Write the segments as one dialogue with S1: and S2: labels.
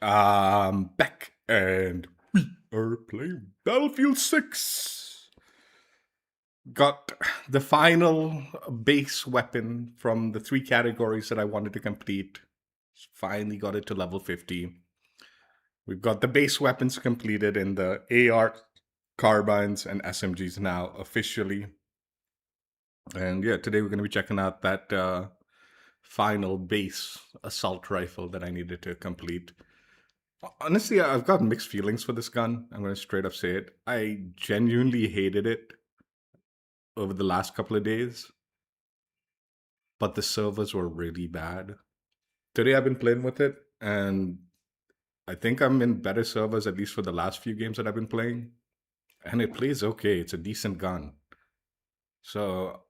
S1: Back, and we are playing Battlefield 6. Got the final base weapon from the three categories that I wanted to complete. Finally got it to level 50. We've got the base weapons completed in the AR, carbines, and SMGs now officially. And yeah, today we're going to be checking out that final base assault rifle that I needed to complete. Honestly, I've got mixed feelings for this gun. I'm going to straight up say it. I genuinely hated it over the last couple of days, but the servers were really bad. Today I've been playing with it, and I think I'm in better servers, at least for the last few games that I've been playing. And it plays okay. It's a decent gun. So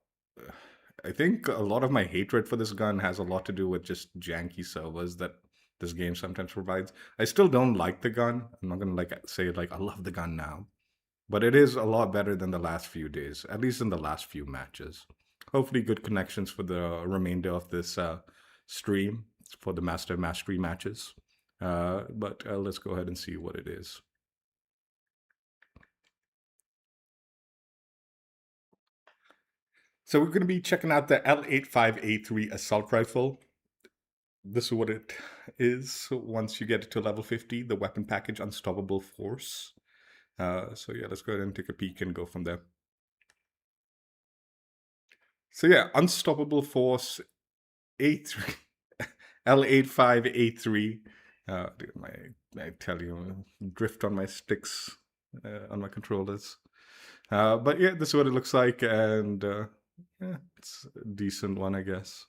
S1: I think a lot of my hatred for this gun has a lot to do with just janky servers that this game sometimes provides. I still don't like the gun. I'm not gonna say I love the gun now. But it is a lot better than the last few days, at least in the last few matches. Hopefully, good connections for the remainder of this stream for the Mastery matches. But let's go ahead and see what it is. So we're going to be checking out the L85A3 assault rifle. This is what it is once you get it to level 50, the weapon package Unstoppable Force. So yeah, let's go ahead and take a peek and go from there. So yeah, Unstoppable Force A3, L85A3. I tell you, drift on my sticks, on my controllers. But yeah, this is what it looks like, and yeah, it's a decent one, I guess.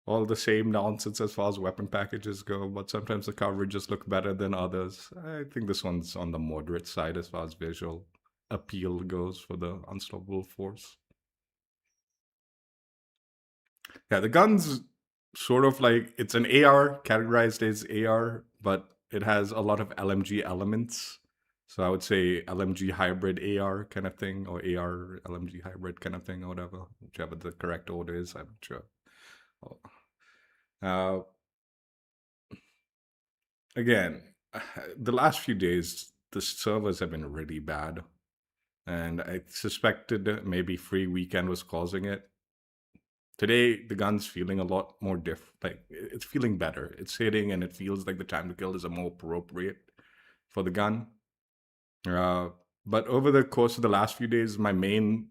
S1: All the same nonsense as far as weapon packages go, but sometimes the coverages look better than others. I think this one's on the moderate side as far as visual appeal goes for the Unstoppable Force. Yeah, the gun's sort of like it's an AR, categorized as AR, but it has a lot of LMG elements. So I would say LMG hybrid AR kind of thing, or AR LMG hybrid kind of thing, or whatever, whichever the correct order is. I'm not sure. Uh, Again, the last few days, the servers have been really bad, and I suspected maybe free weekend was causing it. Today, the gun's feeling a lot more like it's feeling better. It's hitting, and it feels like the time to kill is a more appropriate for the gun. Uh, but over the course of the last few days, my main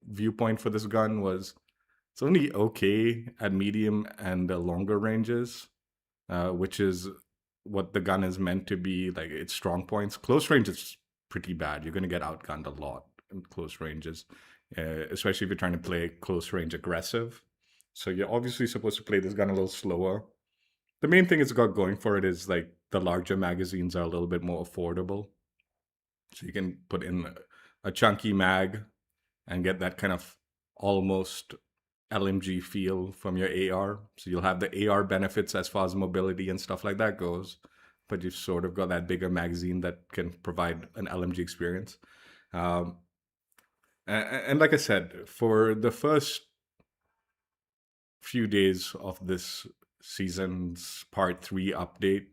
S1: viewpoint for this gun was it's only okay at medium and the longer ranges, which is what the gun is meant to be. Like its strong points. Close range is pretty bad. You're going to get outgunned a lot in close ranges, especially if you're trying to play close range aggressive. So you're obviously supposed to play this gun a little slower. The main thing it's got going for it is like the larger magazines are a little bit more affordable. So you can put in a chunky mag and get that kind of almost LMG feel from your AR. So you'll have the AR benefits as far as mobility and stuff like that goes, but you've sort of got that bigger magazine that can provide an LMG experience. And like I said, for the first few days of this season's part 3 update,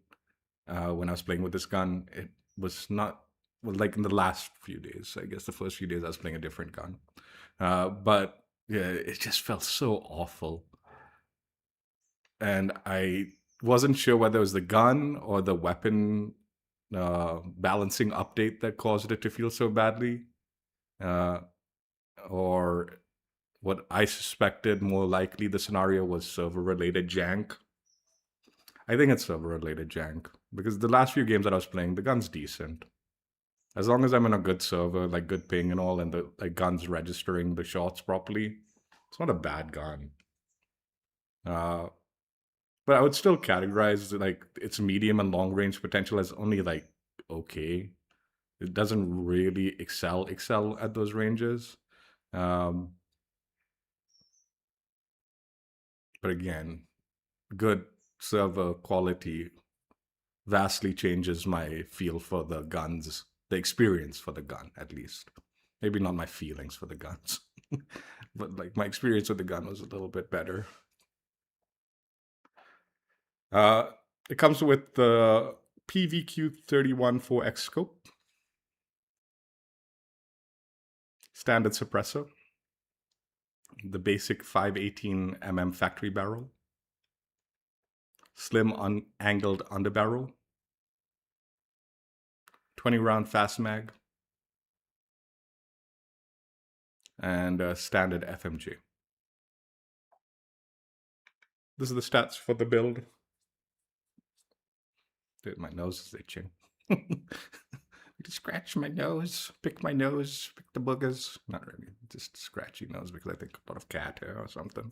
S1: when I was playing with this gun, it was not like in the last few days. I guess the first few days I was playing a different gun, but yeah, it just felt so awful, and I wasn't sure whether it was the gun or the weapon balancing update that caused it to feel so badly, uh, or what I suspected more likely the scenario was server related jank. I think it's server related jank because the last few games that I was playing, the gun's decent. As long as I'm in a good server, like good ping and all, and the like gun's registering the shots properly, it's not a bad gun. Uh, but I would still categorize like its medium and long range potential as only like okay. It doesn't really excel at those ranges. Um, but again, good server quality vastly changes my feel for the guns, the experience for the gun, at least. Maybe not my feelings for the guns, but like my experience with the gun was a little bit better Uh, it comes with the PVQ31 4X scope, standard suppressor, the basic 518 factory barrel, slim angled underbarrel, 20 round fast mag, and standard FMG. This is the stats for the build. My nose is itching. Scratch my nose, pick my nose, pick the boogers. Not really, just scratchy nose because I think a lot of cat hair or something.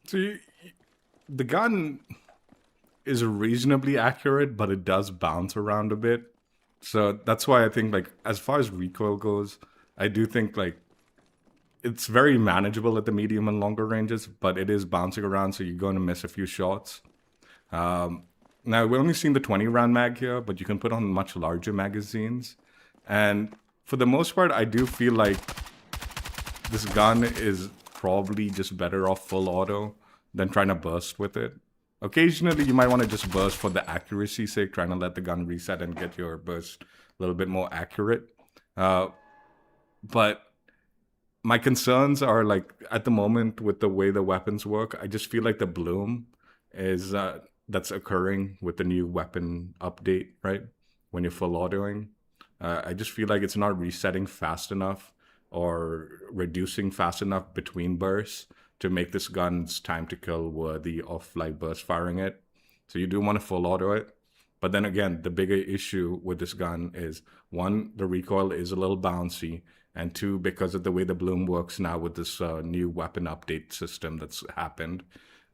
S1: See, the gun is reasonably accurate, but it does bounce around a bit. So that's why I think, like, as far as recoil goes, I do think, like, it's very manageable at the medium and longer ranges, but it is bouncing around, so you're going to miss a few shots. Now, we're only seeing the 20 round mag here, but you can put on much larger magazines. And for the most part, I do feel like this gun is probably just better off full auto than trying to burst with it. Occasionally, you might want to just burst for the accuracy's sake, trying to let the gun reset and get your burst a little bit more accurate. But my concerns are, like, at the moment with the way the weapons work, I just feel like the bloom is that's occurring with the new weapon update, right? When you're full autoing, I just feel like it's not resetting fast enough or reducing fast enough between bursts to make this gun's time to kill worthy of, like, burst firing it. So you do want to full auto it. But then again, the bigger issue with this gun is, one, the recoil is a little bouncy, and two, because of the way the bloom works now with this new weapon update system that's happened,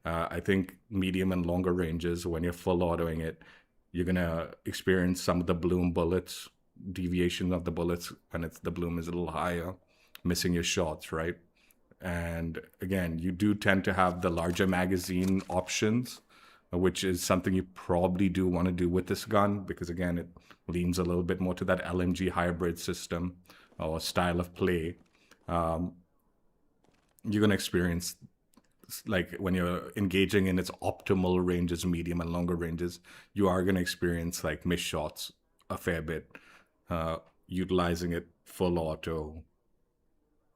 S1: I think medium and longer ranges, when you're full autoing it, you're gonna experience some of the bloom bullets, deviation of the bullets when the bloom is a little higher, missing your shots, right? And again, you do tend to have the larger magazine options, which is something you probably do want to do with this gun because, again, it leans a little bit more to that LMG hybrid system or style of play. You're going to experience, like, when you're engaging in its optimal ranges, medium and longer ranges, you are going to experience like missed shots a fair bit, utilizing it full auto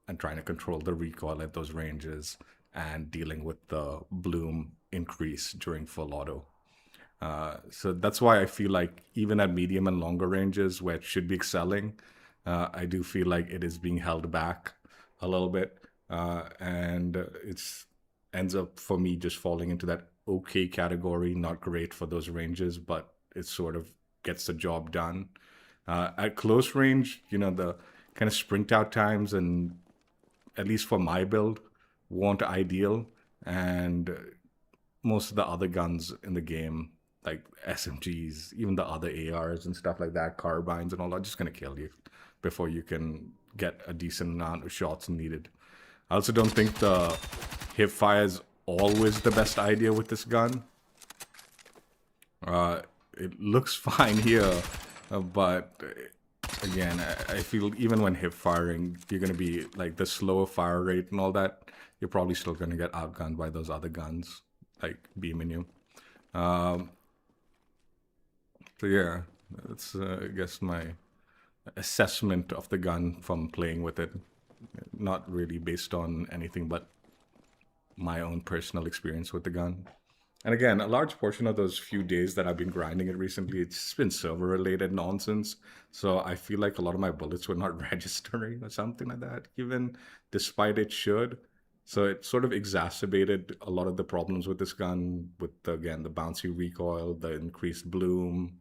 S1: and trying to control the recoil at those ranges and dealing with the bloom increase during full auto. So that's why I feel like even at medium and longer ranges where it should be excelling, I do feel like it is being held back a little bit. And it's ends up for me just falling into that okay category, not great for those ranges, but it sort of gets the job done. At close range, the kind of sprint out times, and at least for my build, weren't ideal. And most of the other guns in the game, like SMGs, even the other ARs and stuff like that, carbines and all that, just going to kill you before you can get a decent amount of shots needed. I also don't think the hip fire is always the best idea with this gun. It looks fine here, but again, I feel even when hip firing, you're going to be like the slower fire rate and all that, you're probably still going to get outgunned by those other guns, like beaming you. So yeah, that's I guess my assessment of the gun from playing with it. Not really based on anything but my own personal experience with the gun. And again, a large portion of those few days that I've been grinding it recently, it's just been server related nonsense. So I feel like a lot of my bullets were not registering or something like that, even despite it should. So it sort of exacerbated a lot of the problems with this gun, with again the bouncy recoil, the increased bloom,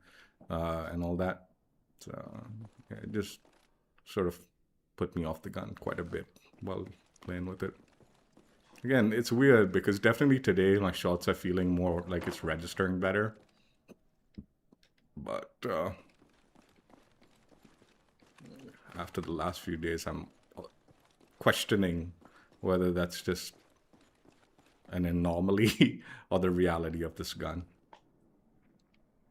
S1: and all that. So yeah, it just sort of put me off the gun quite a bit while playing with it. Again, it's weird because definitely today my shots are feeling more like it's registering better. But after the last few days, I'm questioning whether that's just an anomaly or the reality of this gun.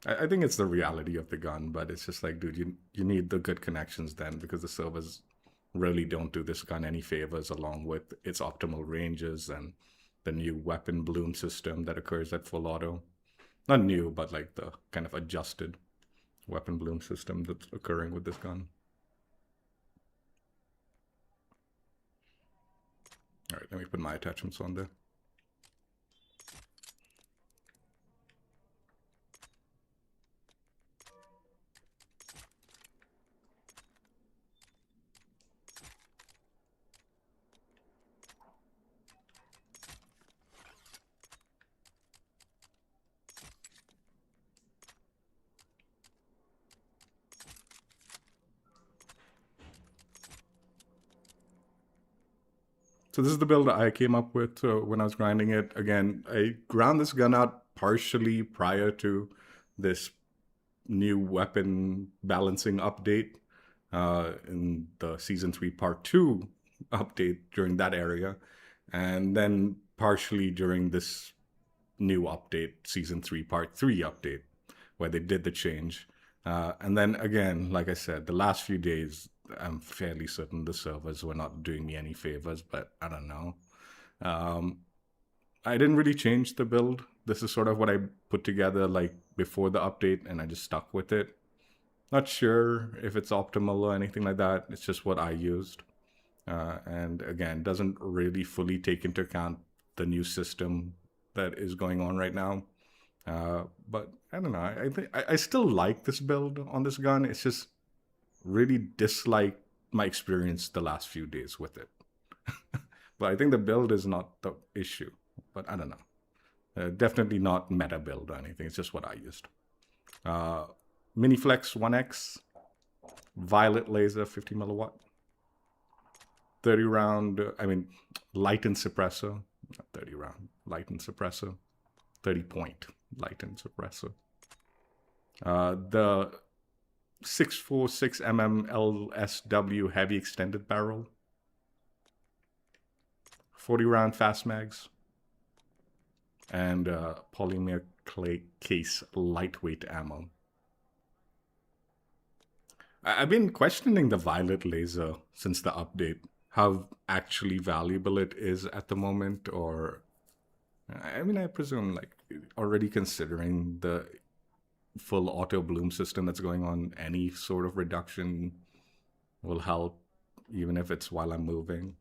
S1: I think it's the reality of the gun, but it's just like, dude, you need the good connections then, because the servers really don't do this gun any favors, along with its optimal ranges and the new weapon bloom system that occurs at full auto. Not new, but like the kind of adjusted weapon bloom system that's occurring with this gun. All right, let me put my attachments on there. So this is the build I came up with when I was grinding it. Again, I ground this gun out partially prior to this new weapon balancing update in the Season 3 Part 2 update during that area. And then partially during this new update, Season 3 Part 3 update, where they did the change. And then again, like I said, the last few days, I'm fairly certain the servers were not doing me any favors, but I don't know. I didn't really change the build. This is sort of what I put together like before the update, and I just stuck with it. Not sure if it's optimal or anything like that. It's just what I used. And again, doesn't really fully take into account the new system that is going on right now. But I don't know. I think I still like this build on this gun. It's just really dislike my experience the last few days with it. But I think the build is not the issue. But I don't know. Definitely not meta build or anything. It's just what I used. Miniflex 1X, violet laser, 50 milliwatt, 30 round. Lightened suppressor, not 30 round, lightened suppressor, 30 point lightened suppressor. The 646mm LSW heavy extended barrel, 40 round fast mags, and polymer clay case lightweight ammo. I've been questioning the violet laser since the update, how actually valuable it is at the moment, or I mean, I presume like already considering the full auto bloom system that's going on, any sort of reduction will help, even if it's while I'm moving.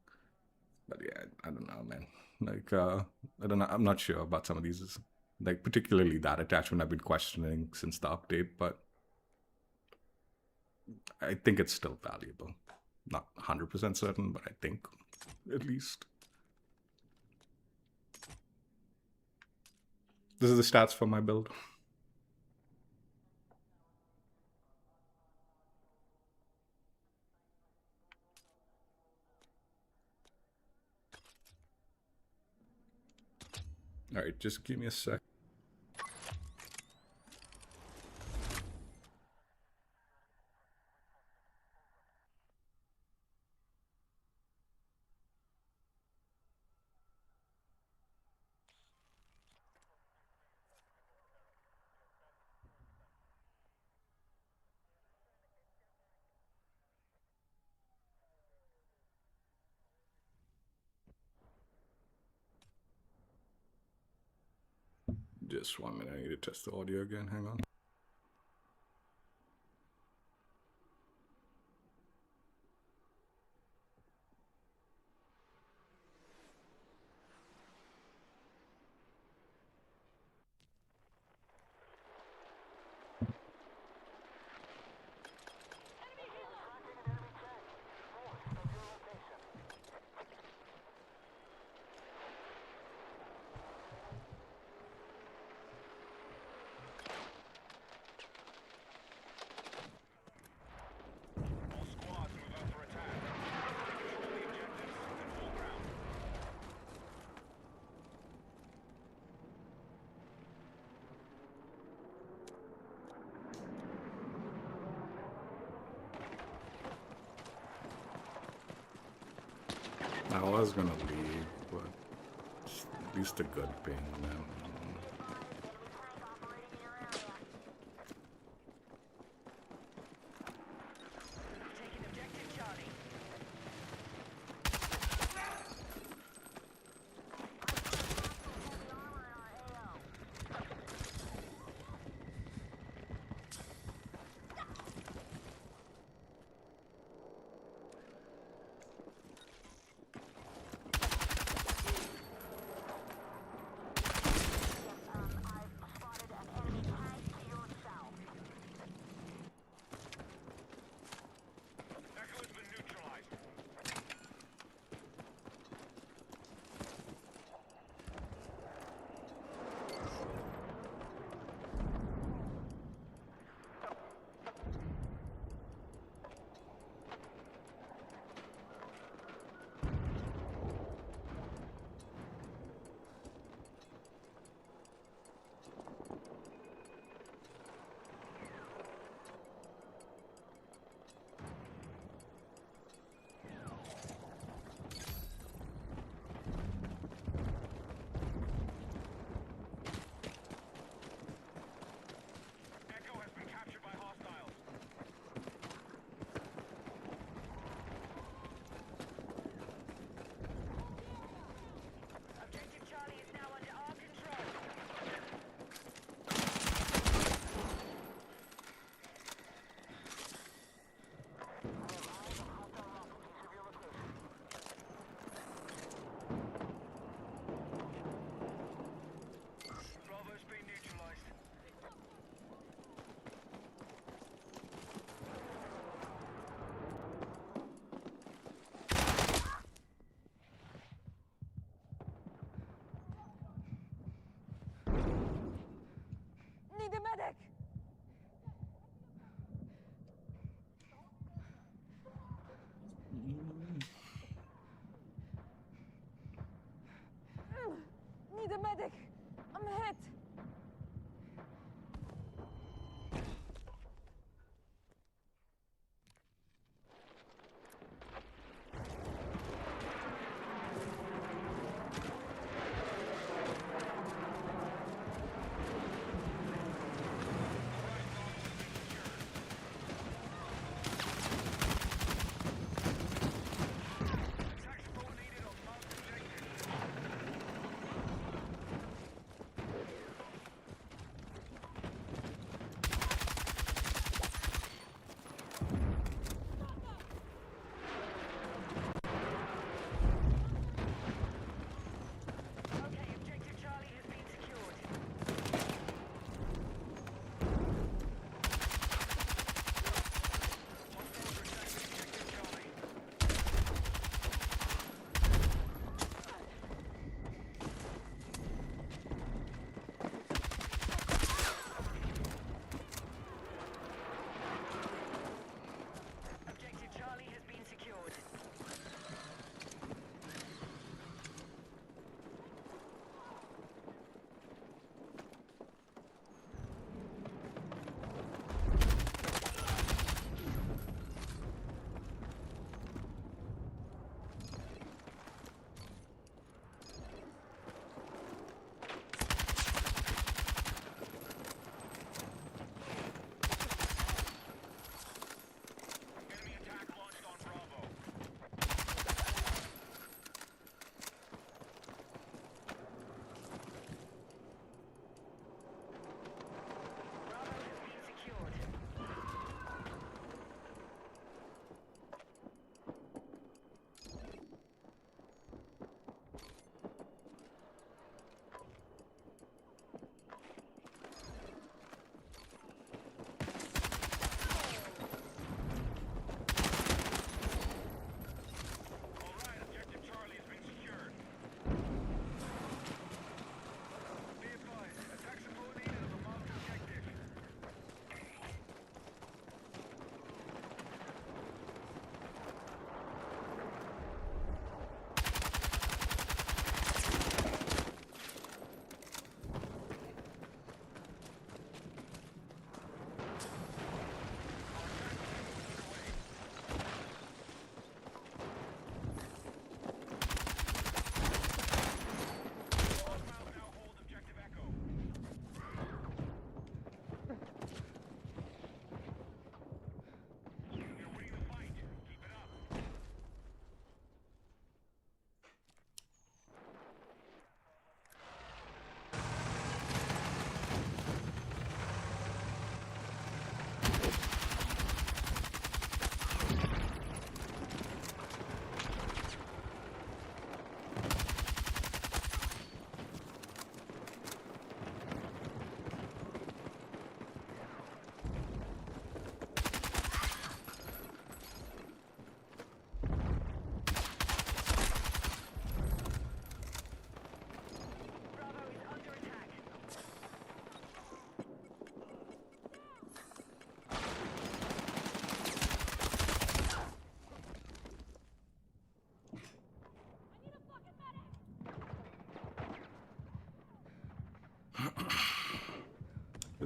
S1: But yeah, I don't know, man. Like, I don't know. I'm not sure about some of these, like particularly that attachment. I've been questioning since the update, but I think it's still valuable. Not 100% certain, but I think at least. This is the stats for my build. All right, just give me a sec. Just 1 minute. I need to test the audio again. Hang on. I was gonna leave, but at least a good ping, man.
S2: Need a medic! Need a medic! I'm hit!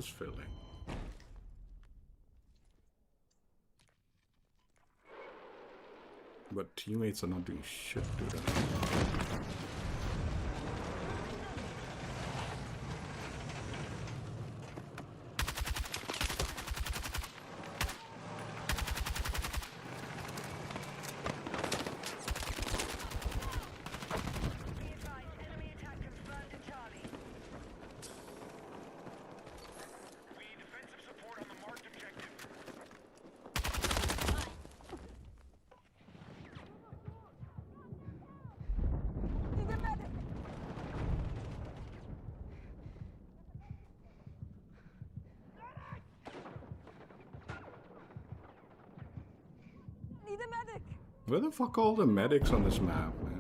S1: is filling. But teammates are not doing shit to them.
S2: Need a medic! Need a medic!
S1: Where the fuck are all the medics on this map, man?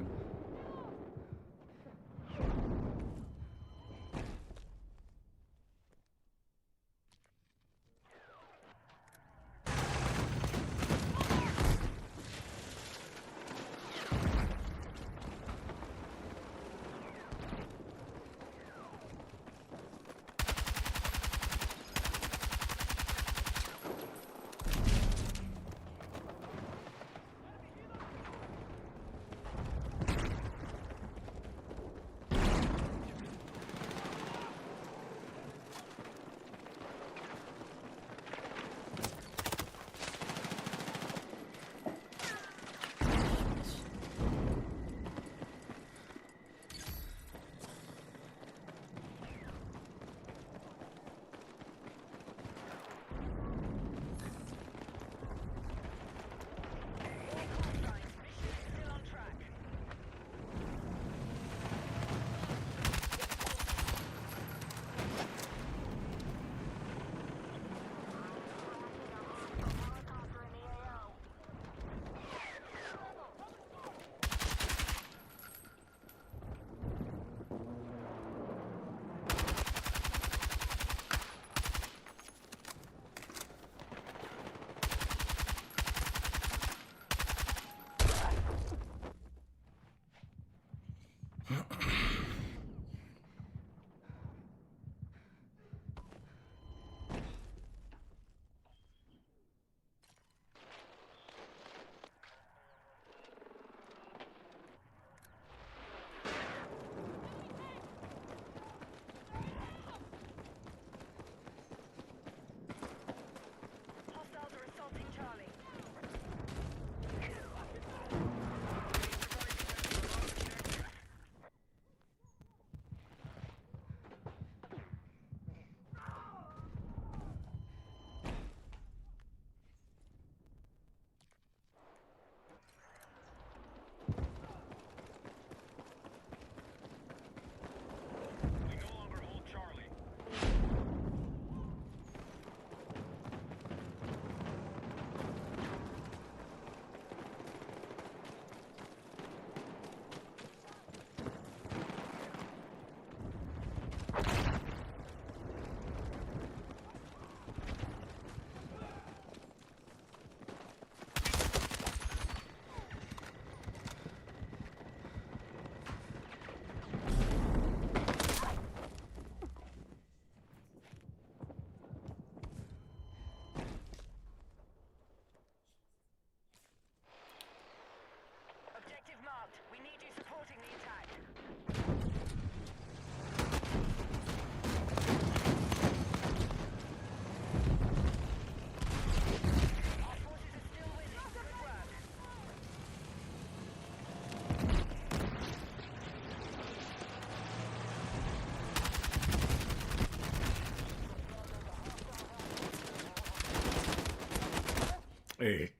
S1: Hey.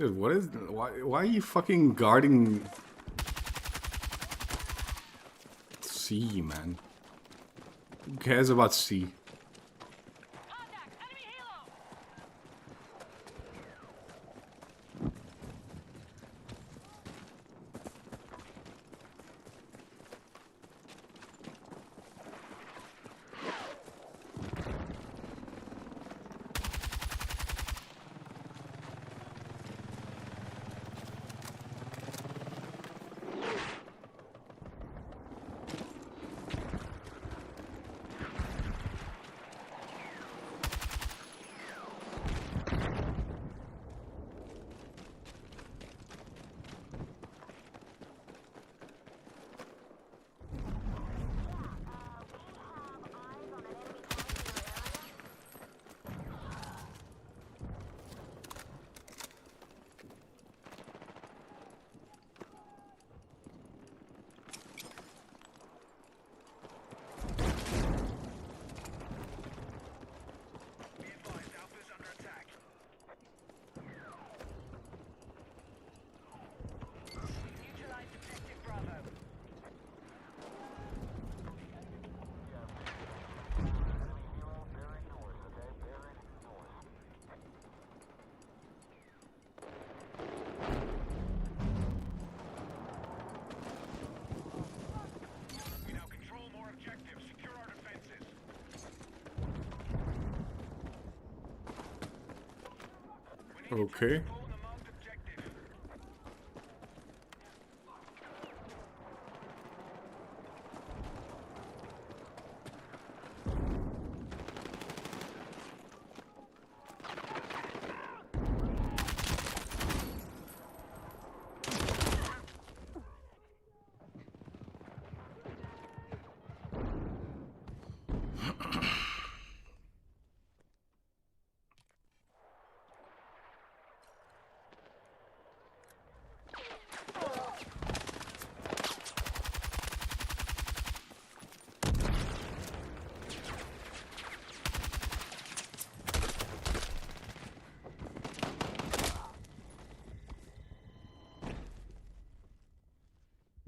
S1: Dude, what is... Why are you fucking guarding... C, man? Who cares about C?
S2: Contact! Enemy helo!
S1: Okay.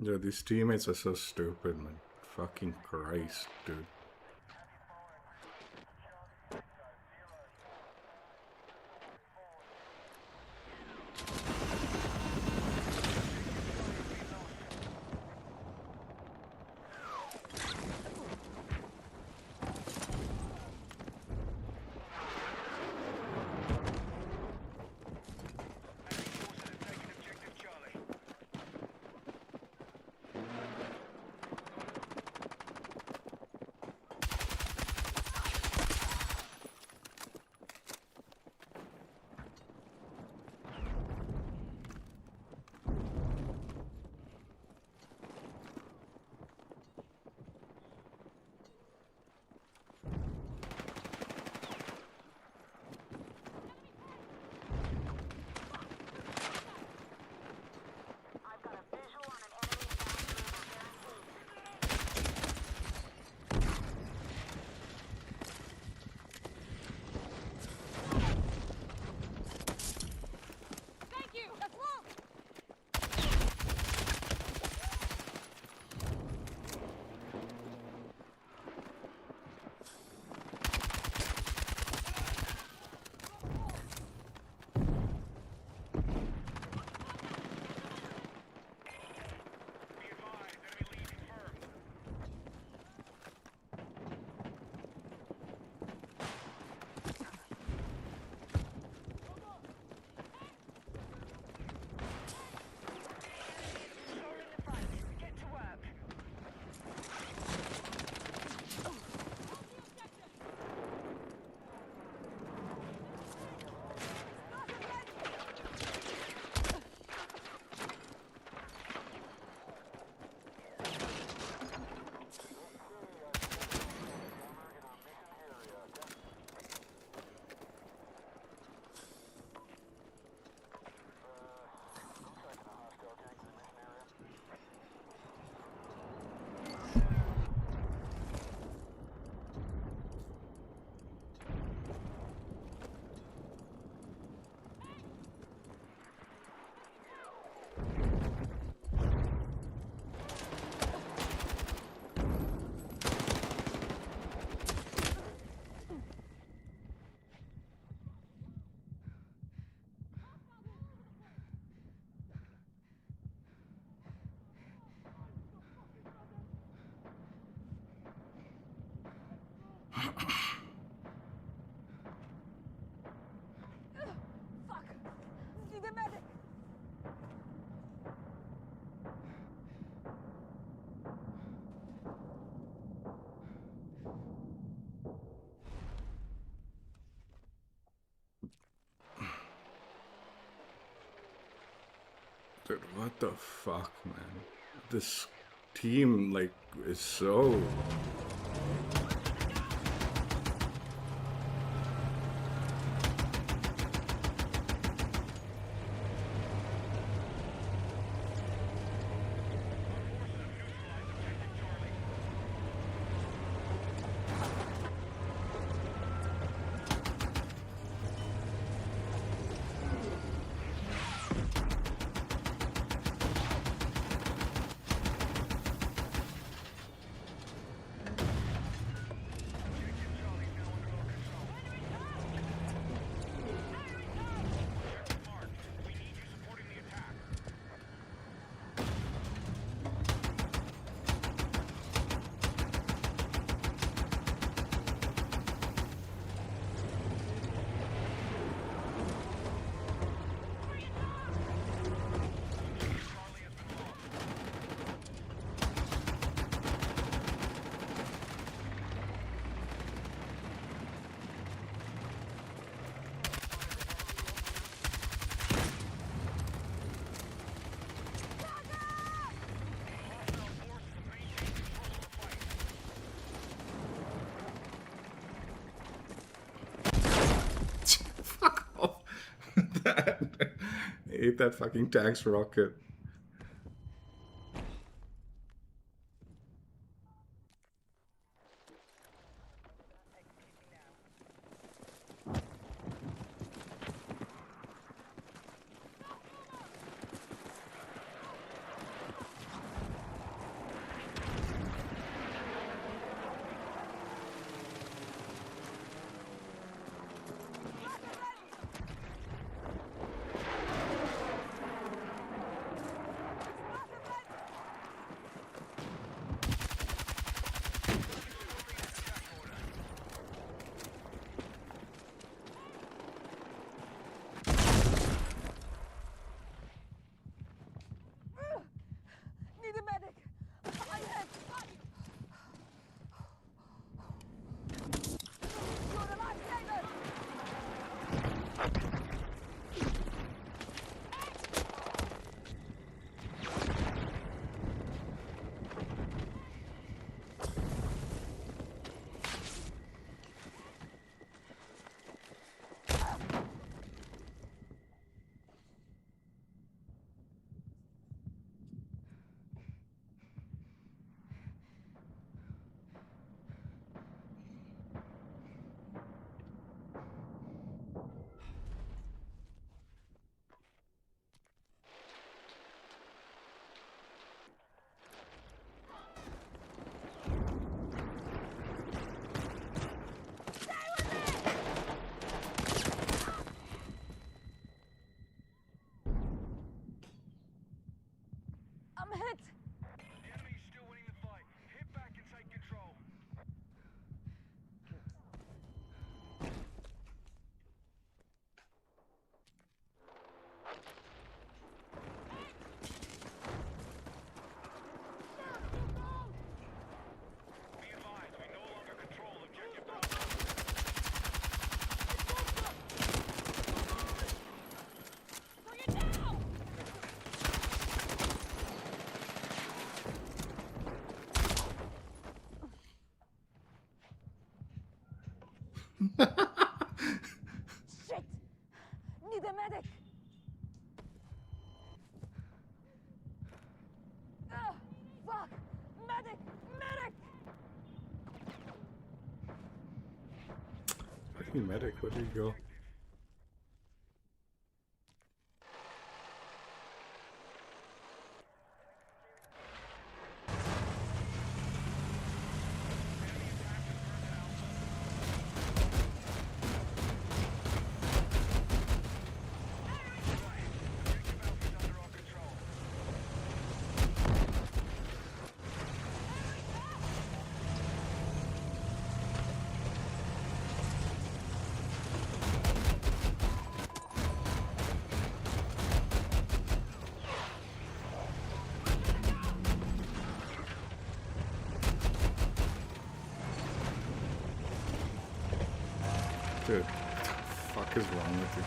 S1: Yeah, these teammates are so stupid, man. Fucking Christ, dude.
S2: Fuck! Need a medic!
S1: Dude, what the fuck, man? This team, like, is so... Fuck off. I ate that fucking tank's rocket.
S2: Need a medic! I have... You're the lifesaver! I'm hit!
S3: The enemy's still winning the fight. Hit back and take control. Be advised, we no longer control objective Bravo.
S2: Bring it down! Shit! Need a medic! Fuck! Medic! Medic!
S1: Fucking medic, where did he go? Dude, what the fuck is wrong with you?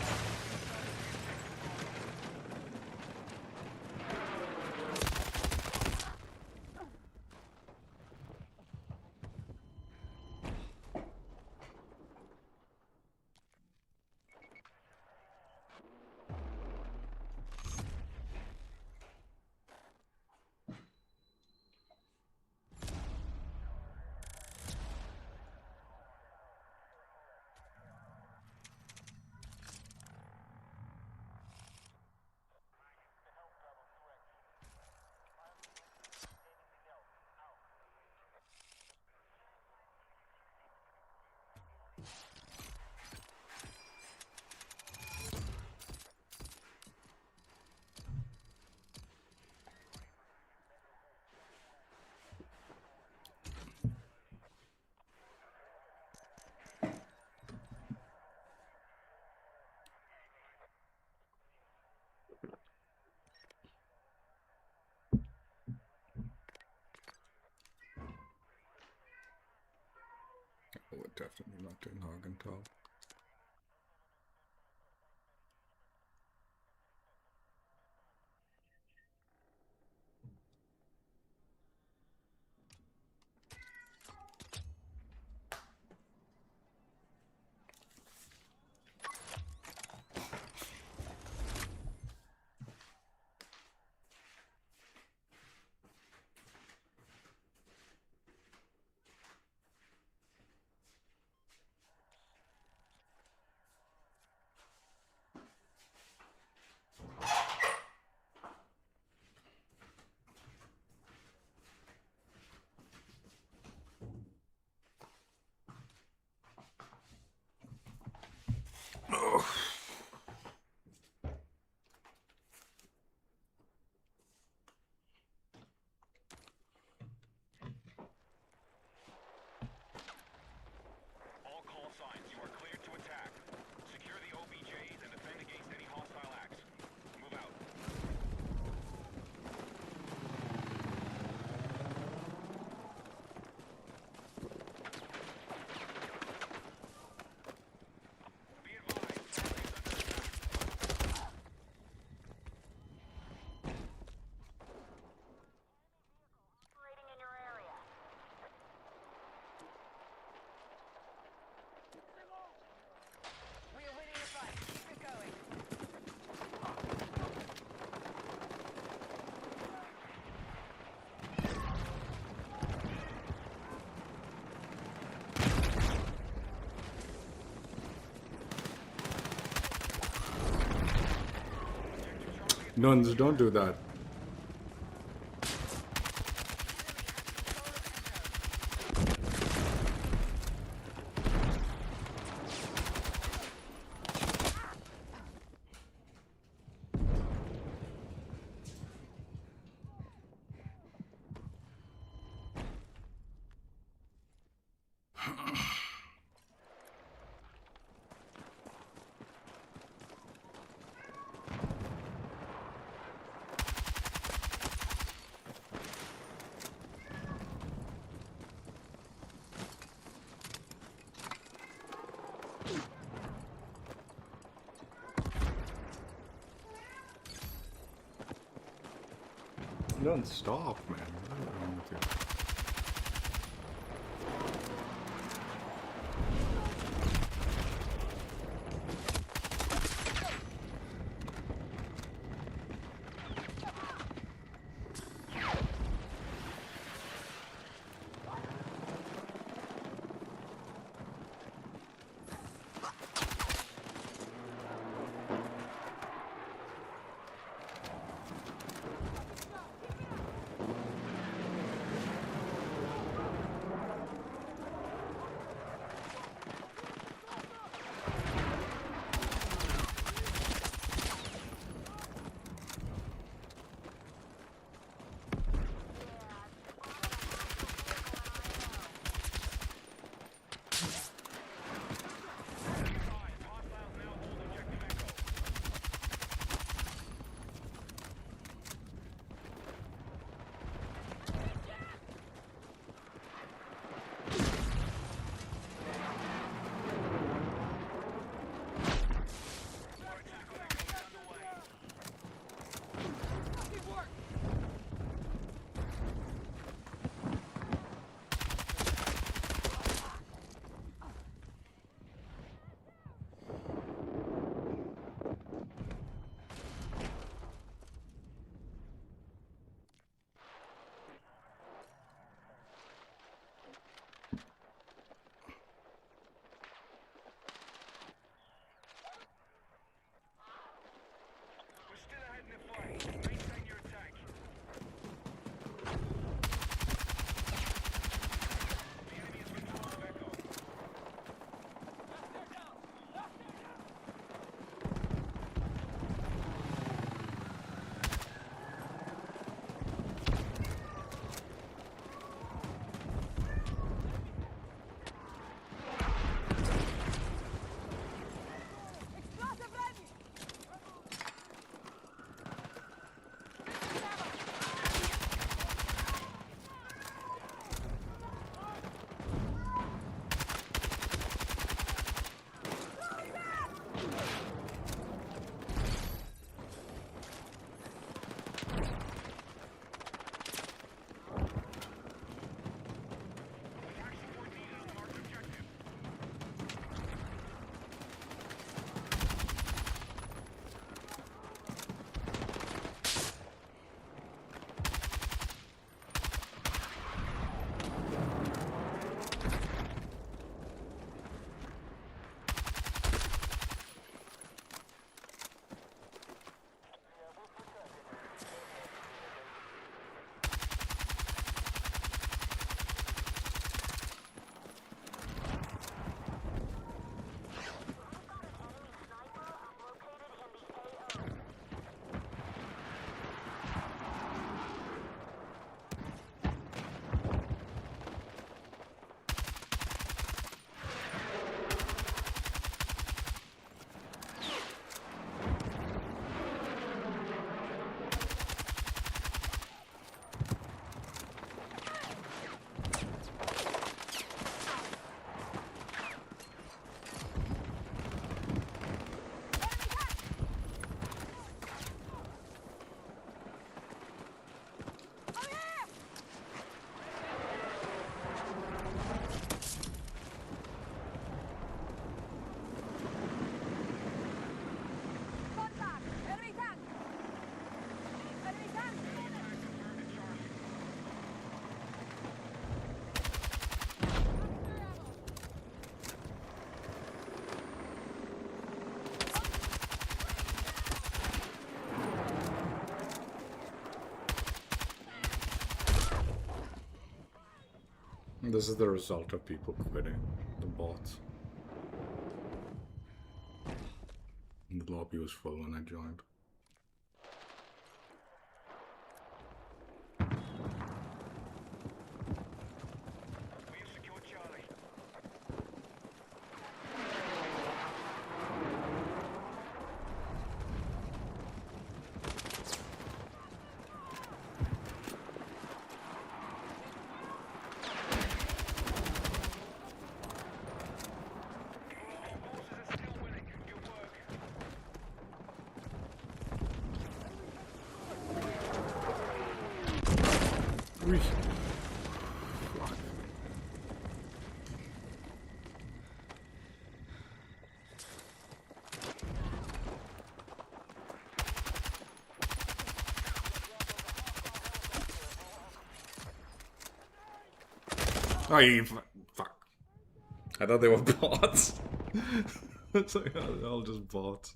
S1: Oh, we're definitely not doing Hagenthal.
S3: All call signs, you are cleared to attack. Secure the OBJs and defend against any hostile acts. Move out. Be advised, Charlie's under attack.
S2: Operating in your area. We are winning the fight. Keep it going.
S1: Nuns, don't do that. Don't stop, man. What is wrong with you?
S3: the fight. Maintain your attack. The enemy has control of Echo.
S2: Explosive ready!
S3: Attack support needed on the marked objective.
S2: Contact! Enemy tank! Enemy tank!
S1: This is the result of people quitting. The bots. The lobby was full when I joined.
S3: We have secured Charlie. Forces are still winning. Good work.
S1: Whee. Fuck. Oh, fuck. I thought they were bots. It's like, they're all just bots.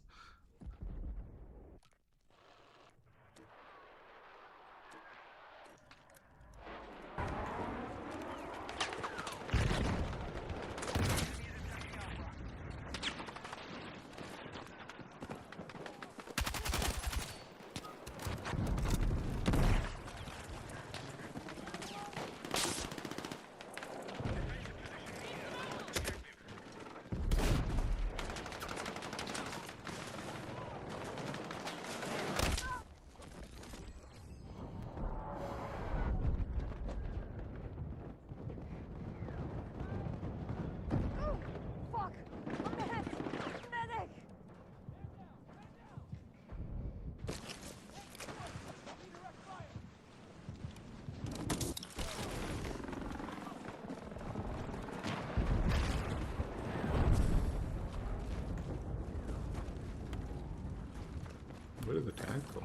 S2: Fuck! I'm hit! Medic!
S1: Where did the tank go?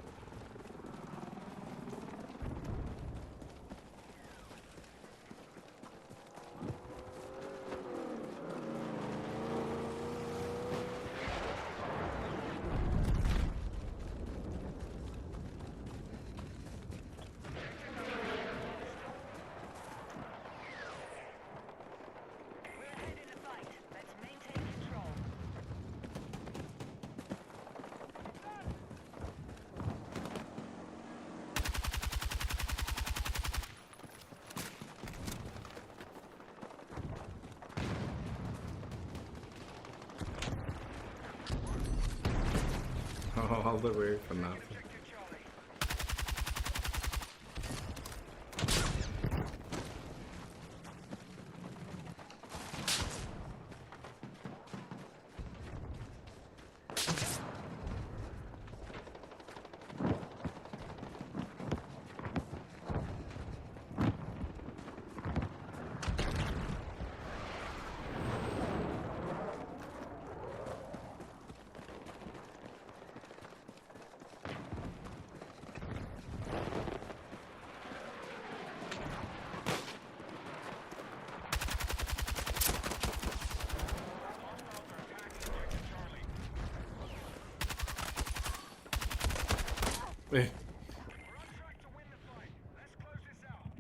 S1: All the way for nothing.
S3: Objective Charlie.
S1: Eh.
S3: We're on track to win the fight. Let's close this out.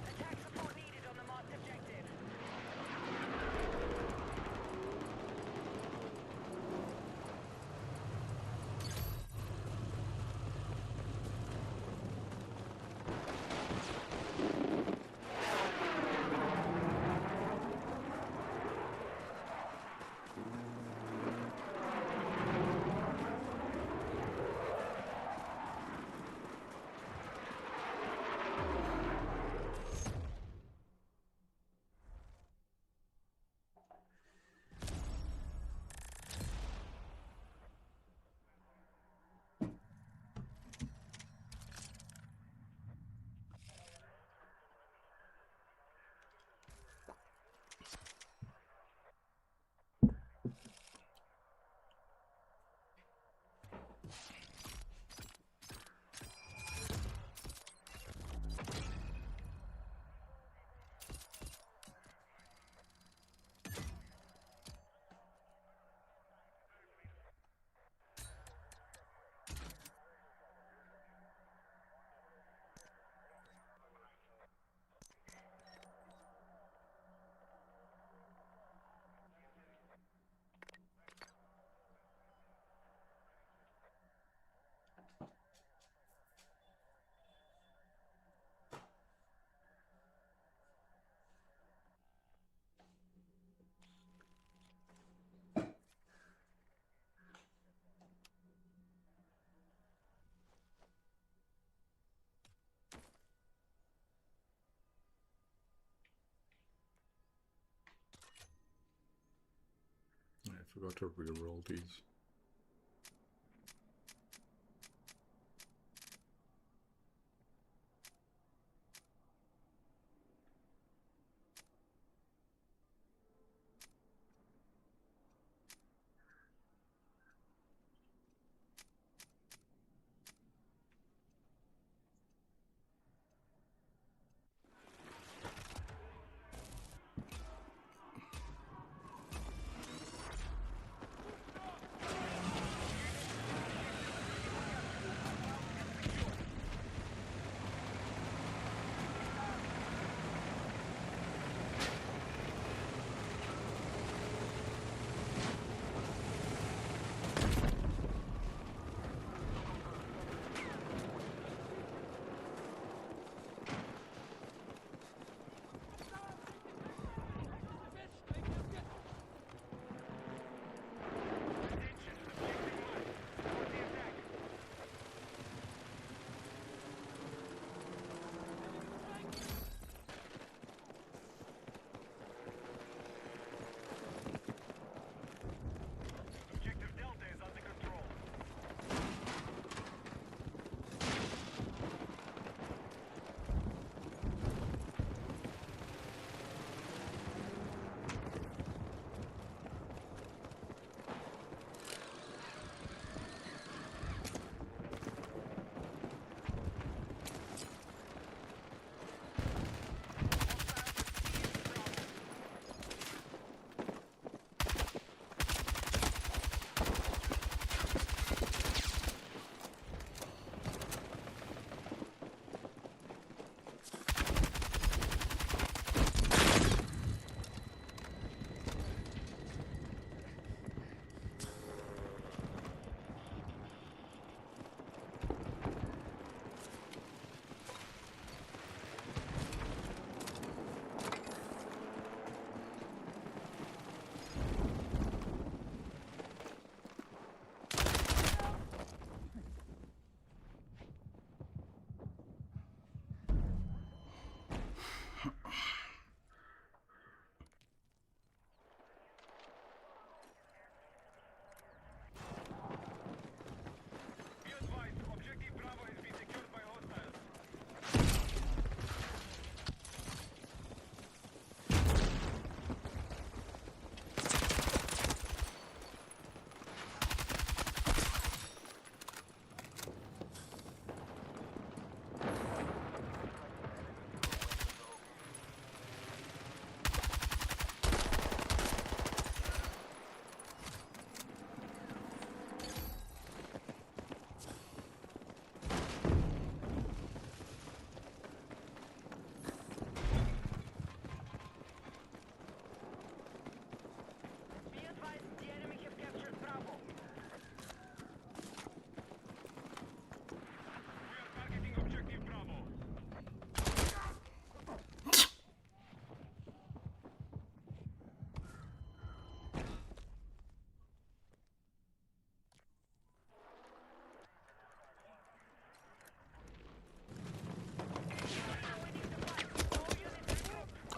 S2: Attack support needed on the marked objective.
S1: I forgot to reroll these.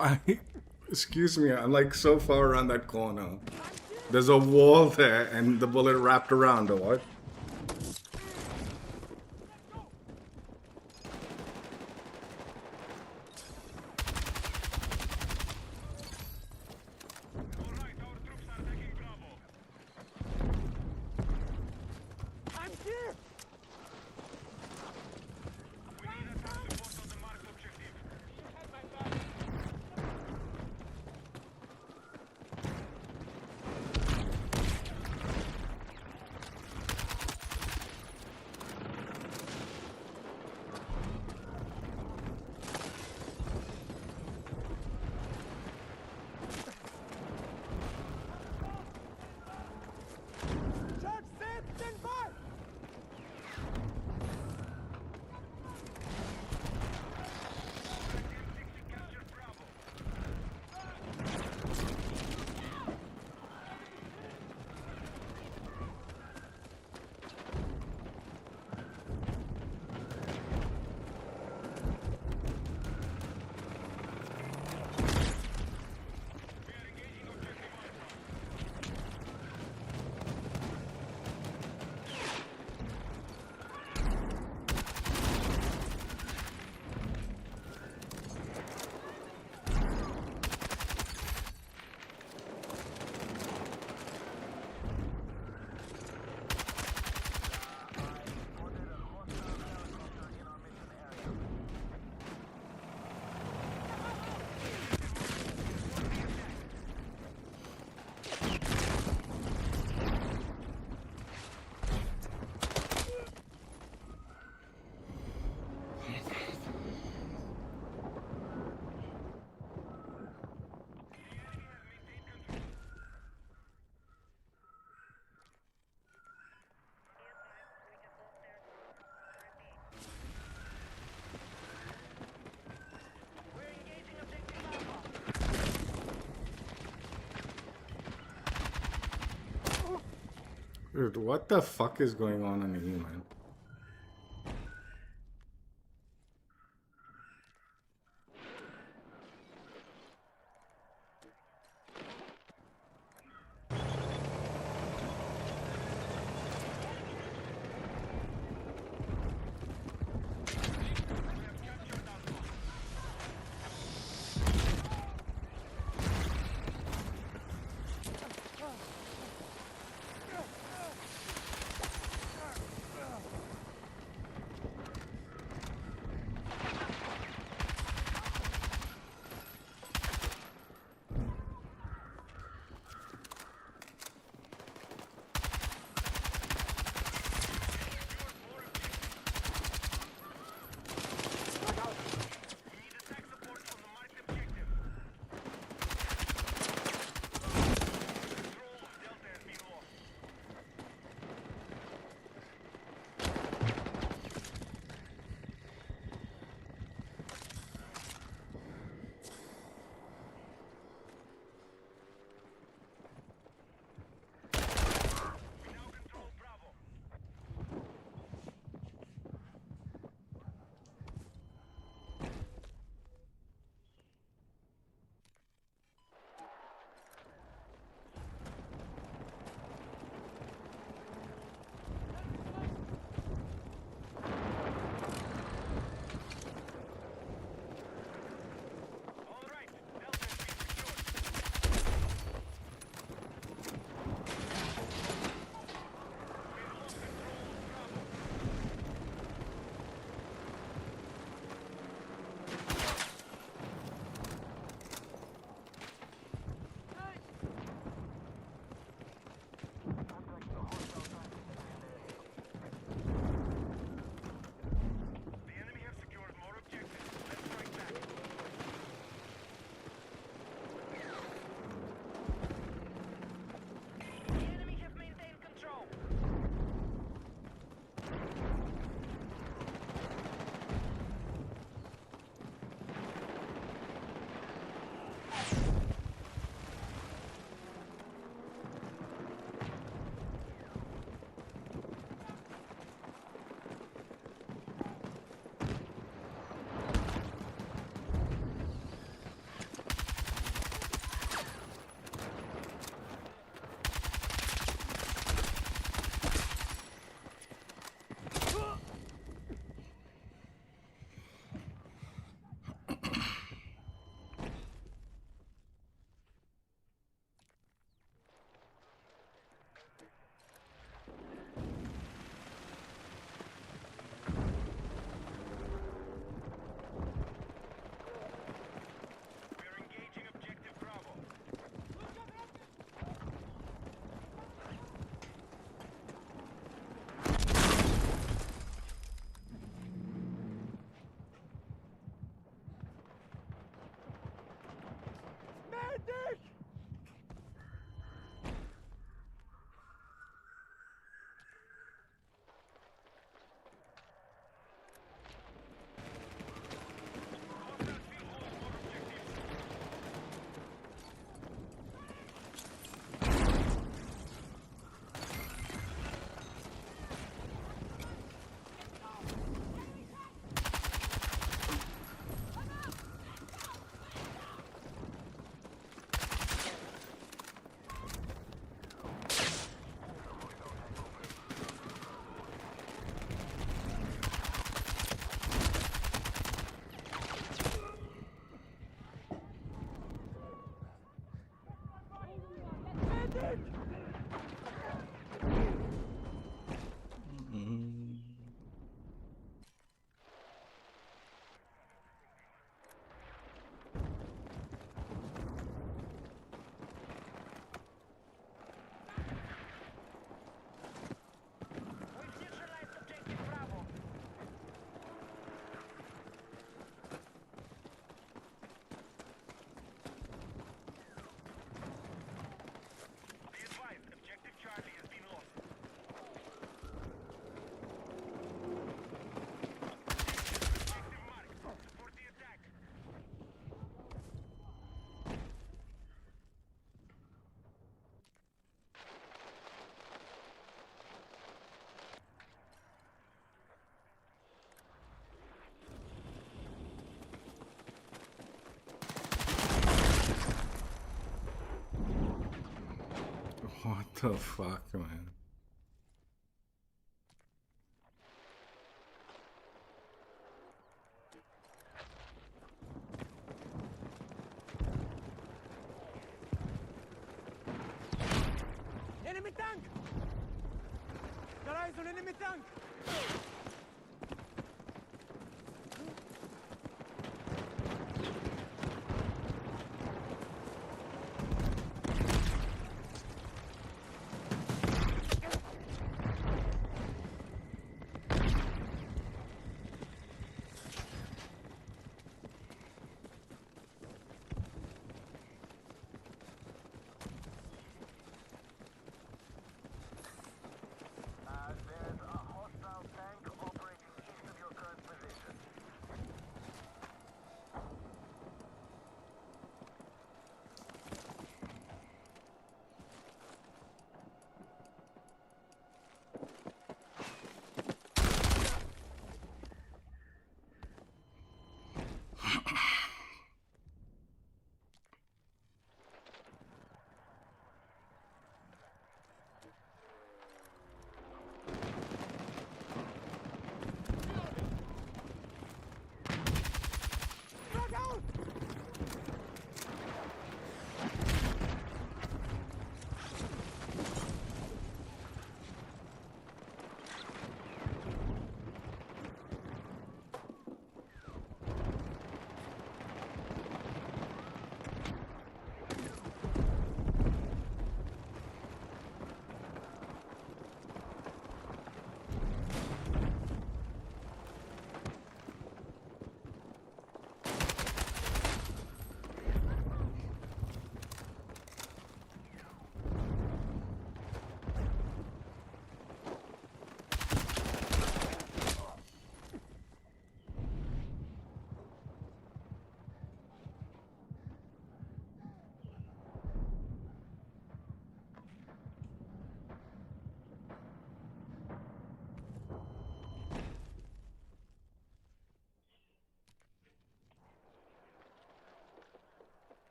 S1: I, excuse me, I'm like so far around that corner. There's a wall there and the bullet wrapped around, or what?
S3: Alright, our troops are taking Bravo.
S2: I'm here!
S3: We need attack support on the marked objective.
S2: Charge set! Stand by!
S3: Capture Bravo. We are engaging objective Alpha.
S2: We're engaging objective Alpha.
S1: Dude, what the fuck is going on in here, man?
S2: Medic! Medic! We've neutralized objective Bravo.
S3: Be advised, objective Charlie has been lost. Objective marked. Support the attack.
S1: What the fuck, man?
S2: Enemy tank! Got eyes on enemy tank!
S3: There's a hostile tank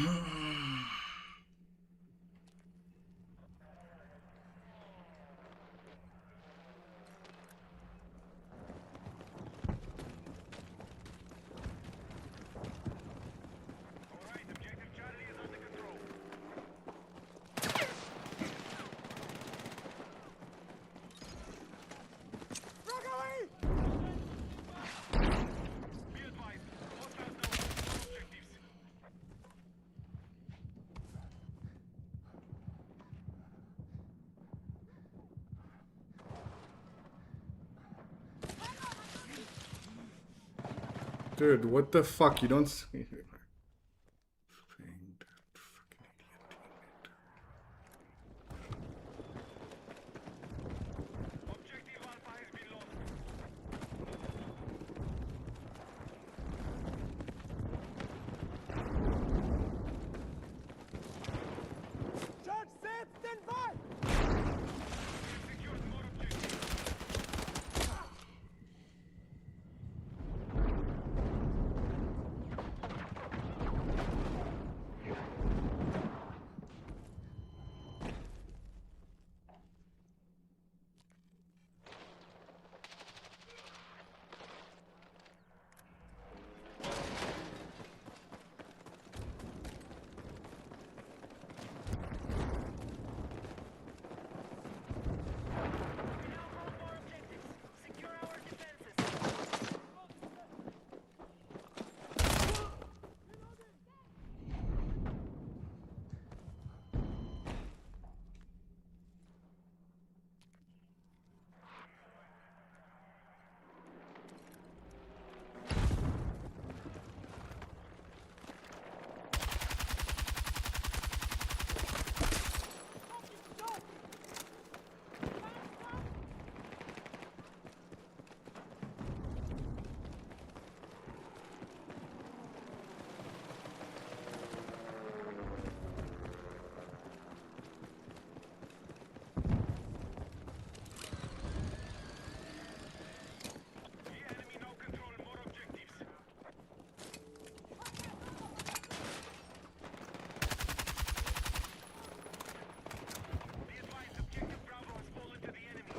S3: Alright, objective Charlie is under control.
S2: Rock away!
S3: Be advised, hostiles now have objectives.
S1: Dude, what the fuck? You don't see. Fucking idiot
S3: Objective Alpha has been lost.
S2: Charge set, stand by!
S3: Secured more objectives. The enemy now control more objectives. Be advised, objective Bravo has fallen to the enemy.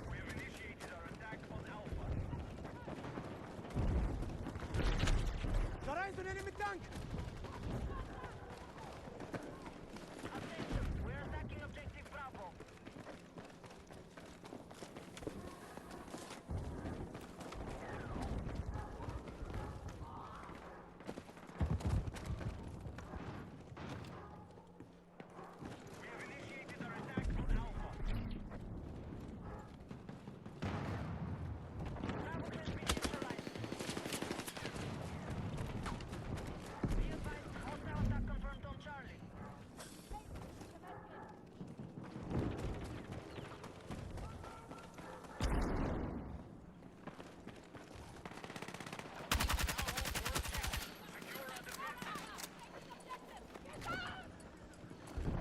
S3: We have initiated our attack on Alpha.
S2: Got eyes on enemy tank!
S4: Attention, we're attacking objective Bravo.
S3: We have initiated our attack on Alpha.
S4: Bravo has been neutralized. Be advised, hostile attack confirmed on Charlie.
S3: Secure our defenses.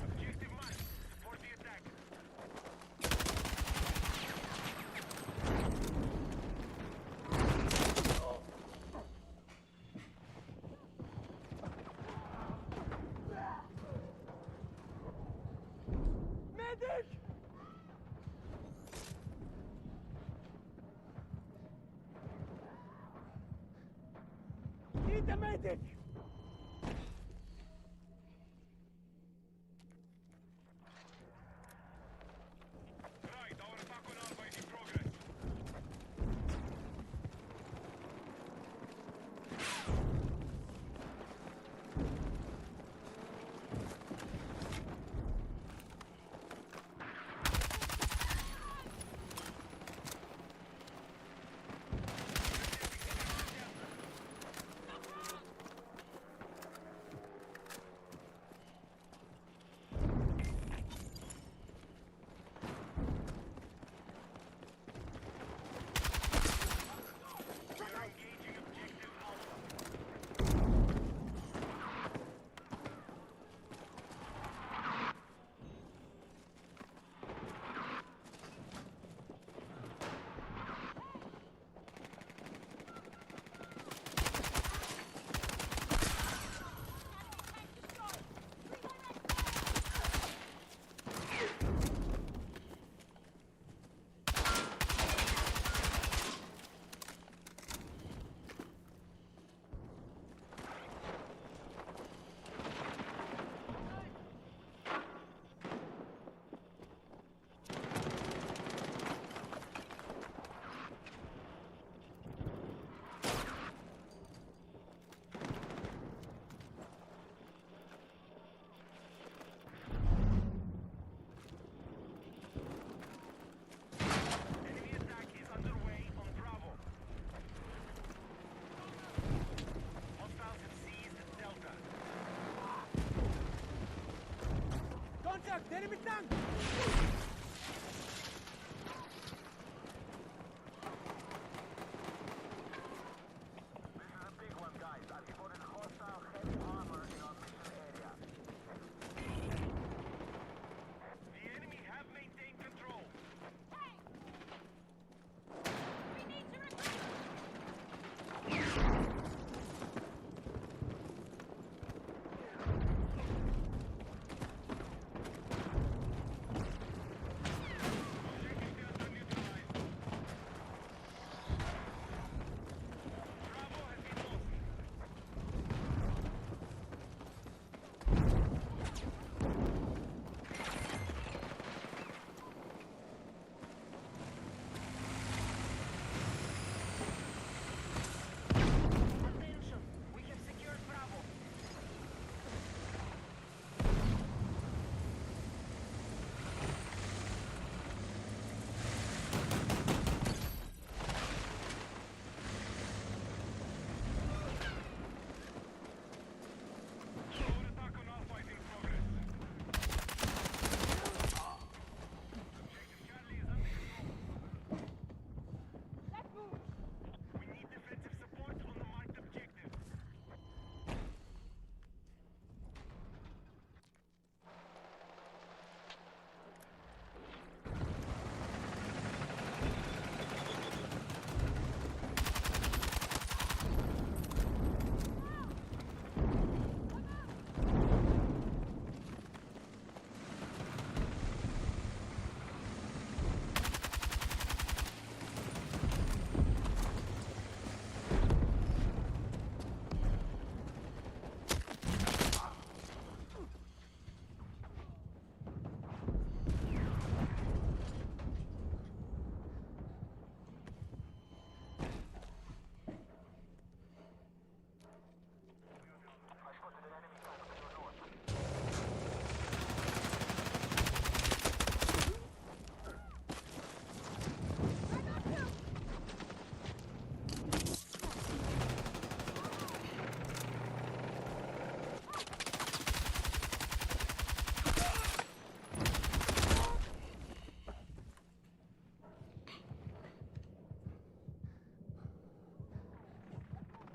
S3: Objective Mike, support the attack.
S2: Medic! Need a medic!
S3: Right, our attack on Alpha is in progress.
S2: Contact! Enemy tank!
S3: The enemy have maintained control.
S4: We need to recruit.
S3: Objective Delta neutralized. Bravo has been lost.
S4: Attention! We have secured Bravo.
S3: Drone attack on Alpha is in progress. Objective Charlie is under control.
S4: Let's move!
S3: We need defensive support on the marked objective.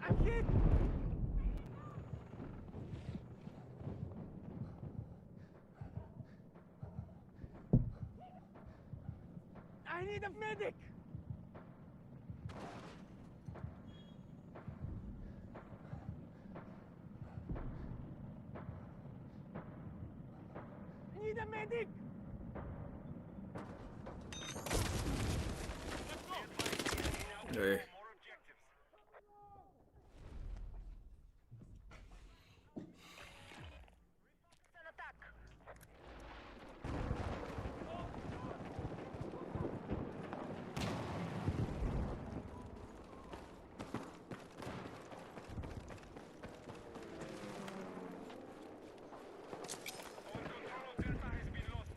S2: I'm hit! I need a medic! Need a medic!
S1: Hey.
S3: More objectives.
S4: It's an attack.
S3: All control of Delta has been lost.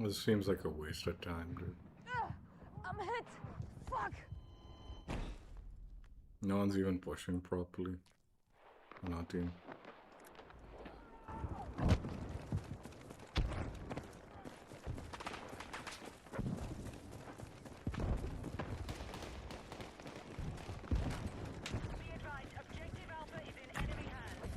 S1: This seems like a waste of time, dude.
S4: I'm hit. Fuck.
S1: No one's even pushing properly. Not team.
S4: Be advised, objective Alpha is in enemy hands.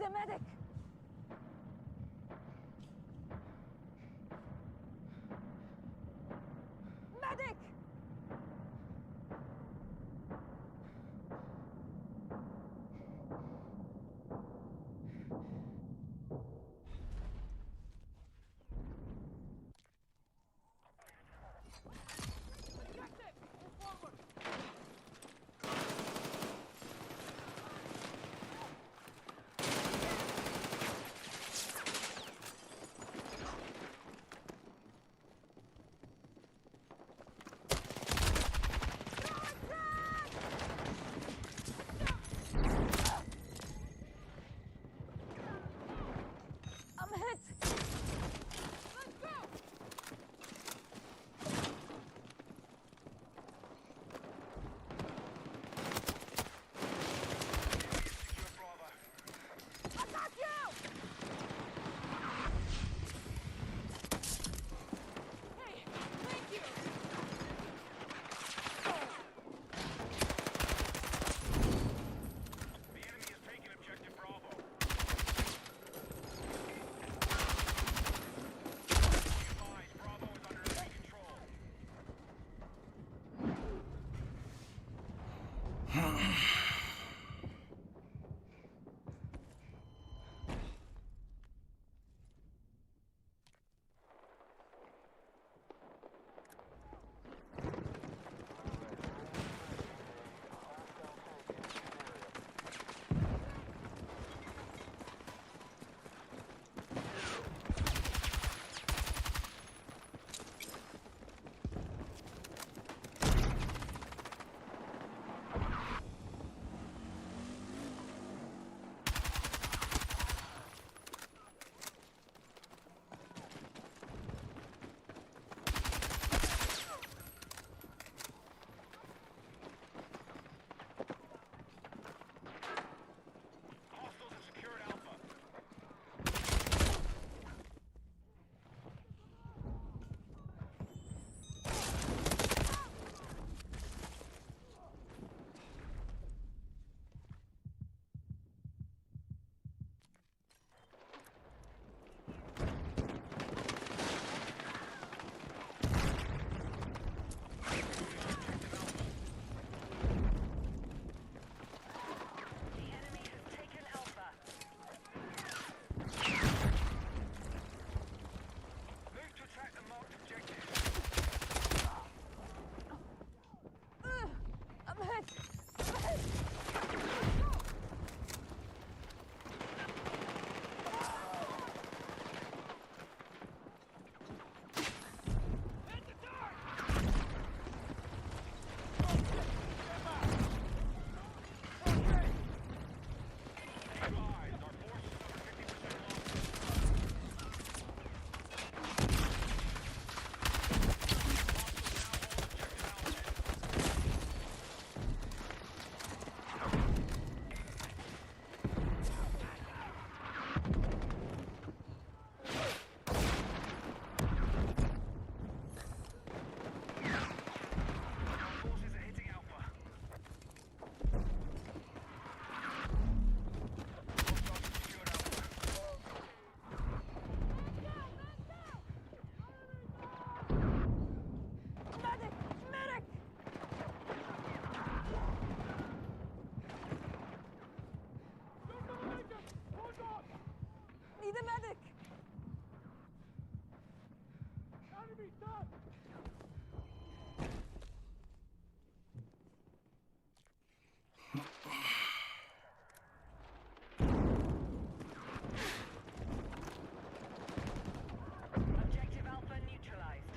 S5: Need a medic! Medic! I'm hit! Let's go!
S3: Secure Bravo.
S5: Attack you! Hey, thank you!
S3: The enemy has taken objective Bravo. Be advised, Bravo is under enemy control. Hostiles have secured Alpha.
S4: The enemy has taken Alpha.
S3: Move to attack the marked objective.
S5: I'm hit! I'm hit!
S3: Be advised, our forces suffered 50% losses. Our forces are hitting Alpha. Hostiles have secured Alpha.
S5: Medic! Medic! Need a medic!
S2: Enemy done!
S4: Objective Alpha neutralized.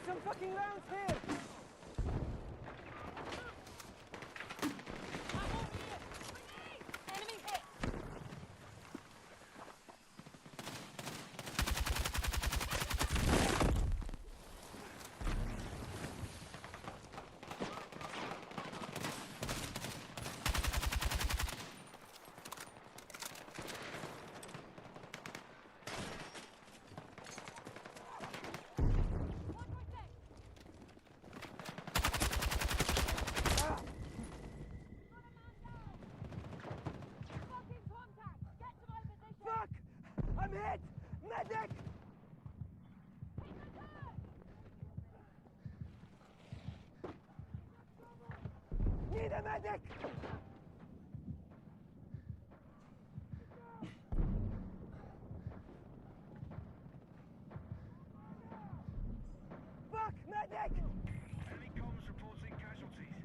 S2: some fucking rounds here!
S5: Enemy hit! Fucking contact! Get to my position!
S2: Fuck! I'm hit! Medic! Need a medic! Fuck! Medic!
S3: Enemy comms reporting casualties.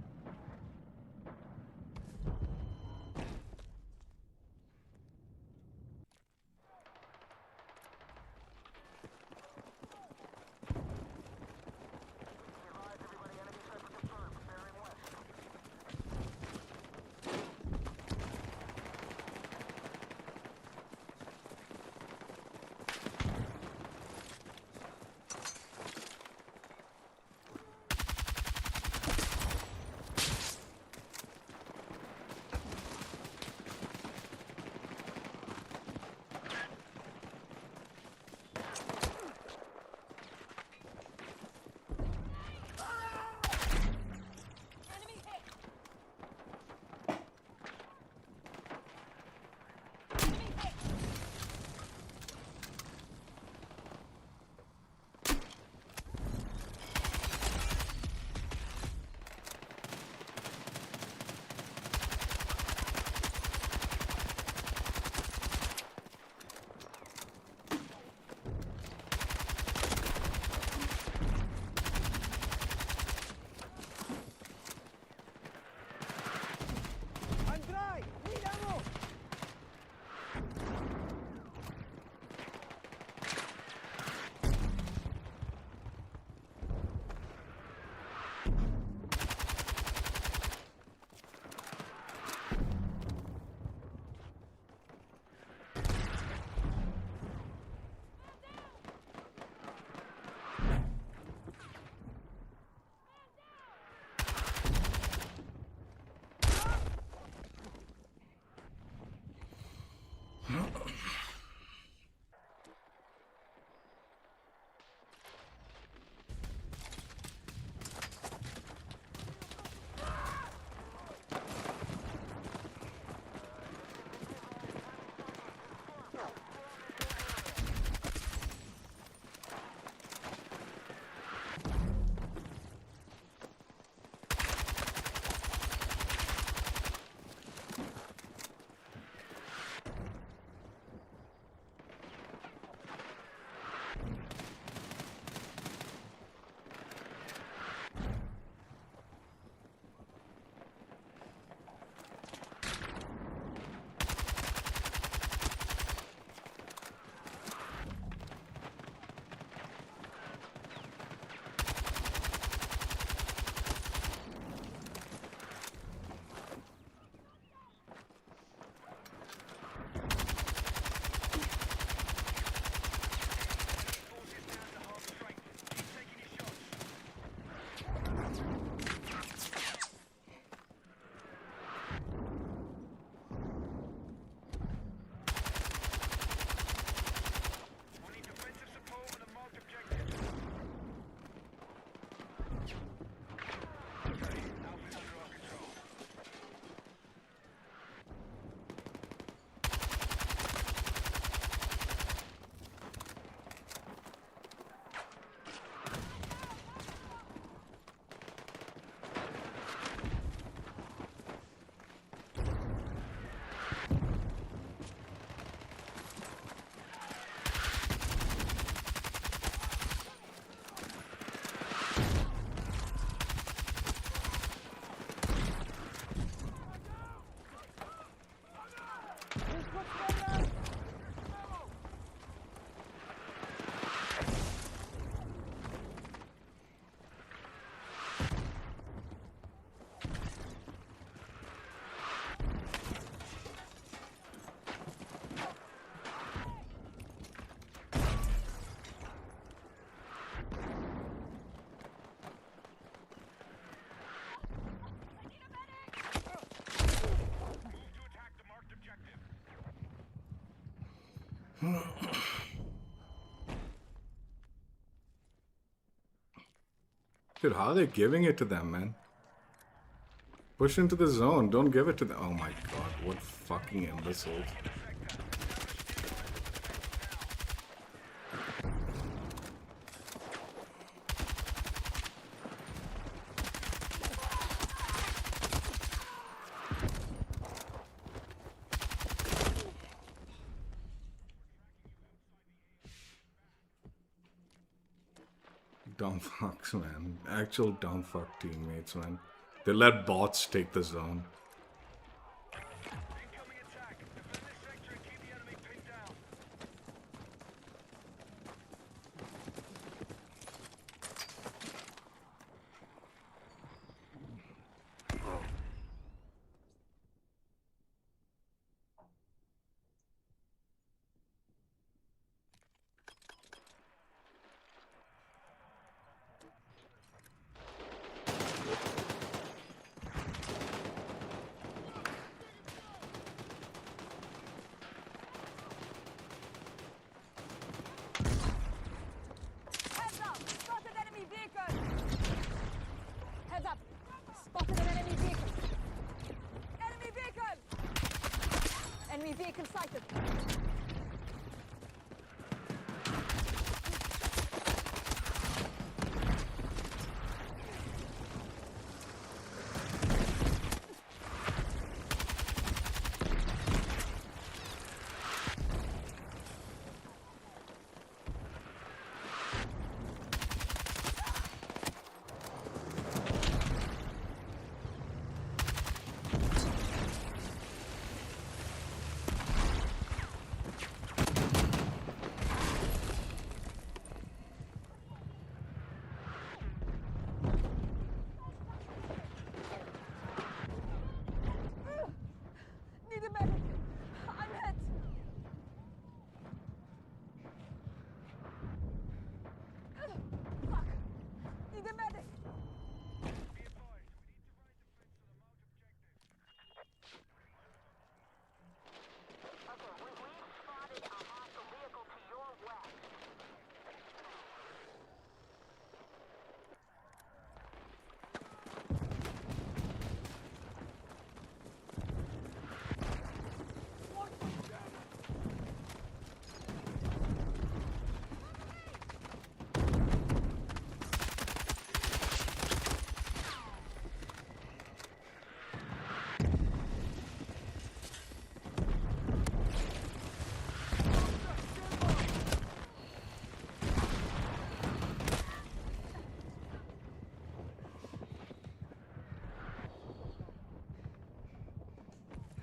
S1: Dude, how are they giving it to them, man? Push into the zone. Don't give it to them. Oh my god, what fucking imbeciles. Dumb fucks, man. Actual dumb fuck teammates, man. They let bots take the zone.
S3: Incoming attack. Defend this sector and keep the enemy pinned down.
S5: Heads up! Spotted enemy vehicle! Heads up! Spotted an enemy vehicle! Enemy vehicle! Enemy vehicle sighted! Need a medic! I'm hit! Fuck! Need a medic!
S4: Okay, we've spotted a hostile vehicle to your west.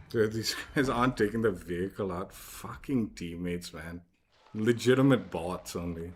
S1: Dude, these guys aren't taking the vehicle out. Fucking teammates, man. Legitimate bots only.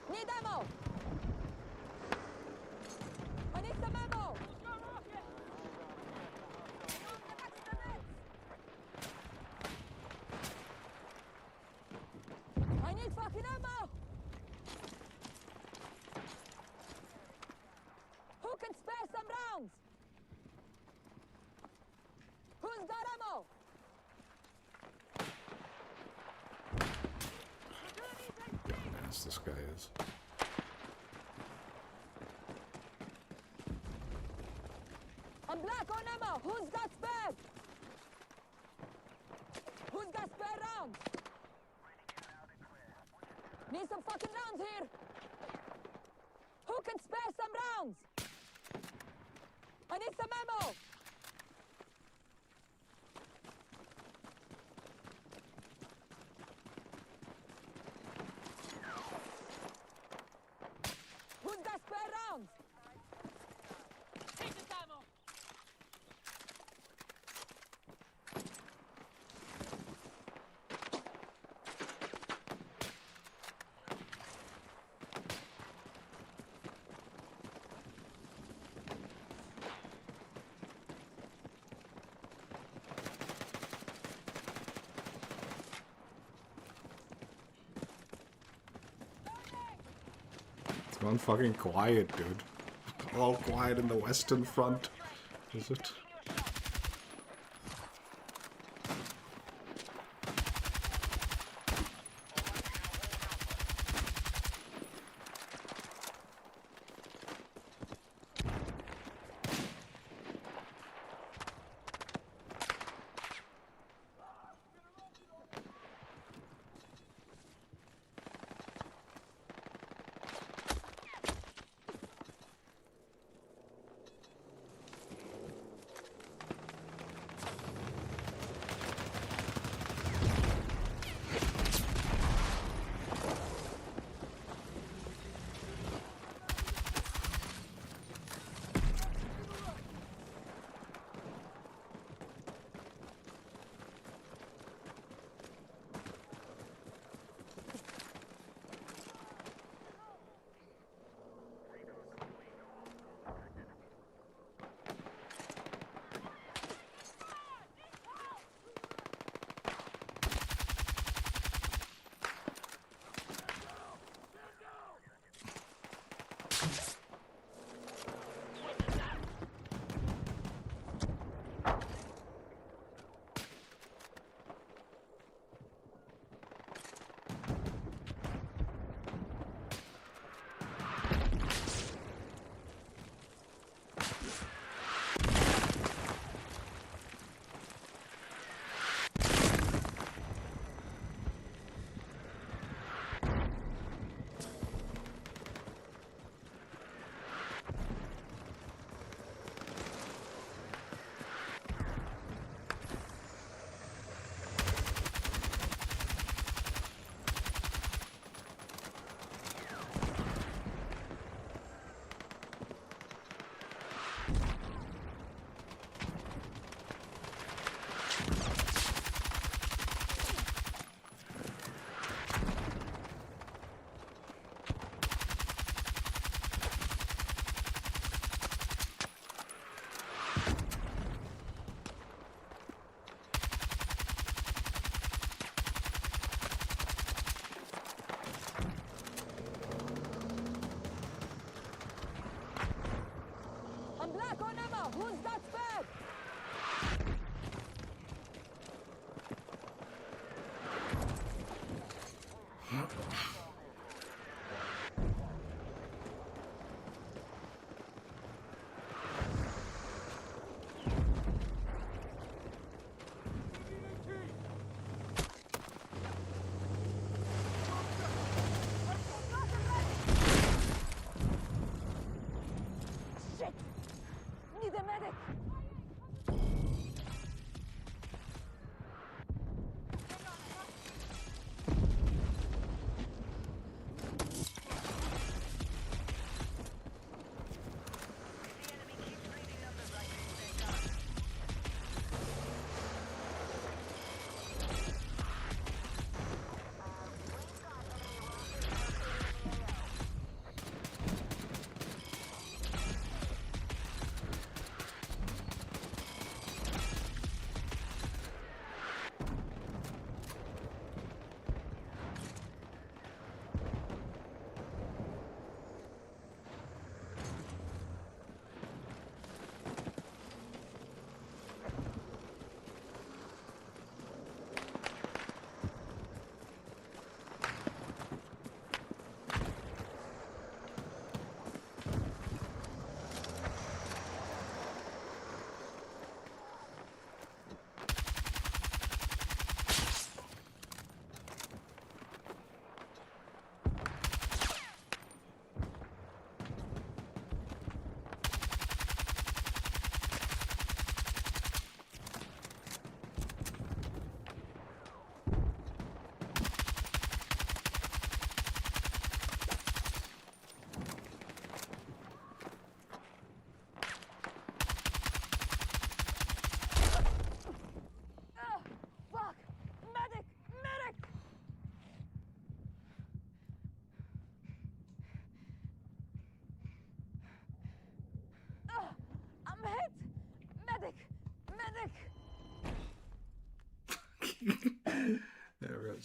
S5: Need ammo! I need some ammo! I need fucking ammo! Who can spare some rounds? Who's got ammo?
S1: Yes, this guy is.
S5: I'm black on ammo! Who's got spare? Who's got spare rounds? Need some fucking rounds here! Who can spare some rounds? I need some ammo! Who's got spare rounds? Take this ammo!
S1: It's gone fucking quiet, dude. All quiet in the Western Front. Is it?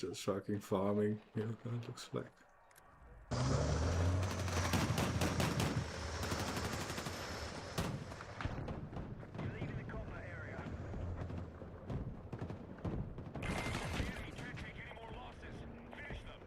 S1: just fucking farming. Yeah, that looks like.
S3: You're leaving the combat area. The enemy can't take any more losses. Finish them.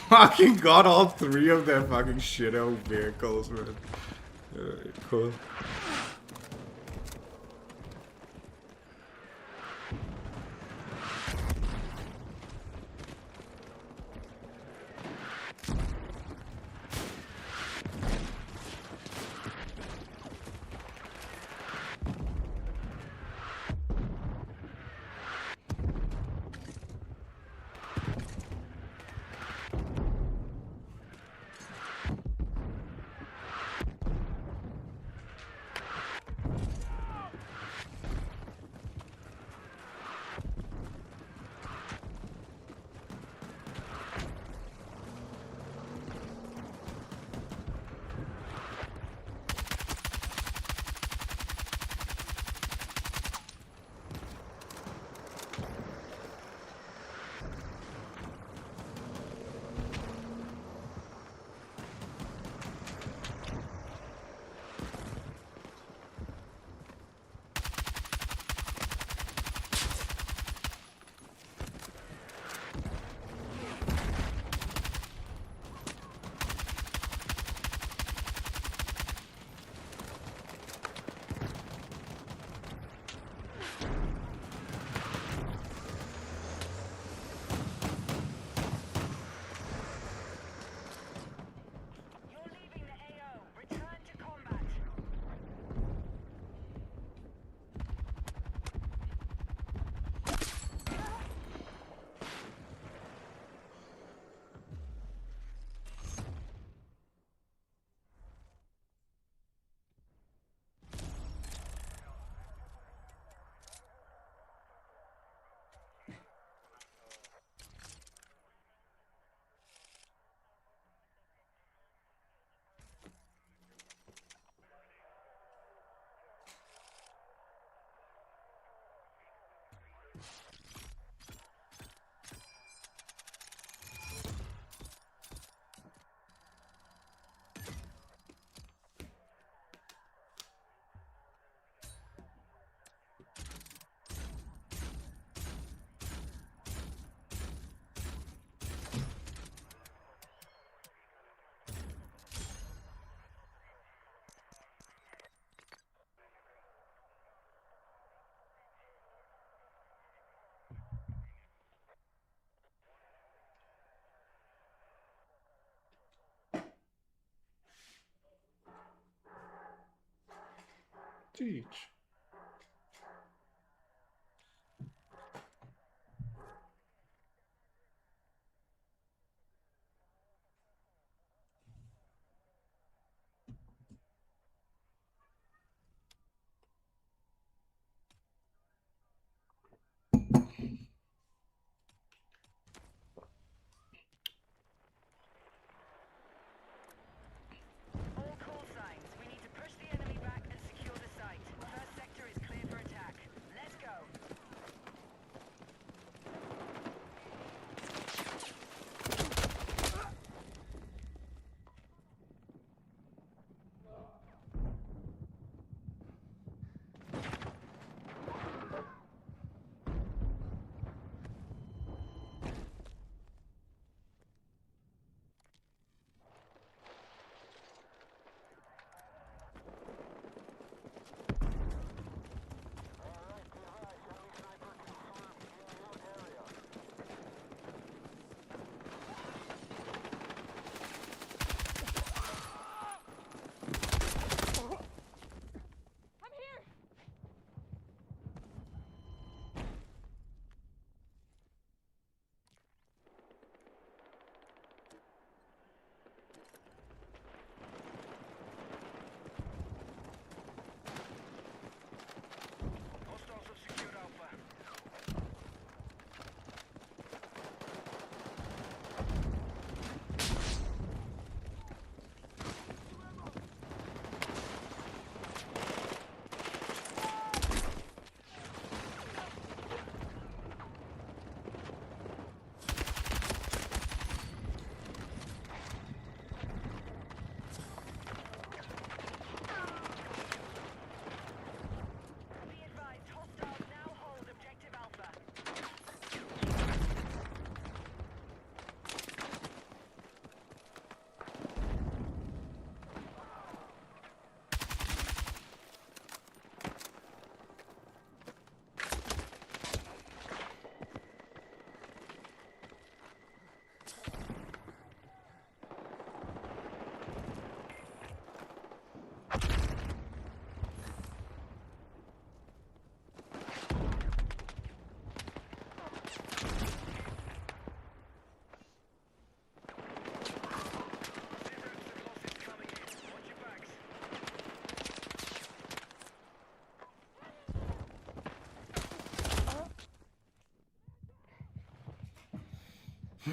S1: Fucking got all three of their fucking shit-out vehicles, man. Alright, cool.
S4: You're leaving the AO. Return to combat.
S1: Jeez.
S4: All call signs. We need to push the enemy back and secure the site. First
S2: Fuck!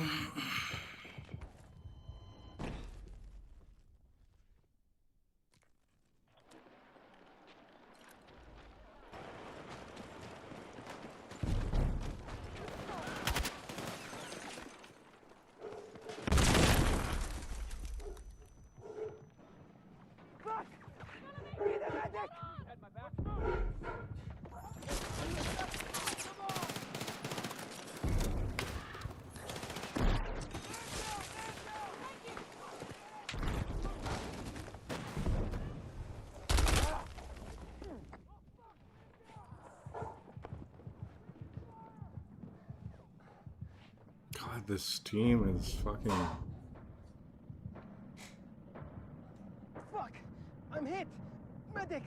S2: Need a medic! Had my back.
S1: God, this team is fucking.
S2: Fuck! I'm hit! Medic!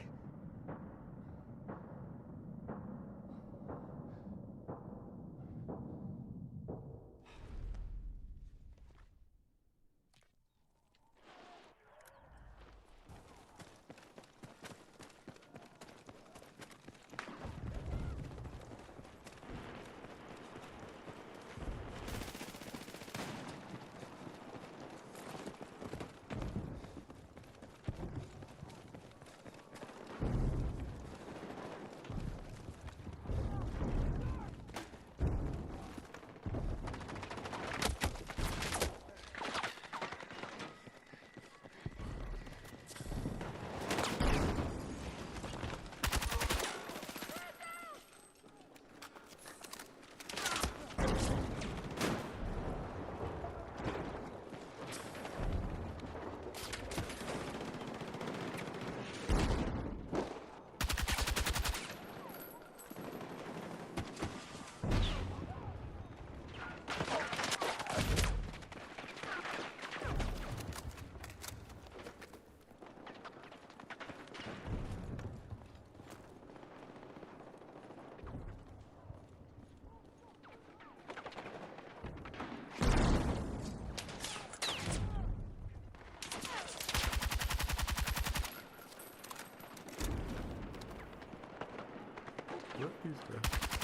S1: What is that?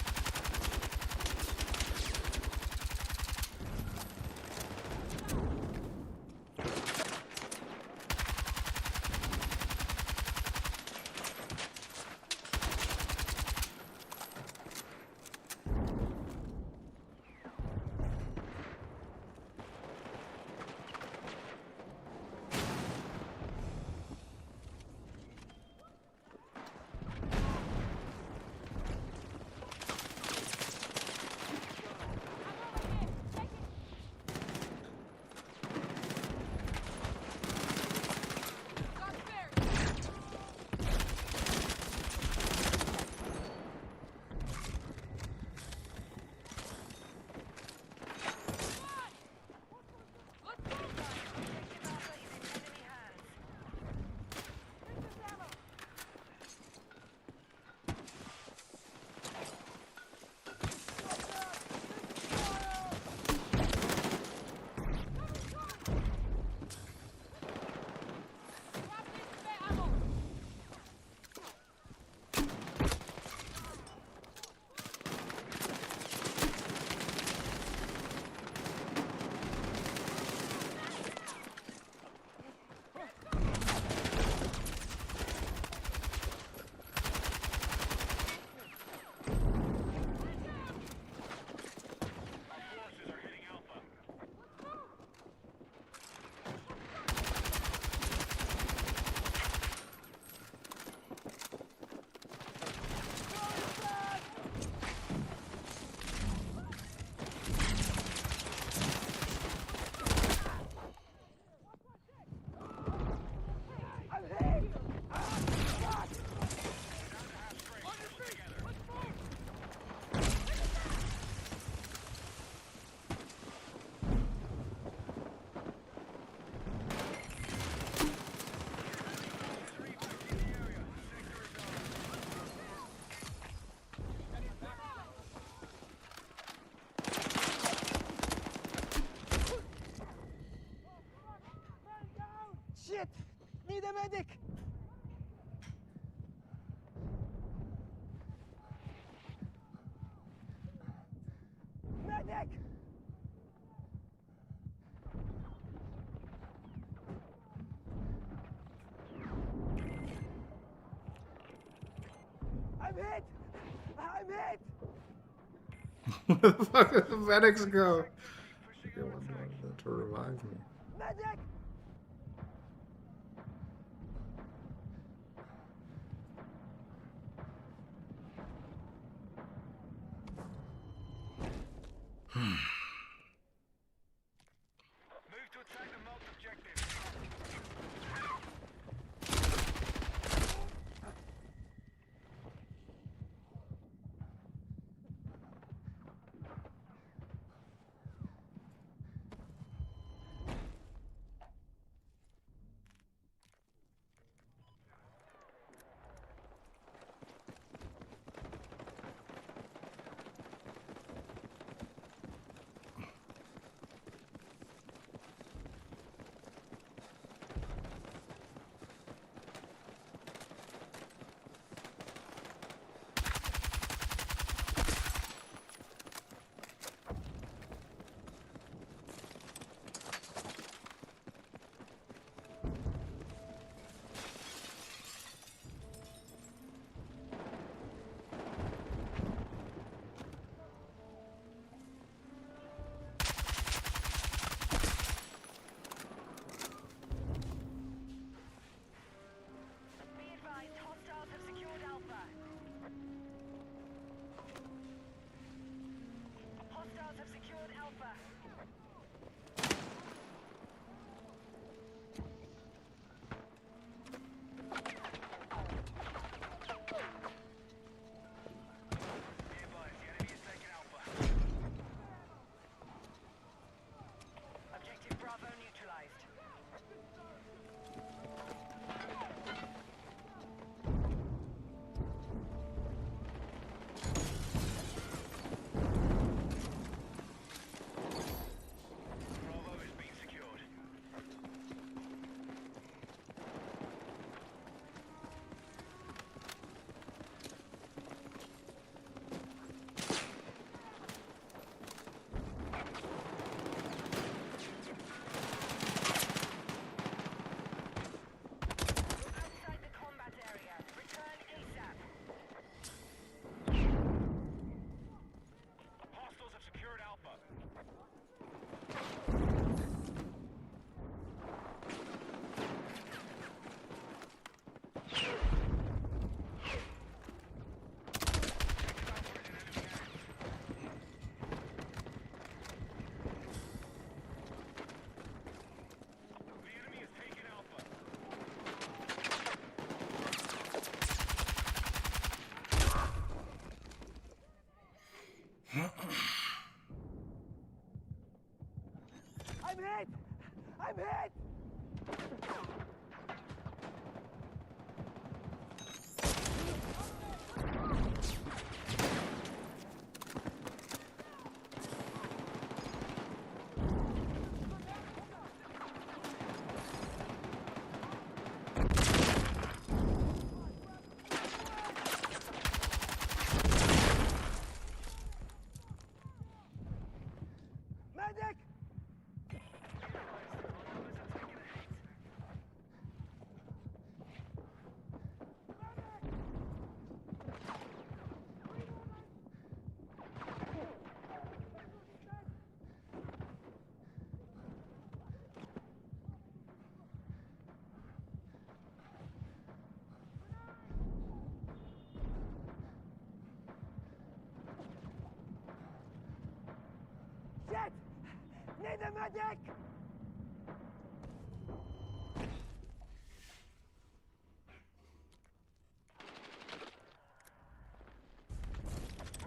S2: Shit! Need a medic! Medic! hit! I'm hit!
S1: Where the fuck did the medics go? They wanted to revive me.
S2: Medic!
S3: Move to attack the marked objective.
S4: Be advised, hostiles have secured Alpha. Hostiles have secured Alpha.
S3: Be advised, the enemy has taken Alpha.
S4: Objective Bravo neutralized.
S3: Bravo is being secured.
S4: Outside the combat area. Return ASAP.
S3: Hostiles have secured Alpha. The enemy has taken Alpha.
S2: I'm hit! I'm hit! Medic! Shit! Need a medic!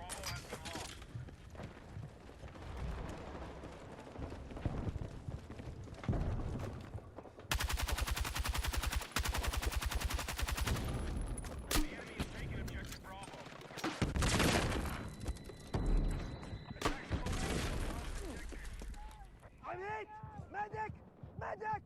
S3: Bravo has been lost. The enemy has taken objective Bravo.
S2: I'm hit! Medic! Medic!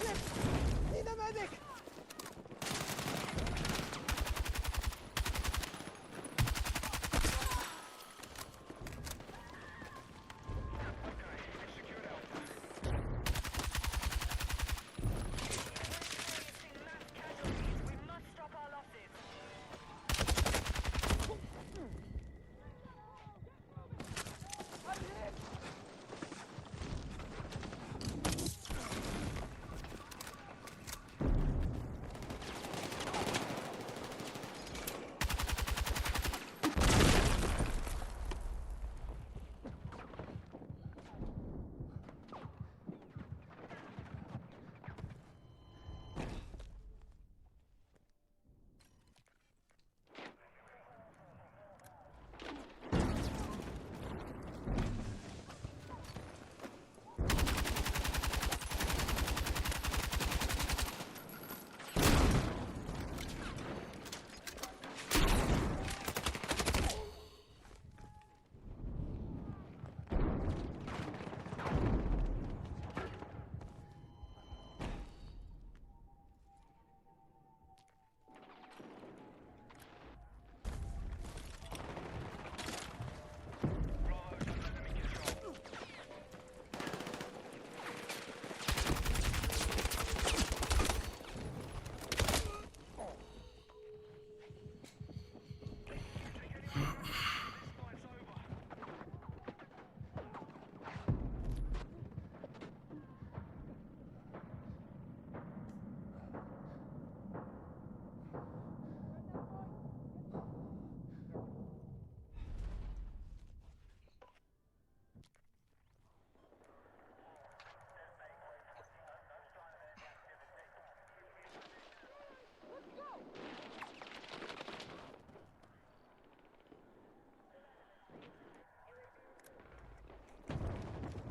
S2: Need a medic!
S4: We must stop our losses.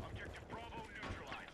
S3: Objective Bravo neutralized.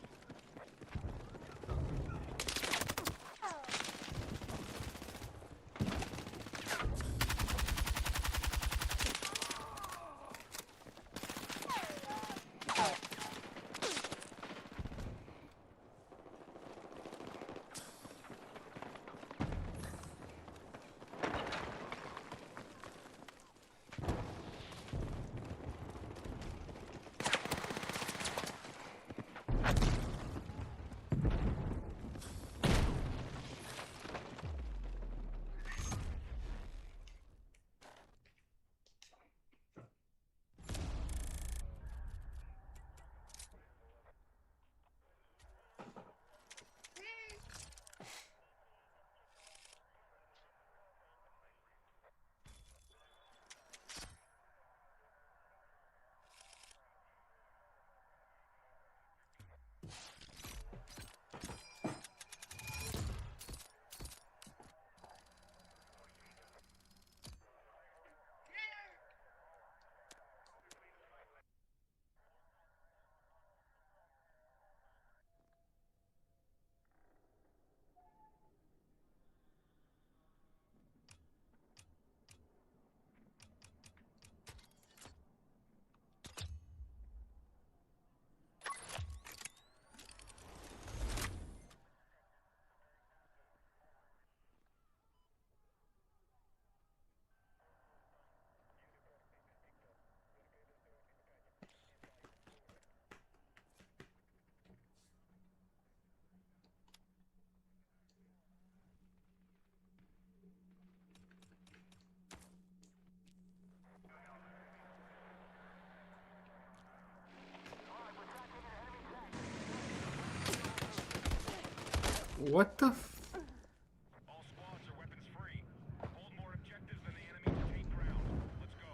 S1: What the f-
S3: All squads are weapons free. Hold more objectives than the enemy to take ground. Let's go.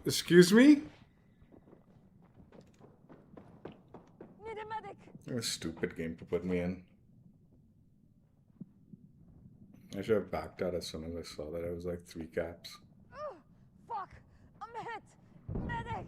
S1: Excuse me?
S5: Need a medic.
S1: A stupid game to put me in. I should have backed out as soon as I saw that it was like 3 caps.
S5: Oh, fuck! I'm hit! Medic!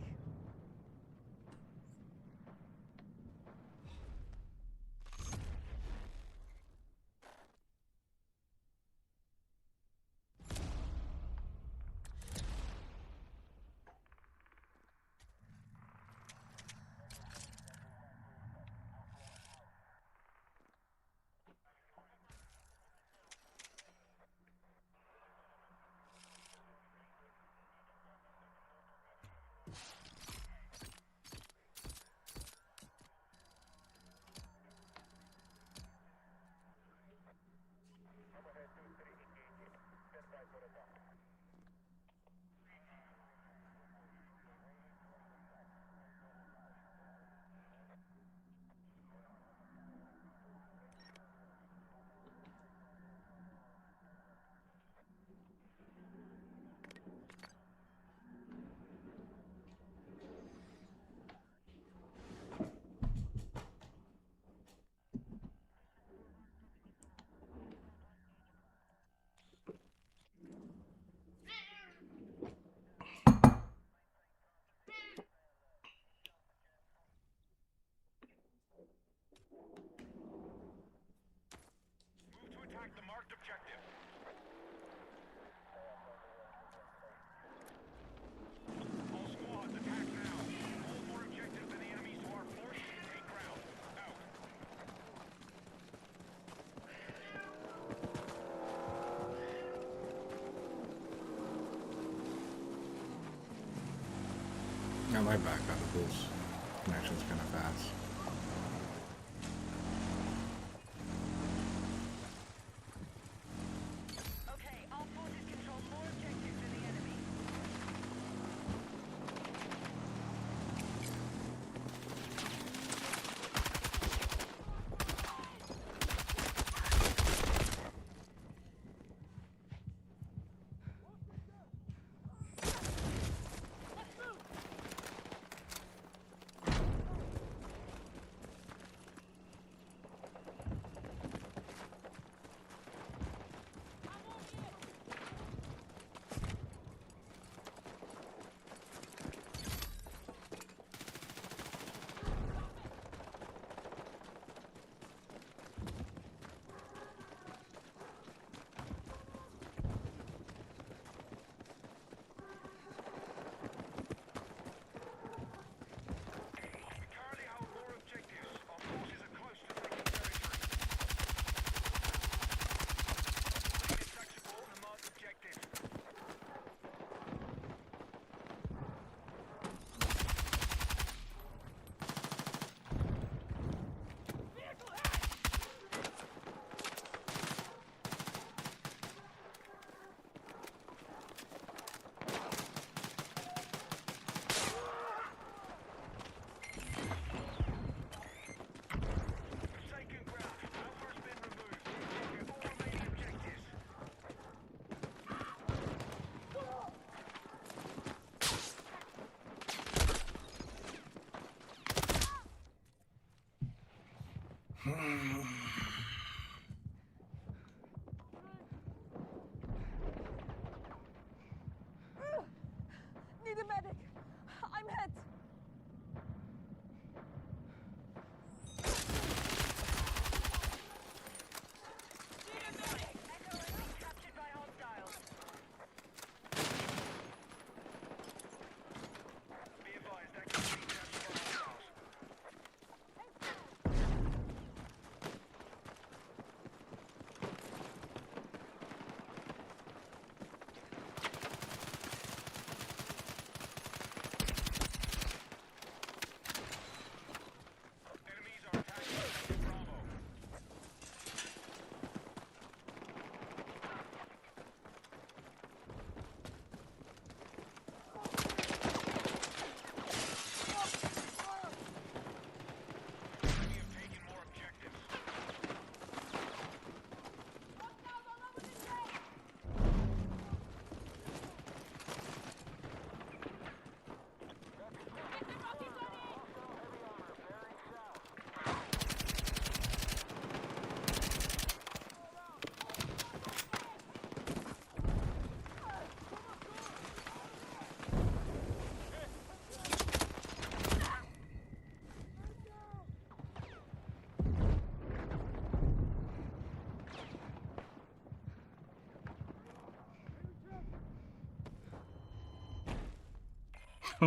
S3: Move to attack the marked objective. All squads, attack now. All 4 objectives and the enemies to our force, take ground. Out.
S1: I might back out of this. Connection's kind of fast.
S4: Okay, all forces control more objectives than the enemy.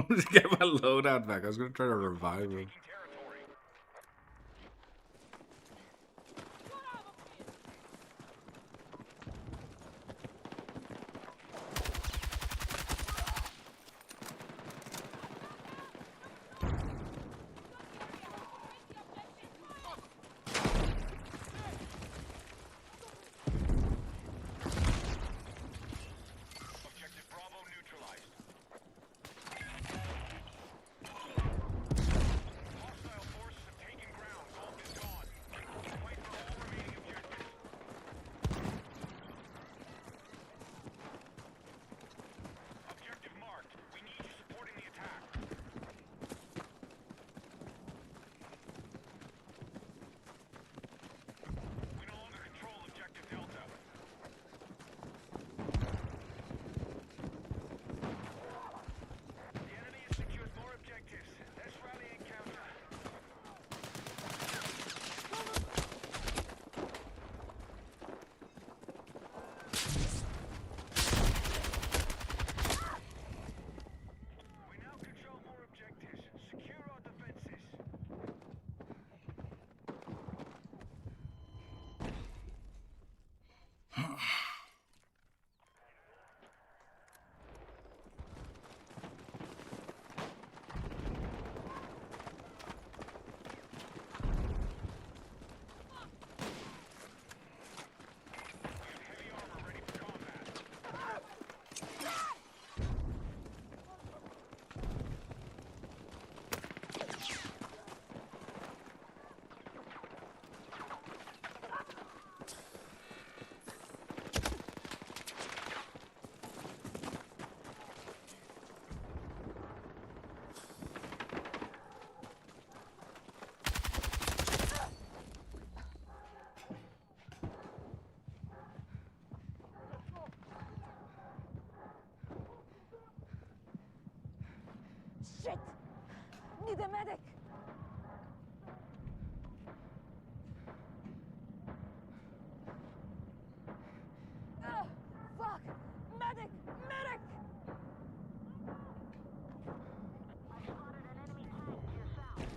S1: Just get my loadout back. I was gonna try to revive him.
S3: Taking territory. Objective Bravo neutralized. Hostile forces have taken ground. Golf is gone. Fight for all remaining objectives. Objective marked. We need you supporting the attack. We no longer control objective Delta. The enemy has secured more objectives. Let's rally and counter. We now control more objectives. Secure our defenses. Heavy armor ready for combat.
S5: Shit! Need a medic! Fuck! Medic! Medic!
S4: I spotted an enemy tank to your south.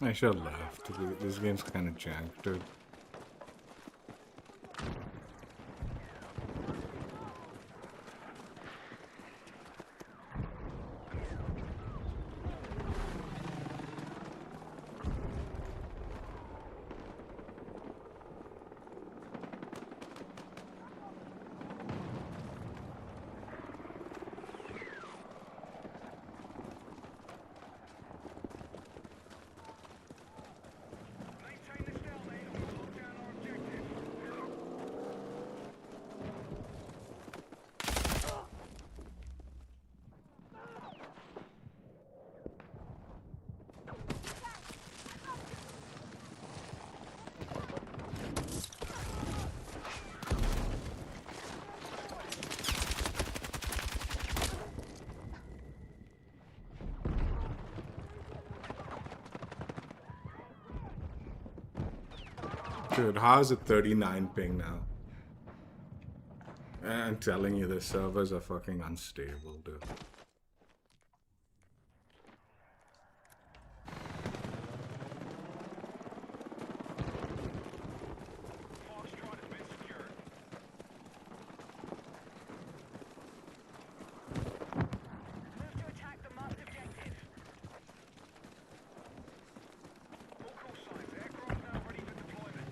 S1: I should have left. This game's kind of janked, dude.
S3: Maintain the stalemate and we'll lock down our objective.
S1: Dude, how's it 39 ping now? I'm telling you, the servers are fucking unstable, dude.
S3: Foxtrot has been secured.
S4: Move to attack the marked objective.
S3: All call signs. Aircraft now ready for deployment.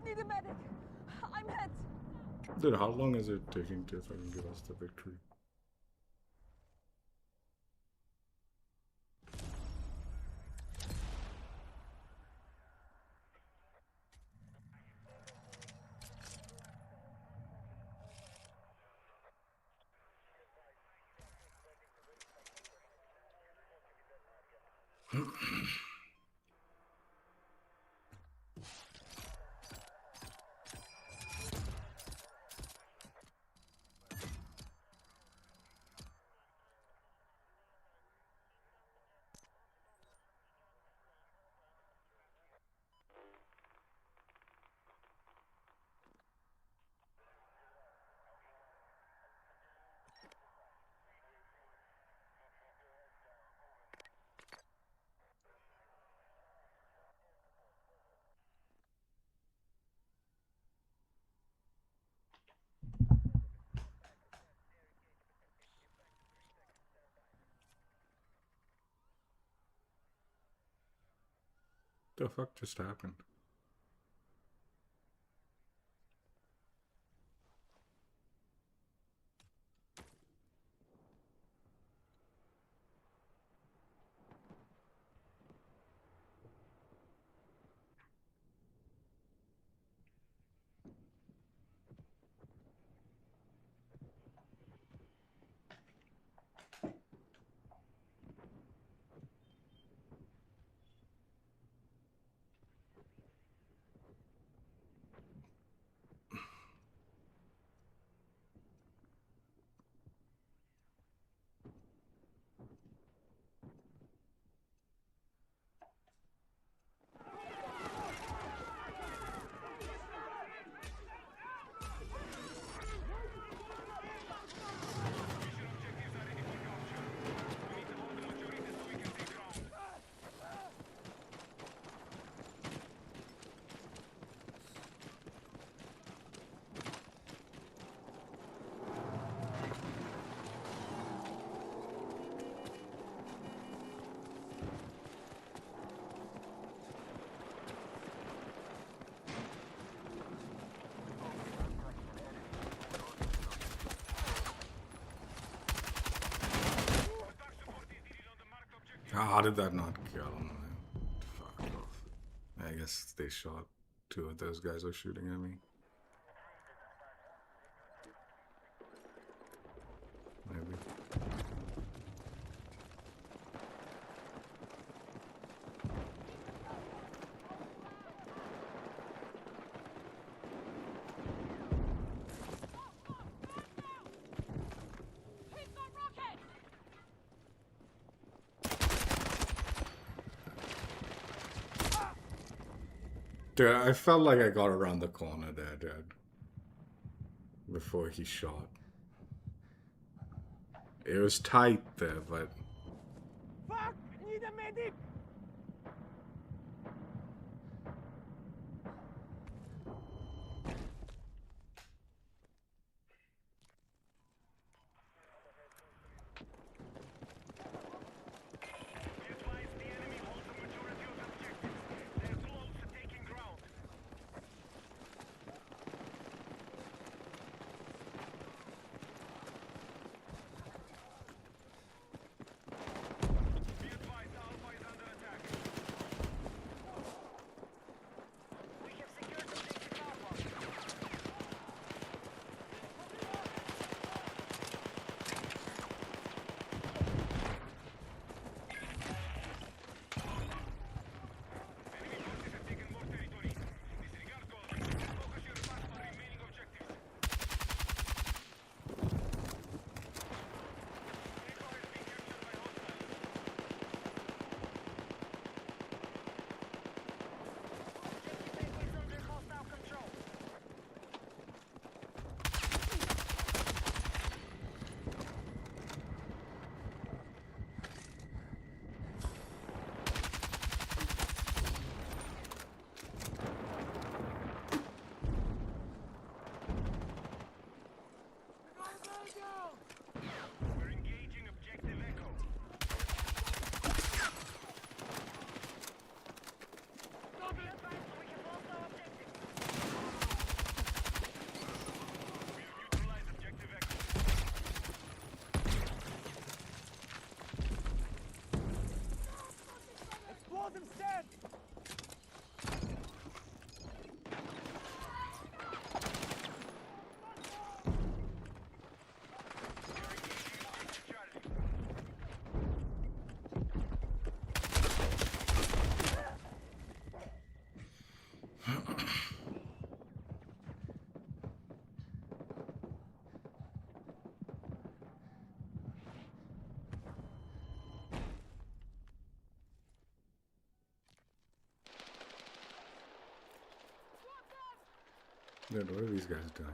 S5: Need a medic. I'm hit.
S1: Dude, how long is it taking to fucking give us the victory? the fuck just happened? How did that not kill him? Fuck off. I guess they shot. Two of those guys were shooting at me. Maybe.
S5: He's got rockets!
S1: Dude, I felt like I got around the corner there, dude. Before he shot. It was tight there, but...
S2: Fuck! Need a medic!
S3: Be advised, the enemy holds the majority of objectives. They're close to taking ground. Be advised, Alpha is under attack.
S4: We have secured objective Alpha.
S3: Enemy forces have taken more territory. Disregard goals. Focus your advance on remaining objectives. Echo has been captured by hostiles.
S4: Objective is under hostile control.
S3: We're engaging objective Echo.
S4: Be advised, we have lost our objective.
S3: We have neutralized objective Echo.
S2: Explosives dead!
S3: Charlie.
S1: Dude, what are these guys doing?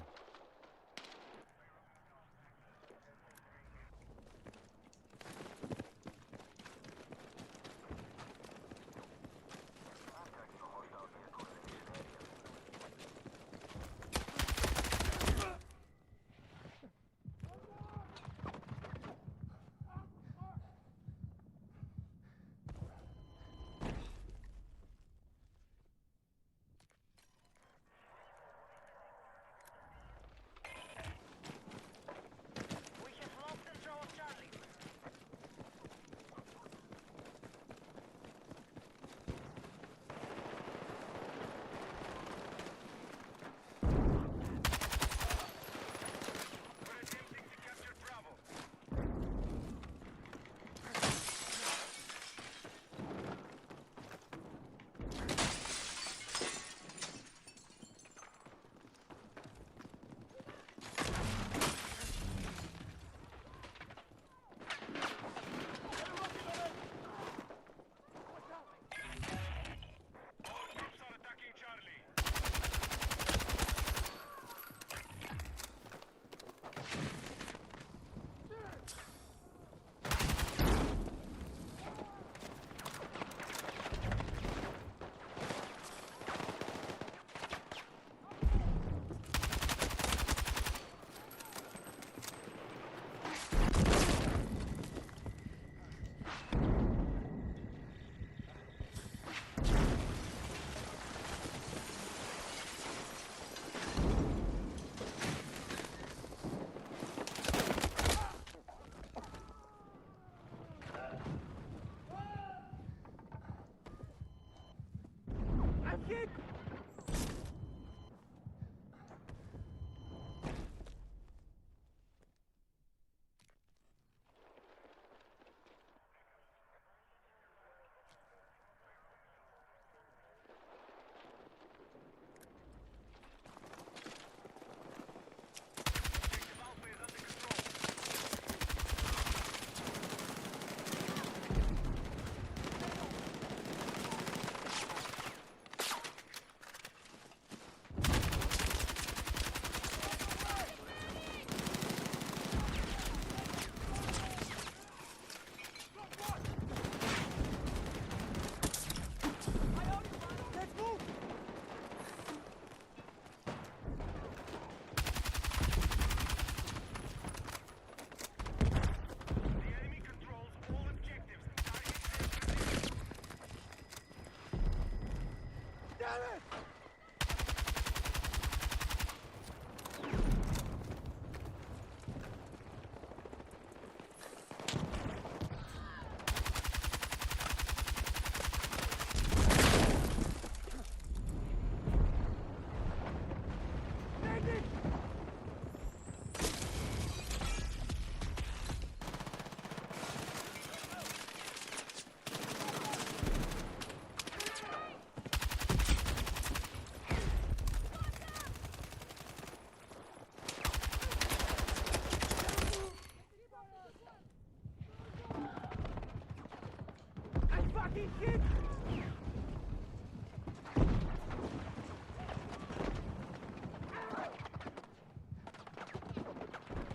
S2: fucking shit!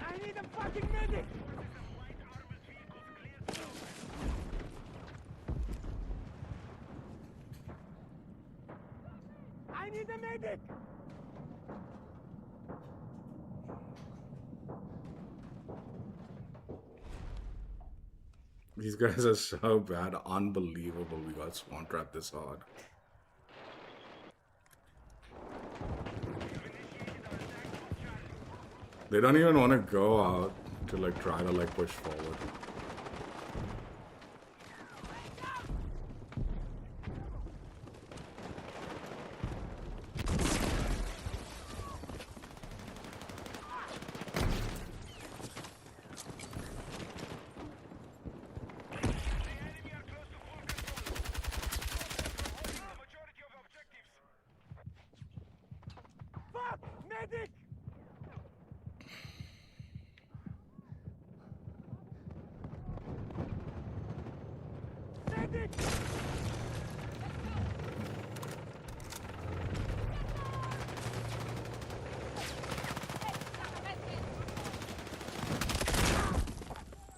S2: I need a fucking medic! I need a medic!
S1: These guys are so bad. Unbelievable we got spawn trapped this hard. They don't even want to go out to like try to like push forward.
S2: Fuck! Medic! Medic!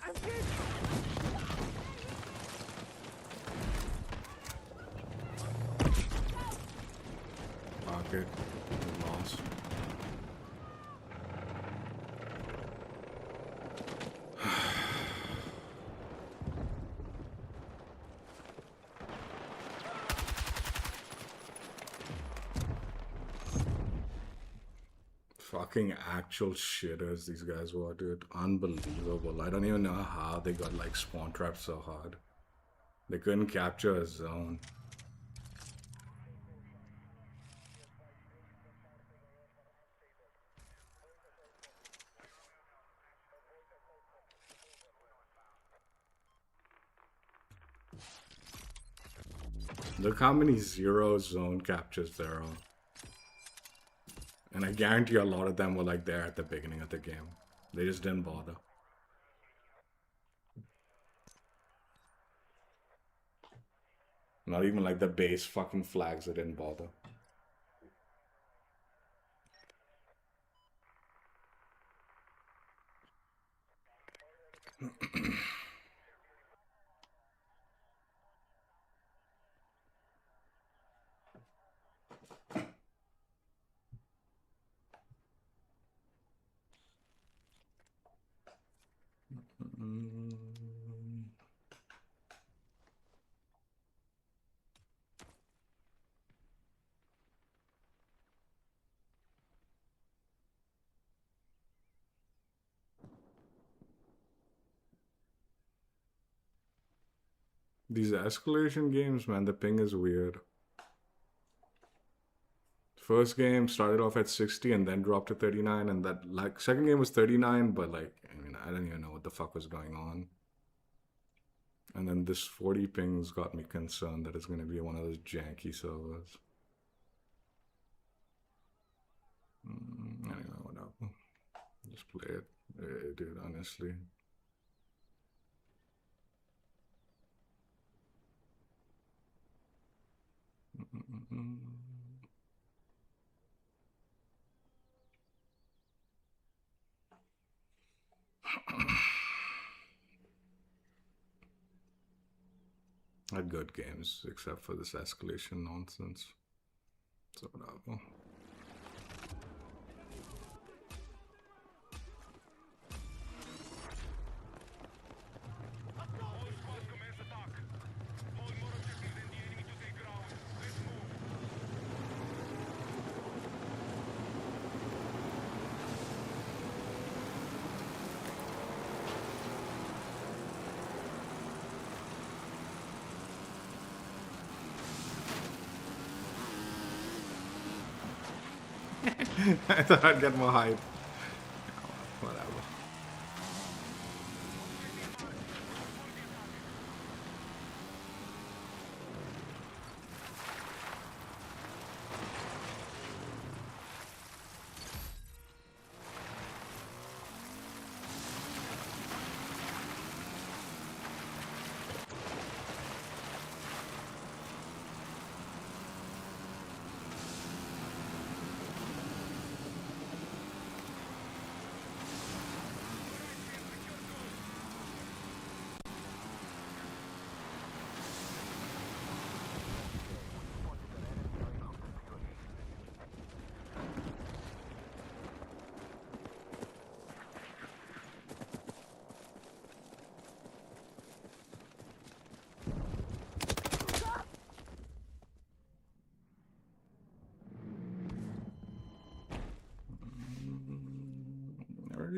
S2: I'm hit!
S1: Pocket. Lost. Fucking actual shitters these guys were, dude. Unbelievable. I don't even know how they got like spawn trapped so hard. They couldn't capture a zone. Look how many zero zone captures there are. And I guarantee a lot of them were like there at the beginning of the game. They just didn't bother. Not even like the base fucking flags, they didn't bother. These escalation games, man, the ping is weird. First game started off at 60 and then dropped to 39, and that like second game was 39, but like I mean I don't even know what the fuck was going on. And then this 40 pings got me concerned that it's gonna be one of those janky servers. Anyway, whatever. Just play it. Dude, honestly. Had good games, except for this escalation nonsense. So whatever.
S3: All squads commence attack. Hold more objectives than the enemy to take ground. Let's move.
S1: I thought I'd get more hype. Whatever.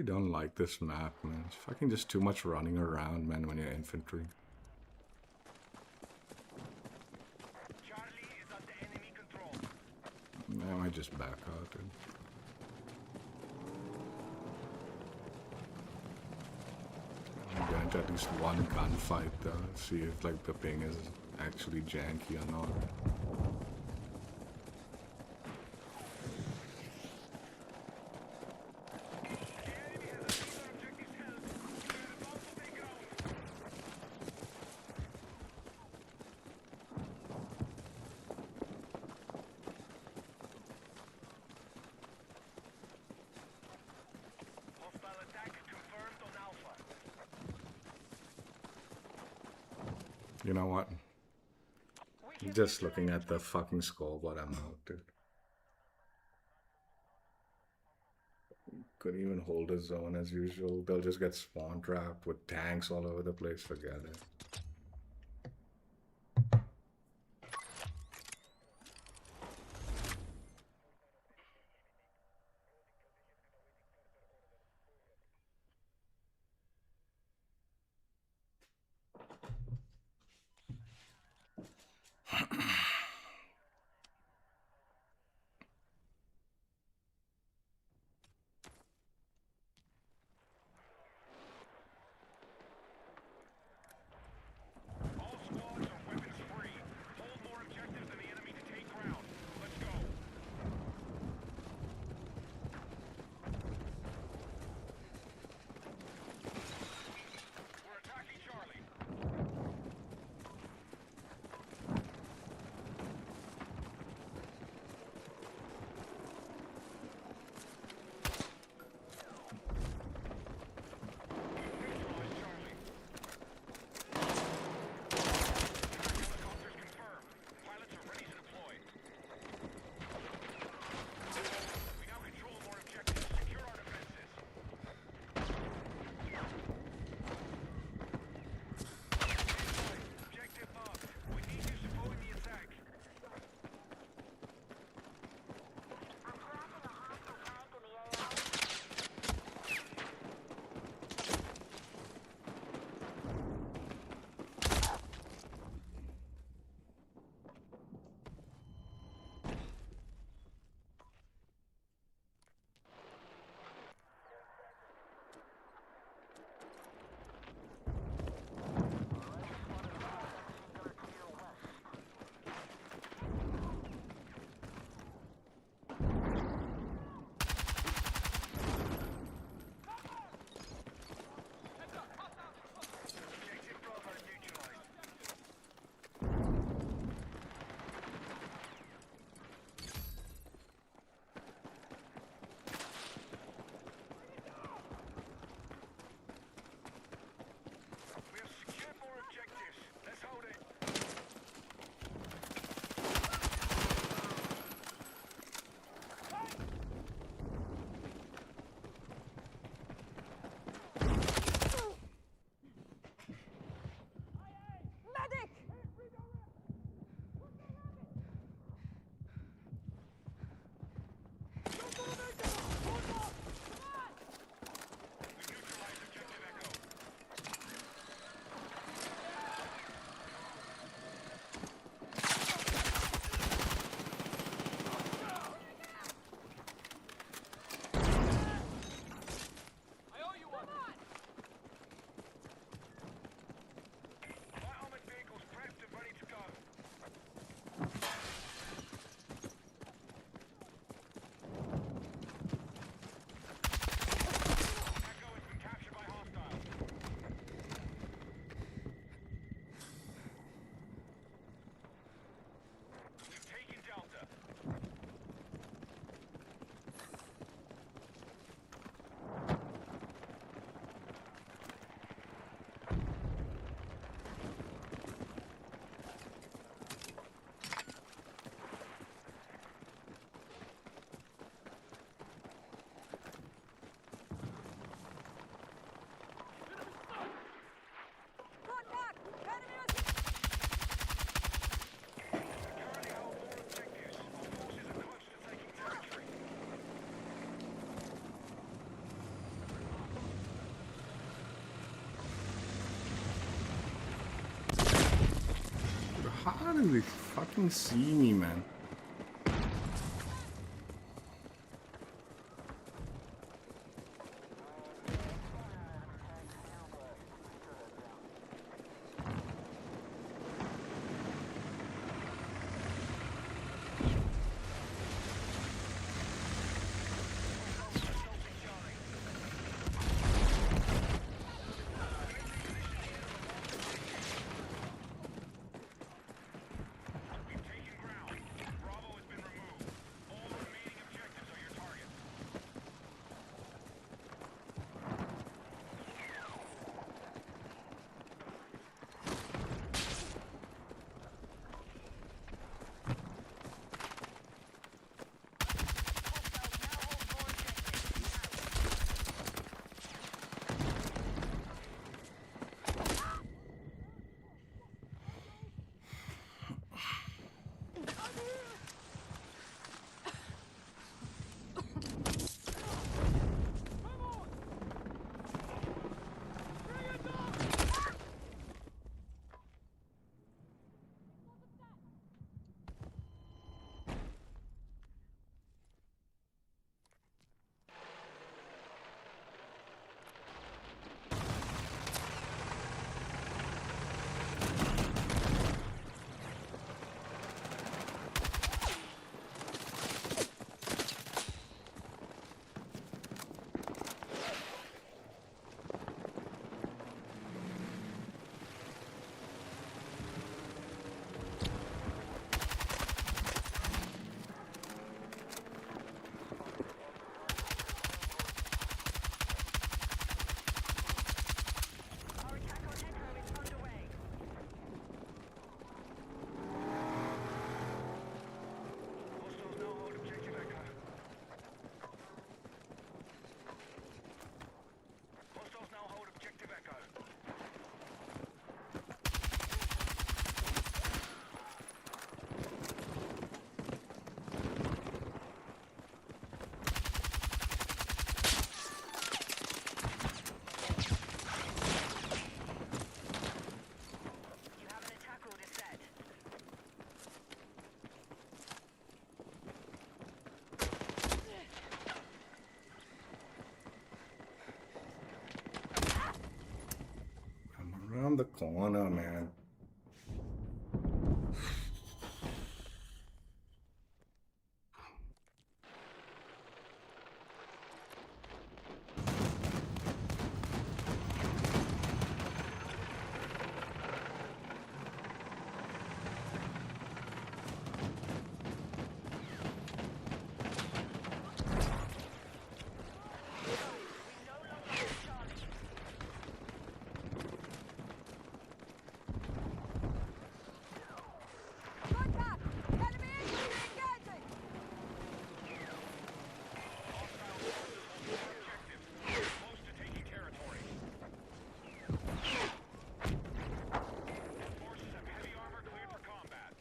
S1: don't like this map, man. It's fucking just too much running around, man, when you're infantry.
S3: Charlie is under enemy control.
S1: I might just back out, dude. I'm gonna get at least one gunfight, though. See if, like, the ping is actually janky or not.
S3: Hostile attack confirmed on Alpha.
S1: You know what? Just looking at the fucking scoreboard, I'm out, dude. Couldn't even hold a zone as usual. They'll just get spawn trapped with tanks all over the place. Forget it. How do they fucking see me, man?
S3: We've taken ground. Bravo has been removed. All remaining objectives are your targets.
S4: Our attack on Echo is underway.
S3: Hostiles now hold objective Echo. Hostiles now hold objective Echo.
S4: You have an attack order set.
S1: I'm around the corner, man.
S5: Contact! Enemy infantry engaging!
S3: Hostile forces holding our objectives. Close to taking territory. Forces have heavy armor cleared for combat.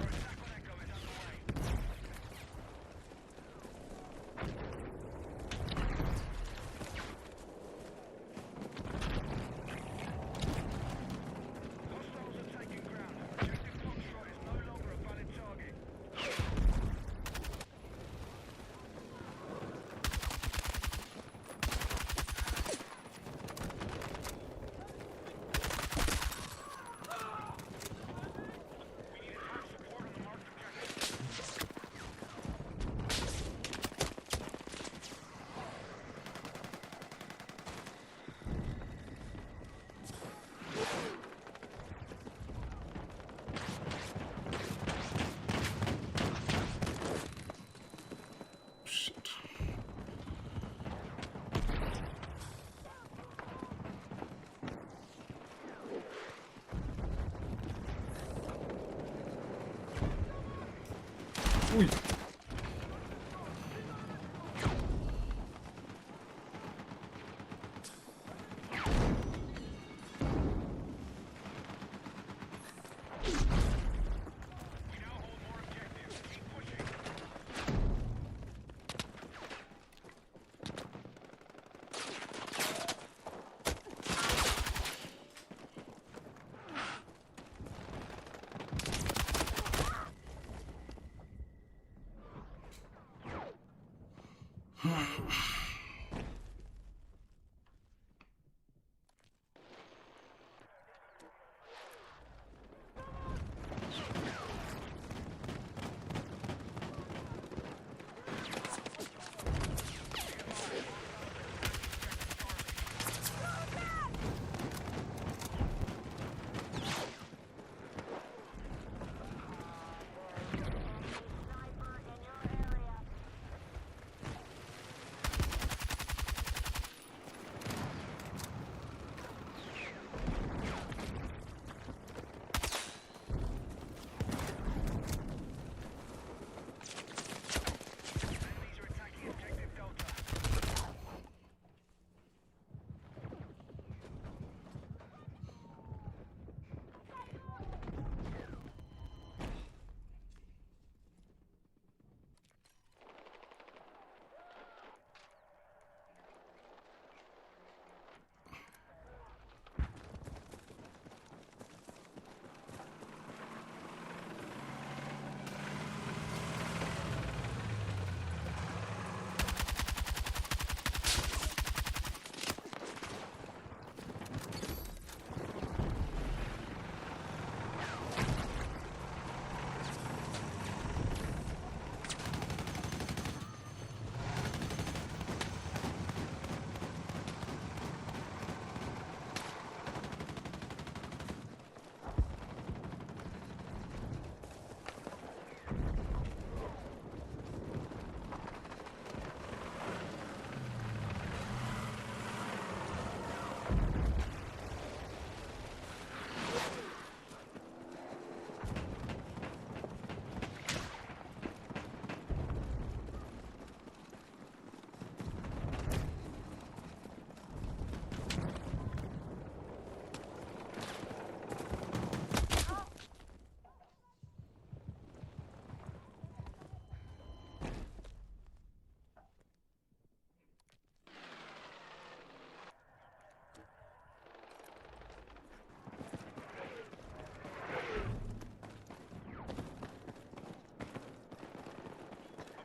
S3: Our attack on Echo is underway. Hostiles are taking ground. Objective Foxtrot is no longer a valid target. We need attack support on the marked objective.
S1: Shit. Uy.
S3: Enemies are attacking objective Delta.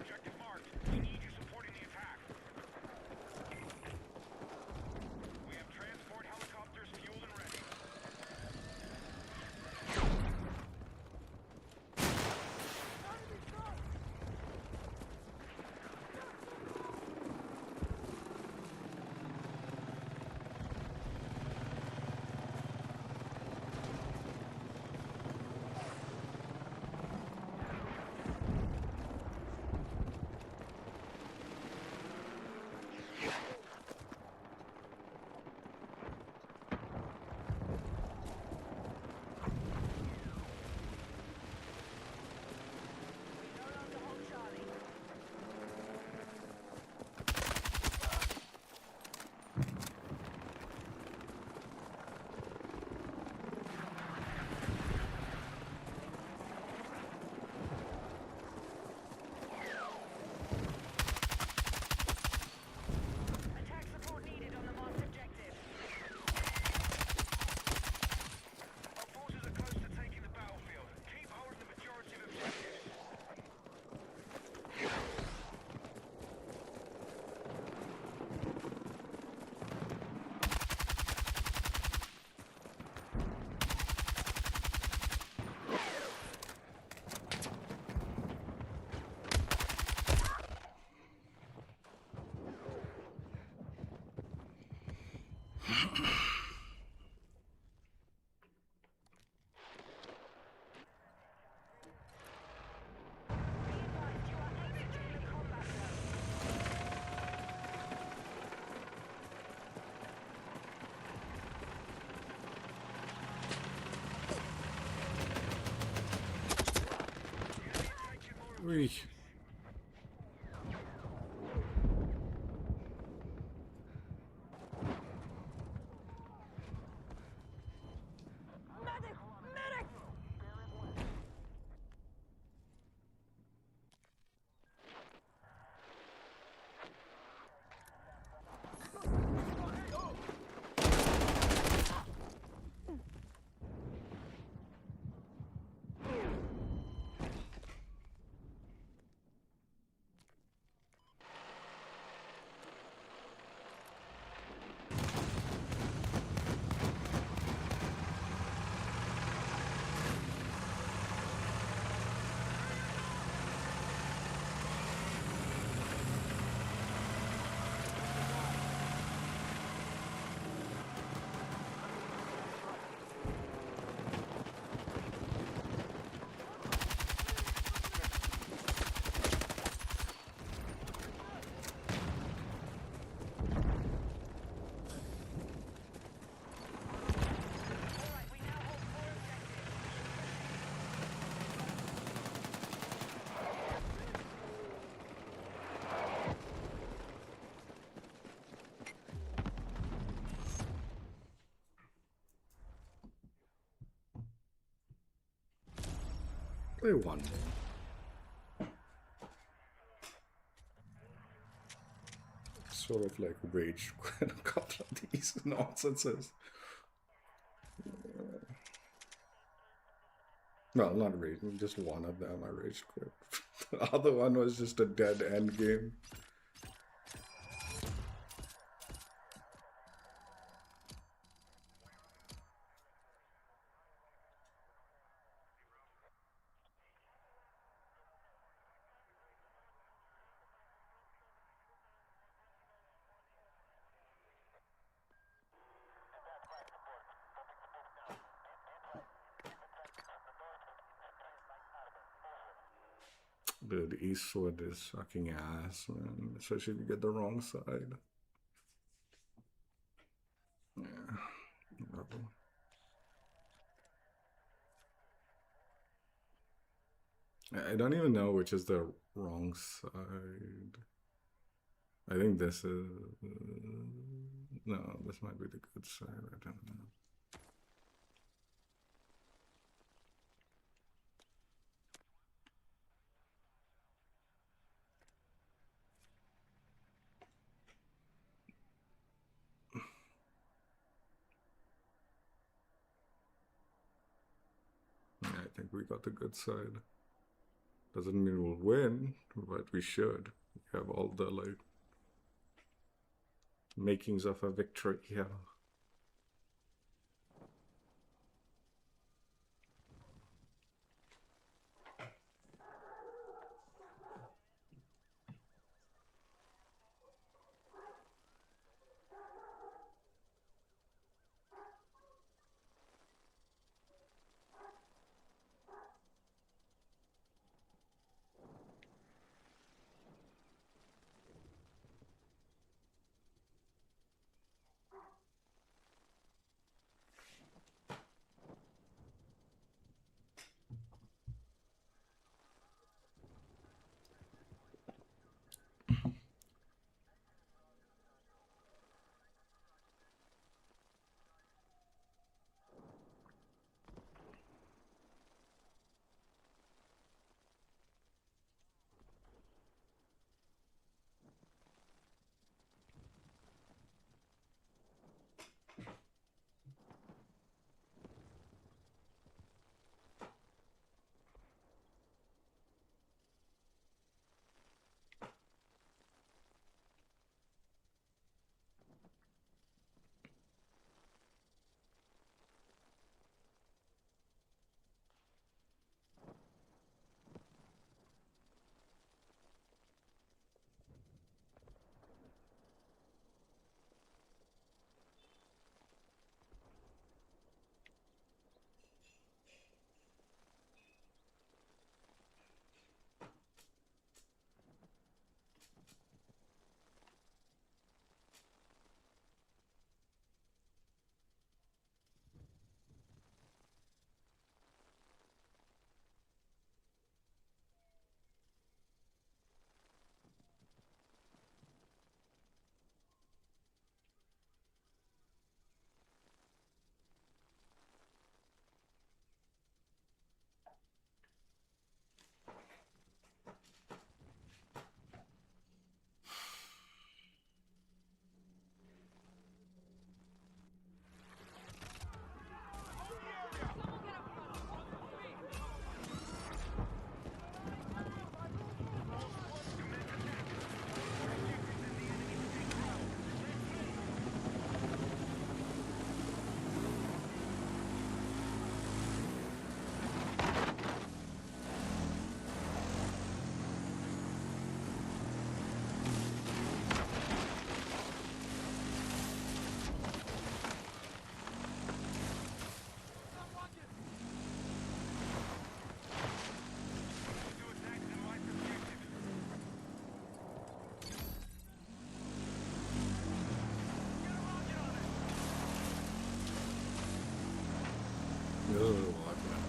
S3: Objective marked. We need you supporting the attack. We have transport helicopters fueled and ready. Attack support needed on the marked objective. Our forces are close to taking the battlefield. Keep holding the majority of objectives. Be advised, you are exiting the combat zone.
S1: Ui.
S5: Medic! Medic!
S1: play one more. Sort of like rage quit a couple of these nonsenses. Well, not rage, just one of them I rage quit. The other one was just a dead end game. Dude, Eastwood is sucking ass, man. Especially if you get the wrong side. Yeah. Whatever. I don't even know which is the wrong side. I think this is... no, this might be the good side. I don't know. Yeah, I think we got the good side. Doesn't mean we'll win, but we should. We have all the, like, makings of a victory here.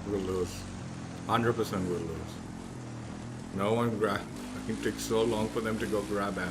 S1: We'll lose. 100% we'll lose. No one grab. It takes so long for them to go grab at.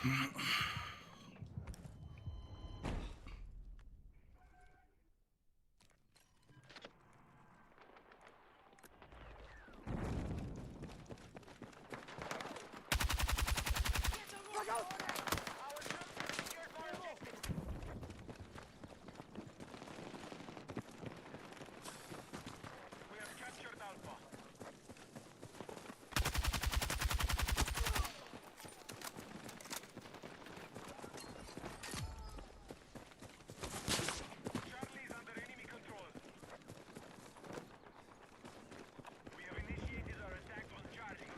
S3: We have captured Alpha. Charlie is under enemy control. We have initiated our attack on Charlie.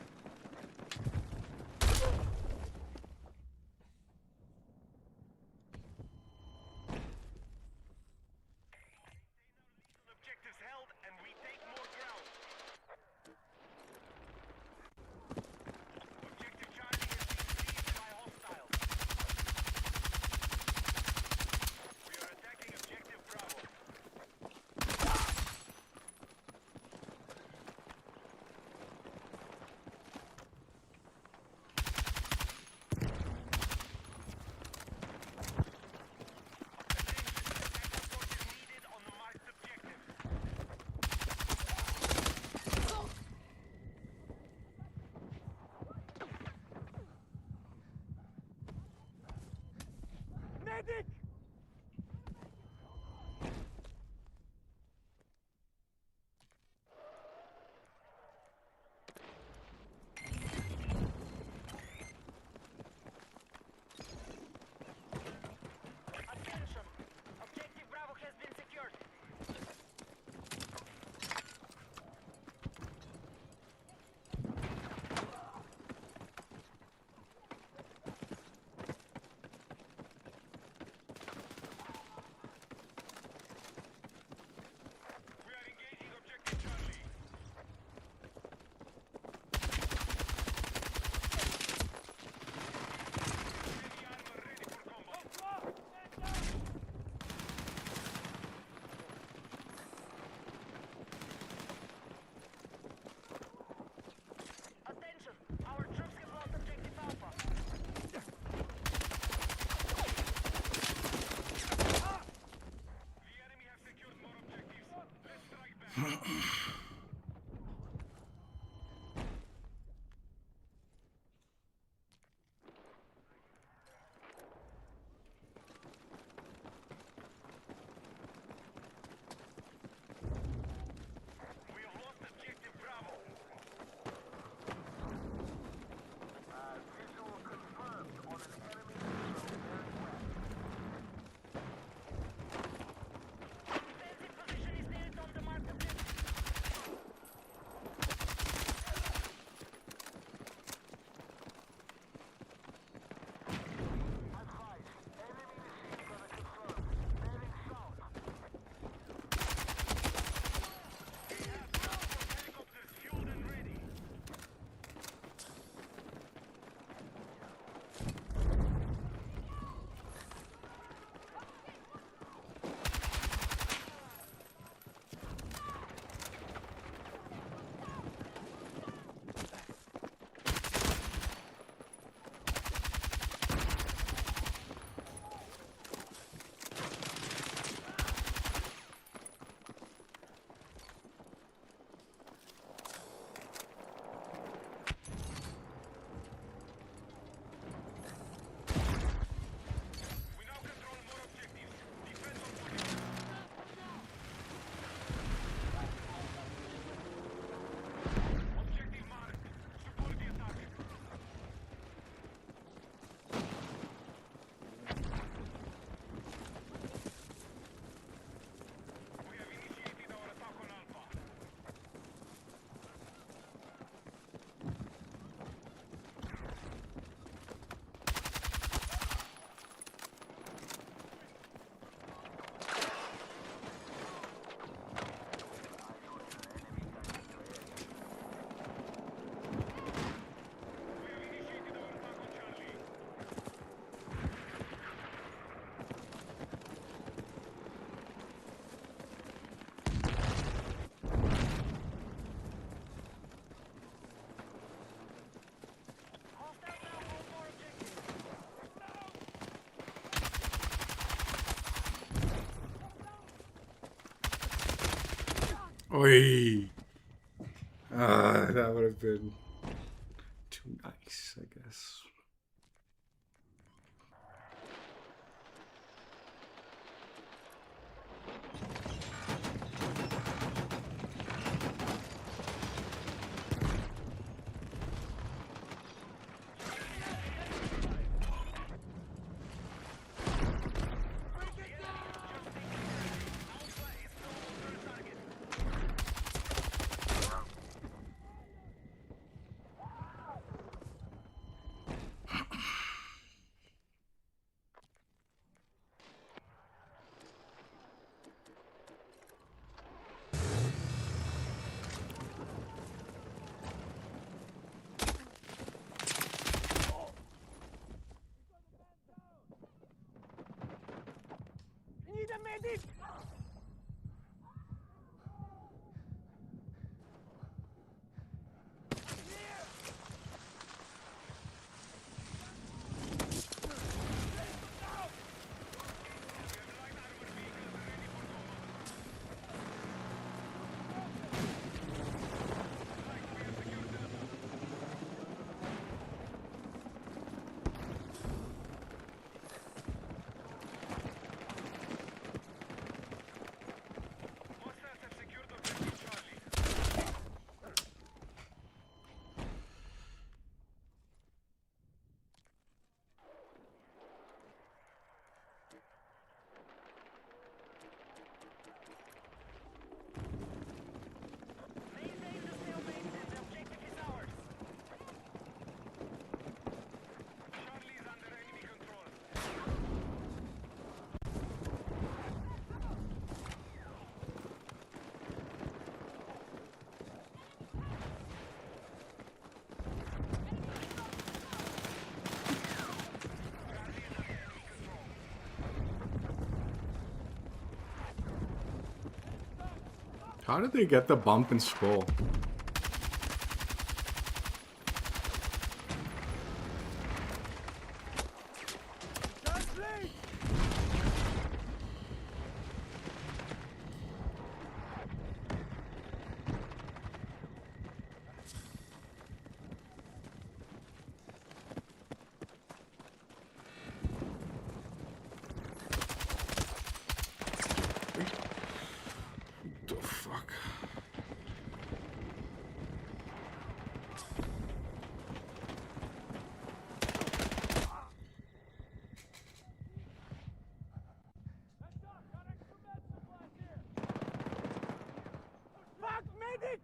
S3: Objectives held, and we take more ground. Objective Charlie has been seized by hostiles. We are attacking Objective Bravo. Attack support is needed on the marked objective.
S2: Medic!
S4: Attention! Objective Bravo has been secured.
S3: We are engaging Objective Charlie. Heavy armor ready for combat.
S4: Attention! Our troops have lost Objective Alpha.
S3: The enemy have secured more objectives. Let's strike back. We have lost Objective Bravo.
S4: Visual confirmed on an enemy missile bearing west. Defensive position is needed on the marked objective.
S1: Oi. That would have been too nice, I guess.
S2: Need a medic!
S3: Hostiles have secured objective Charlie. Maintain the stalemate and the objective is ours. Charlie is under enemy control.
S1: How did they get the bump in skull?
S2: Translate!
S1: The fuck?
S2: Fuck, medic!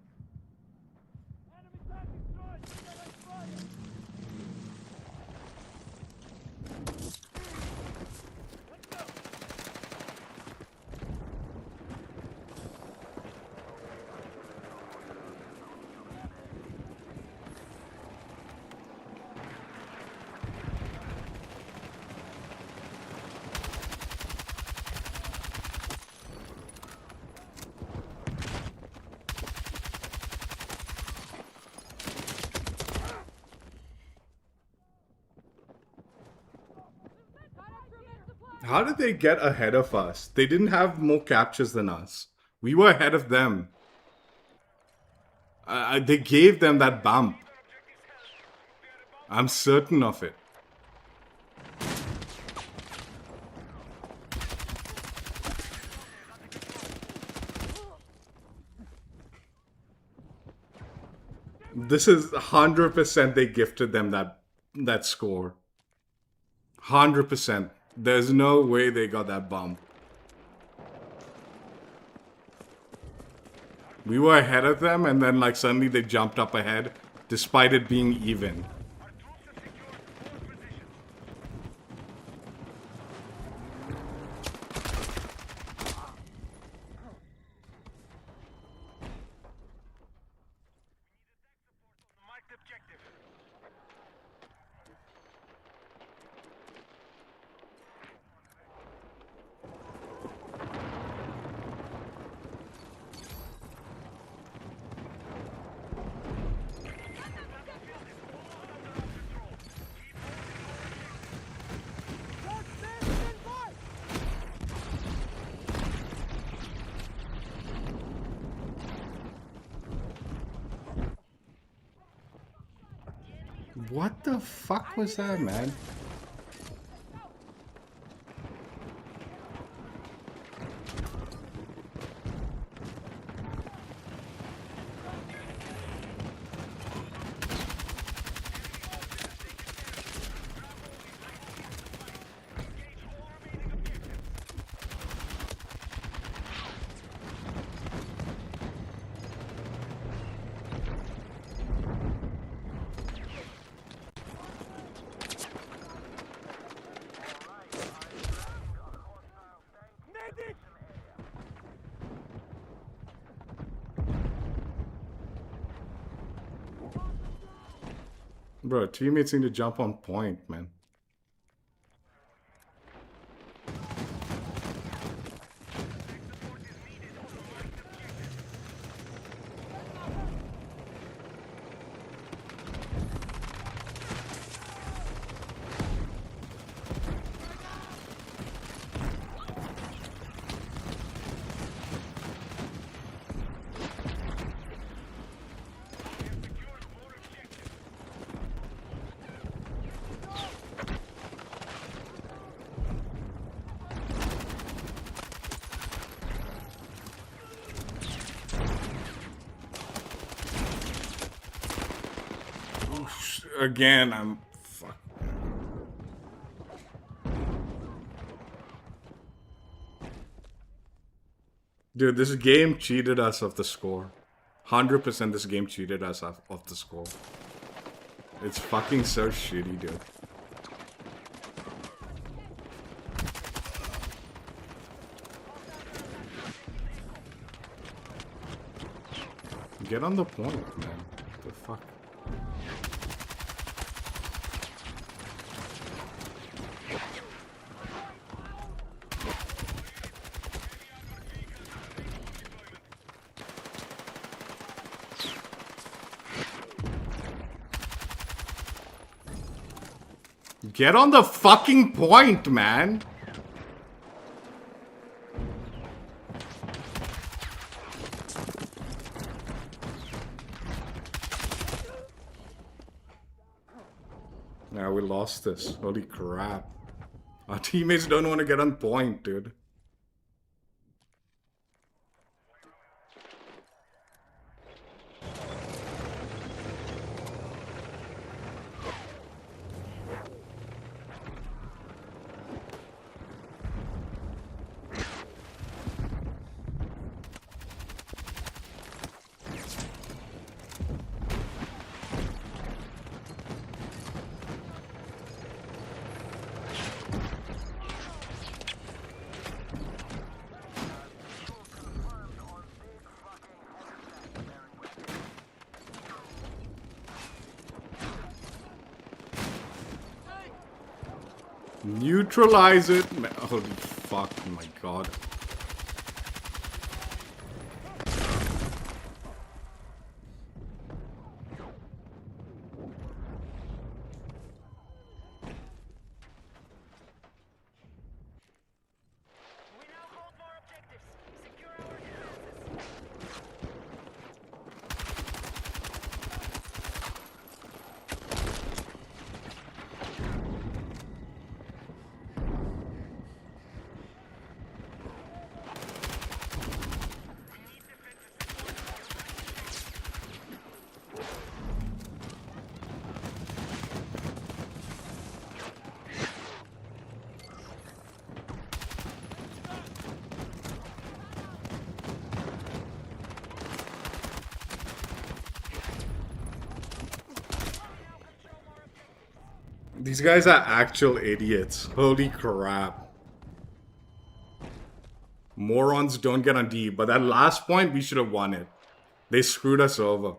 S2: Enemy tank destroyed! Direct fire! Let's go!
S1: How did they get ahead of us? They didn't have more captures than us. We were ahead of them. They gave them that bump. I'm certain of it. This is 100% they gifted them that score. 100%. There's no way they got that bump. We were ahead of them and then like suddenly they jumped up ahead despite it being even.
S3: Our troops have secured all positions. Marked objective.
S1: What the fuck was that, man?
S2: Medic!
S1: Bro, teammates need to jump on point, man. Again, I'm fuck. Dude, this game cheated us of the score. 100% this game cheated us of the score. It's fucking so shitty, dude. Get on the point, man. What the fuck? Get on the fucking point, man. Now we lost this. Holy crap. Our teammates don't want to get on point, dude. Neutralize it. Holy fuck, oh my god.
S4: We now hold more objectives. Secure our defenses.
S1: These guys are actual idiots. Holy crap. Morons don't get on D, but that last point, we should have won it. They screwed us over.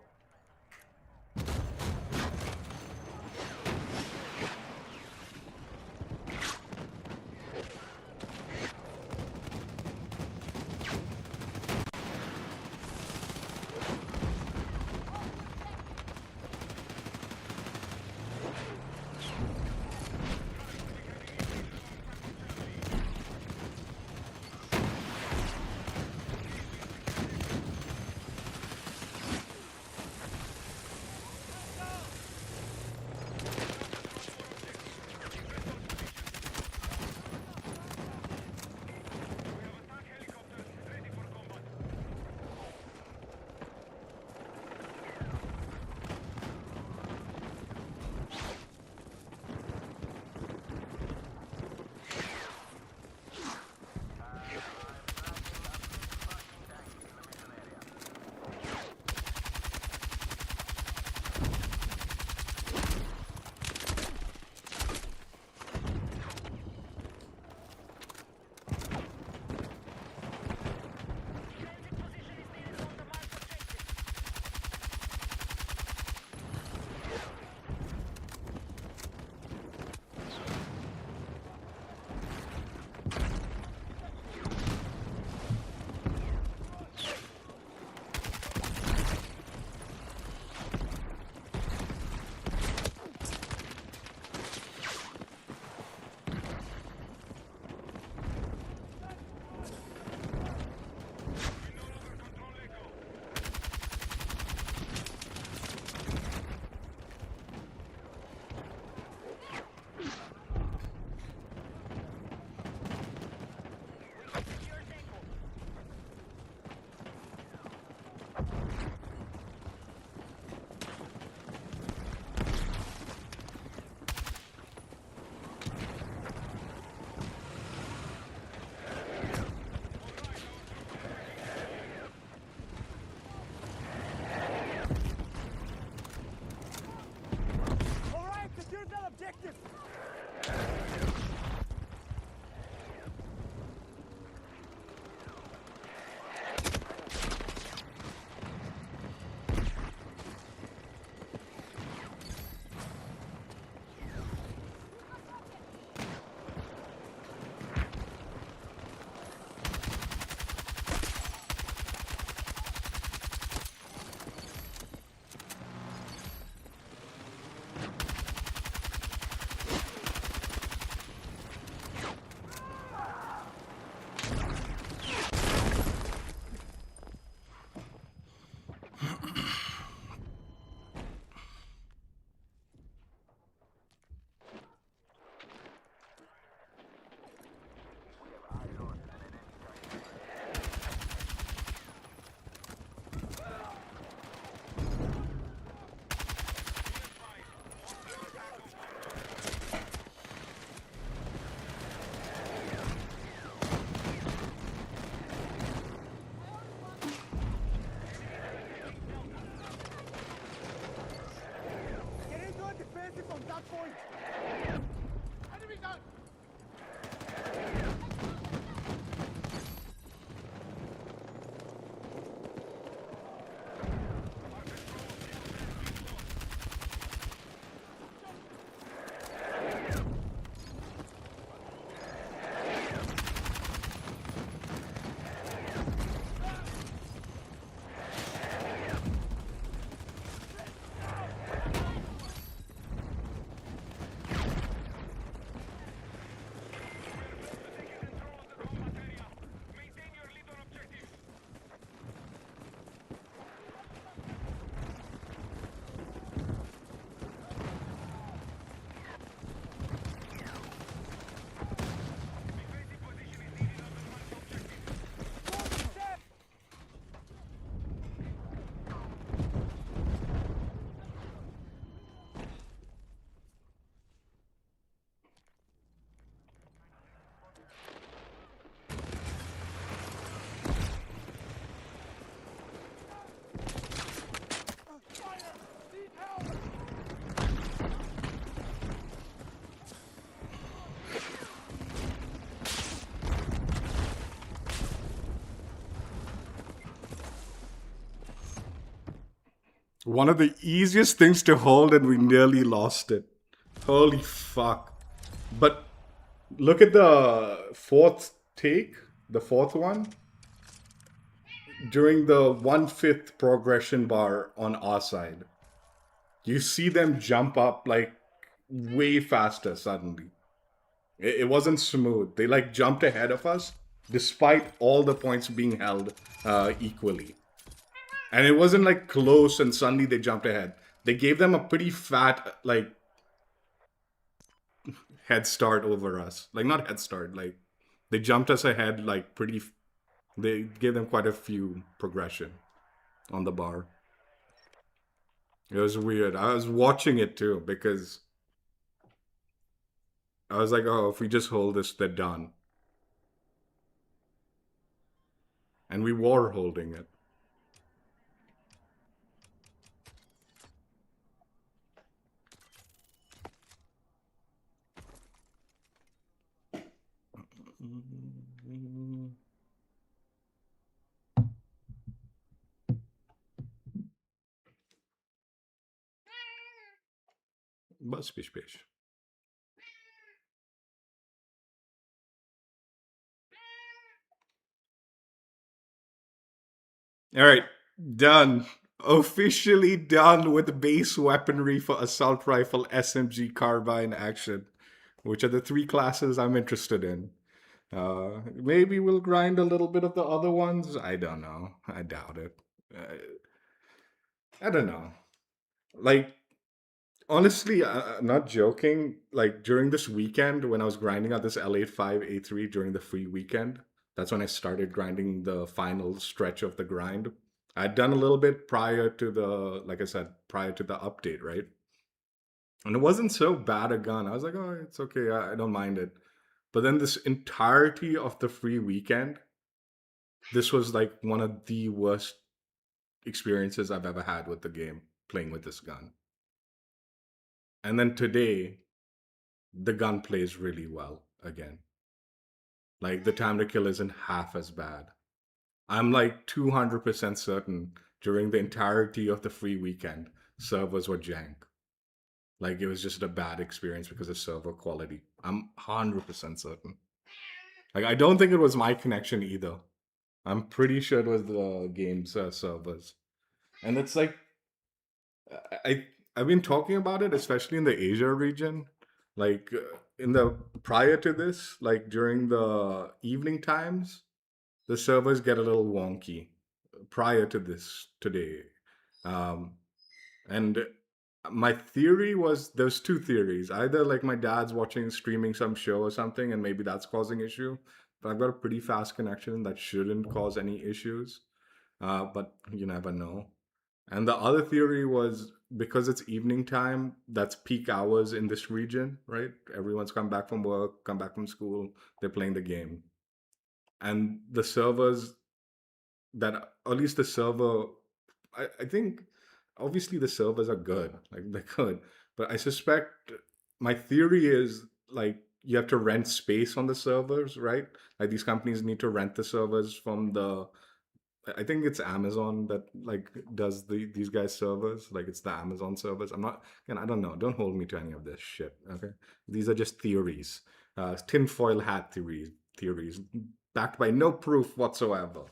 S1: One of the easiest things to hold, and we nearly lost it. Holy fuck. But look at the fourth take, the fourth one. During the 1/5 progression bar on our side, you see them jump up like way faster suddenly. It wasn't smooth. They like jumped ahead of us despite all the points being held equally. And it wasn't like close and suddenly they jumped ahead. They gave them a pretty fat, like, head start over us. Like, not head start, like, they jumped us ahead, like, pretty. They gave them quite a few progression on the bar. It was weird. I was watching it too because I was like, oh, if we just hold this, they're done. And we were holding it. Bus pish pish. All right, done. Officially done with base weaponry for assault rifle, SMG, carbine action, which are the three classes I'm interested in. Maybe we'll grind a little bit of the other ones. I don't know. I doubt it. I don't know. Like, honestly, I'm not joking. Like, during this weekend, when I was grinding out this L85A3 during the free weekend, that's when I started grinding the final stretch of the grind. I'd done a little bit prior to the, like I said, prior to the update, right? And it wasn't so bad a gun. I was like, oh, it's okay. I don't mind it. But then this entirety of the free weekend, this was like one of the worst experiences I've ever had with the game playing with this gun. And then today, the gun plays really well again. Like the time to kill isn't half as bad. I'm like 200% certain during the entirety of the free weekend, servers were jank. Like it was just a bad experience because of server quality. I'm 100% certain. Like I don't think it was my connection either. I'm pretty sure it was the game's servers. And it's like I I've been talking about it, especially in the Asia region. Like in the prior to this, like during the evening times, the servers get a little wonky. Prior to this today, um, and my theory was there's two theories. Either like my dad's watching streaming some show or something, and maybe that's causing issue. But I've got a pretty fast connection that shouldn't cause any issues. But you never know. And the other theory was because it's evening time, that's peak hours in this region, right? Everyone's come back from work, come back from school, they're playing the game. And the servers that, at least the server, I think obviously the servers are good, like they're good. But I suspect my theory is like you have to rent space on the servers, right? Like these companies need to rent the servers from the I think it's Amazon that like does these guys servers. Like it's the Amazon servers. I'm not, and I don't know. Don't hold me to any of this shit. Okay, these are just theories, tinfoil hat theories backed by no proof whatsoever.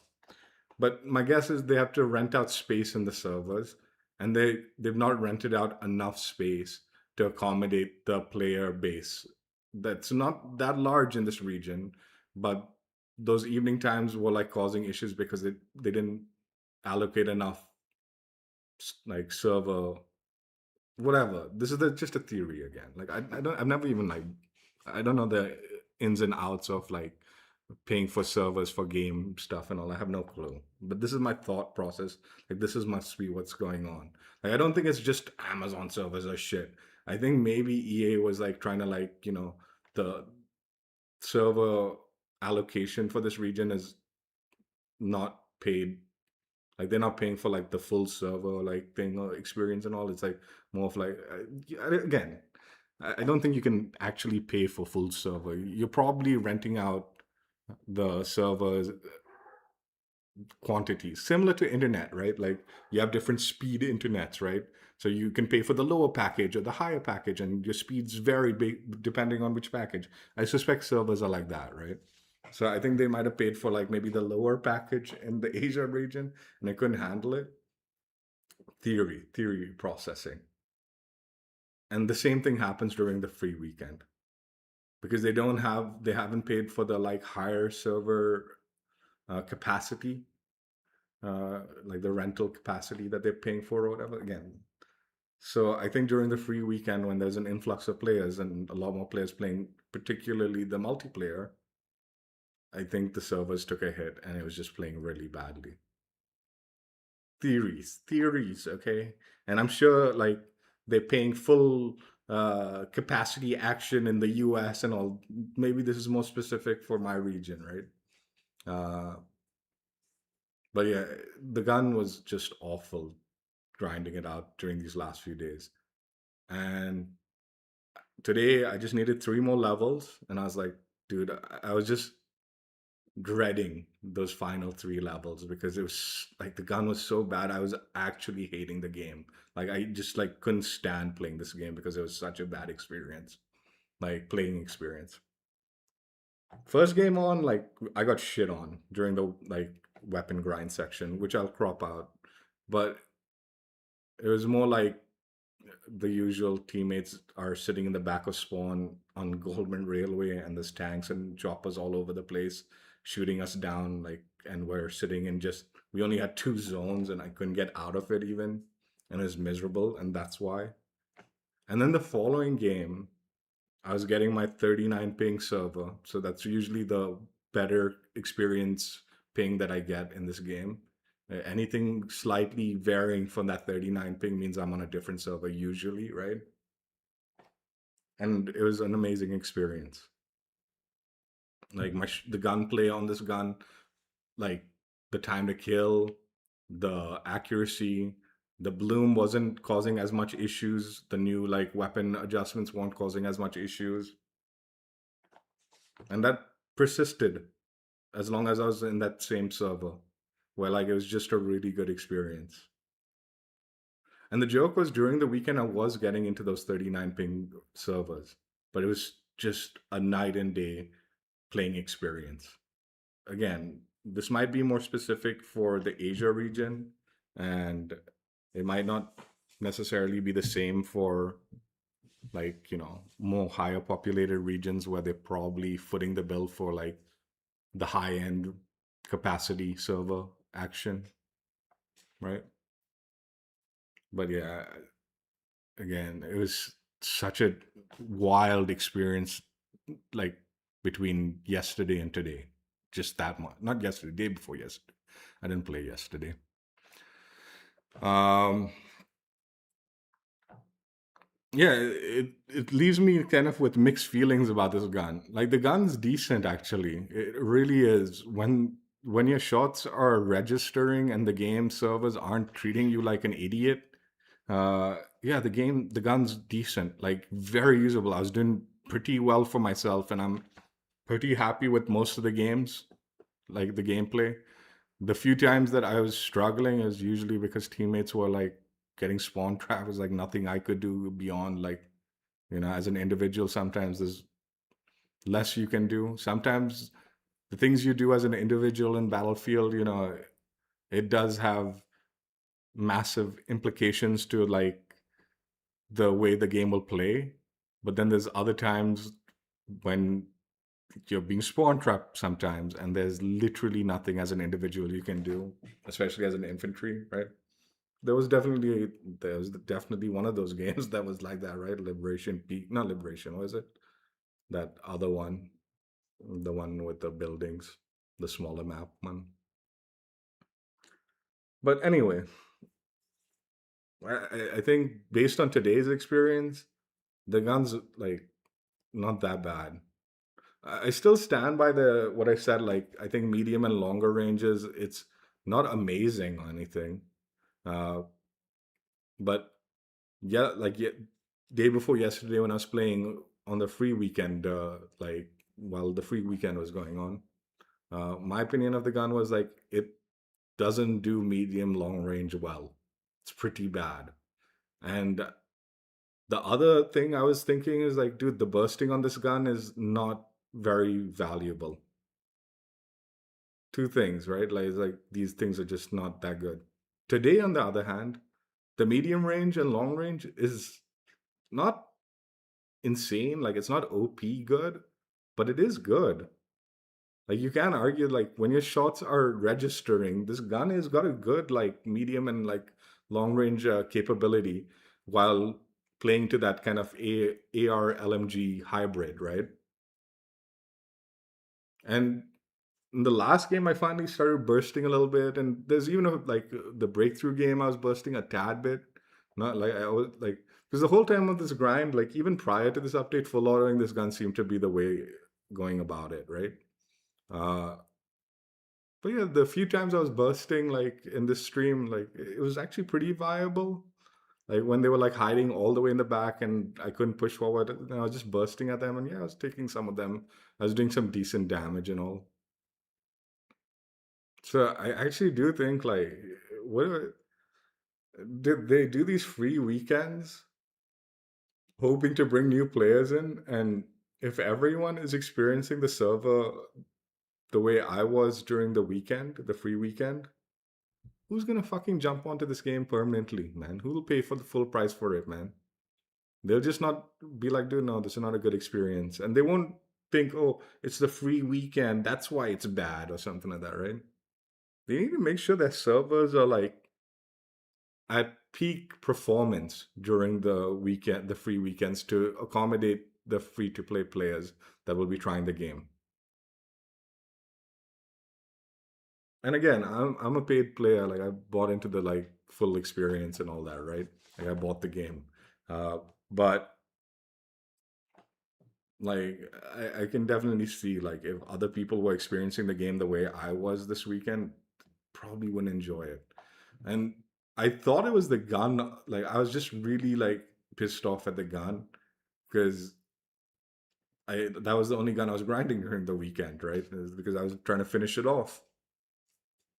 S1: But my guess is they have to rent out space in the servers, and they've not rented out enough space to accommodate the player base. That's not that large in this region, but those evening times were like causing issues because they didn't allocate enough like server whatever. This is just a theory again. Like I've never even like I don't know the ins and outs of like paying for servers for game stuff and all. I have no clue. But this is my thought process. Like this is must be what's going on. Like I don't think it's just Amazon servers or shit. I think maybe EA was like trying to like, the server allocation for this region is not paid. Like they're not paying for like the full server like thing or experience and all. It's like more of like again, I don't think you can actually pay for full server. You're probably renting out the servers quantities, similar to internet, right? Like you have different speed internets, right? So you can pay for the lower package or the higher package, and your speeds vary depending on which package. I suspect servers are like that, right? So I think they might have paid for like maybe the lower package in the Asia region, and they couldn't handle it. Theory processing. And the same thing happens during the free weekend because they haven't paid for the like higher server capacity, like the rental capacity that they're paying for or whatever. Again, so I think during the free weekend when there's an influx of players and a lot more players playing, particularly the multiplayer, I think the servers took a hit and it was just playing really badly. Theories, okay? And I'm sure like they're paying full capacity action in the US and all. Maybe this is more specific for my region, right? Uh, but yeah, the gun was just awful grinding it out during these last few days. And today I just needed 3 more levels, and I was like, dude, I was just dreading those final 3 levels because it was like the gun was so bad. I was actually hating the game. Like I just like couldn't stand playing this game because it was such a bad experience, like playing experience. First game on, like I got shit on during the like weapon grind section, which I'll crop out. But it was more like the usual teammates are sitting in the back of spawn on Goldman Railway, and there's tanks and choppers all over the place shooting us down. Like, and we're sitting in just, we only had 2 zones, and I couldn't get out of it even, and it was miserable, and that's why. And then the following game, I was getting my 39 ping server, so that's usually the better experience ping that I get in this game. Anything slightly varying from that 39 ping means I'm on a different server usually, right? And it was an amazing experience. Like the gunplay on this gun, like the time to kill, the accuracy, the bloom wasn't causing as much issues. The new like weapon adjustments weren't causing as much issues, and that persisted as long as I was in that same server, where like it was just a really good experience. And the joke was during the weekend, I was getting into those 39 ping servers, but it was just a night and day playing experience. Again, this might be more specific for the Asia region, and it might not necessarily be the same for like, more higher populated regions where they're probably footing the bill for like the high end capacity server action, right? But yeah, again, it was such a wild experience, like between yesterday and today. Just that much. Not yesterday, day before yesterday. I didn't play yesterday. Um, yeah, it leaves me kind of with mixed feelings about this gun. Like the gun's decent actually. It really is. When your shots are registering and the game servers aren't treating you like an idiot, yeah, the gun's decent, like very usable. I was doing pretty well for myself, and I'm pretty happy with most of the games, like the gameplay. The few times that I was struggling is usually because teammates were like getting spawn trapped. Was like nothing I could do beyond like, as an individual, sometimes there's less you can do. Sometimes the things you do as an individual in Battlefield, it does have massive implications to like the way the game will play. But then there's other times when you're being spawn trapped sometimes, and there's literally nothing as an individual you can do, especially as an infantry, right? There was definitely one of those games that was like that, right? Liberation Peak, not Liberation, was it? That other one, the one with the buildings, the smaller map one. But anyway, I think based on today's experience, the gun's like not that bad. I still stand by the what I said. Like I think medium and longer ranges, it's not amazing or anything, uh, but yeah, like day before yesterday when I was playing on the free weekend, like while the free weekend was going on, my opinion of the gun was like doesn't do medium long range well. It's pretty bad. And the other thing I was thinking is like, dude, the bursting on this gun is not very valuable. Two things, right? Like, it's like these things are just not that good. Today, on the other hand, the medium range and long range is not insane. Like, it's not OP good, but it is good. Like, you can't argue, like, when your shots are registering, this gun has got a good, like, medium and, like, long range capability while playing to that kind of AR LMG hybrid, right? And in the last game, I finally started bursting a little bit, and there's even like the breakthrough game, I was bursting a tad bit. Not like I was like, because the whole time of this grind, like even prior to this update, full autoing this gun seemed to be the way going about it, right? Uh, but yeah, the few times I was bursting, like in this stream, like it was actually pretty viable. Like when they were like hiding all the way in the back and I couldn't push forward, and I was just bursting at them, and yeah, I was taking some of them. I was doing some decent damage and all. So I actually do think like, what did they do these free weekends hoping to bring new players in? And if everyone is experiencing the server the way I was during the weekend, the free weekend, who's gonna fucking jump onto this game permanently, man? Who will pay for the full price for it, man? They'll just not be like, dude, no, this is not a good experience. And they won't think, oh, it's the free weekend, that's why it's bad or something like that, right? They need to make sure their servers are like at peak performance during the weekend, the free weekends, to accommodate the free to play players that will be trying the game. And again, I'm a paid player. Like I bought into the like full experience and all that, right? Like I bought the game, but like I can definitely see like if other people were experiencing the game the way I was this weekend, probably wouldn't enjoy it. And I thought it was the gun. Like I was just really like pissed off at the gun because I that was the only gun I was grinding during the weekend, right? It was because I was trying to finish it off.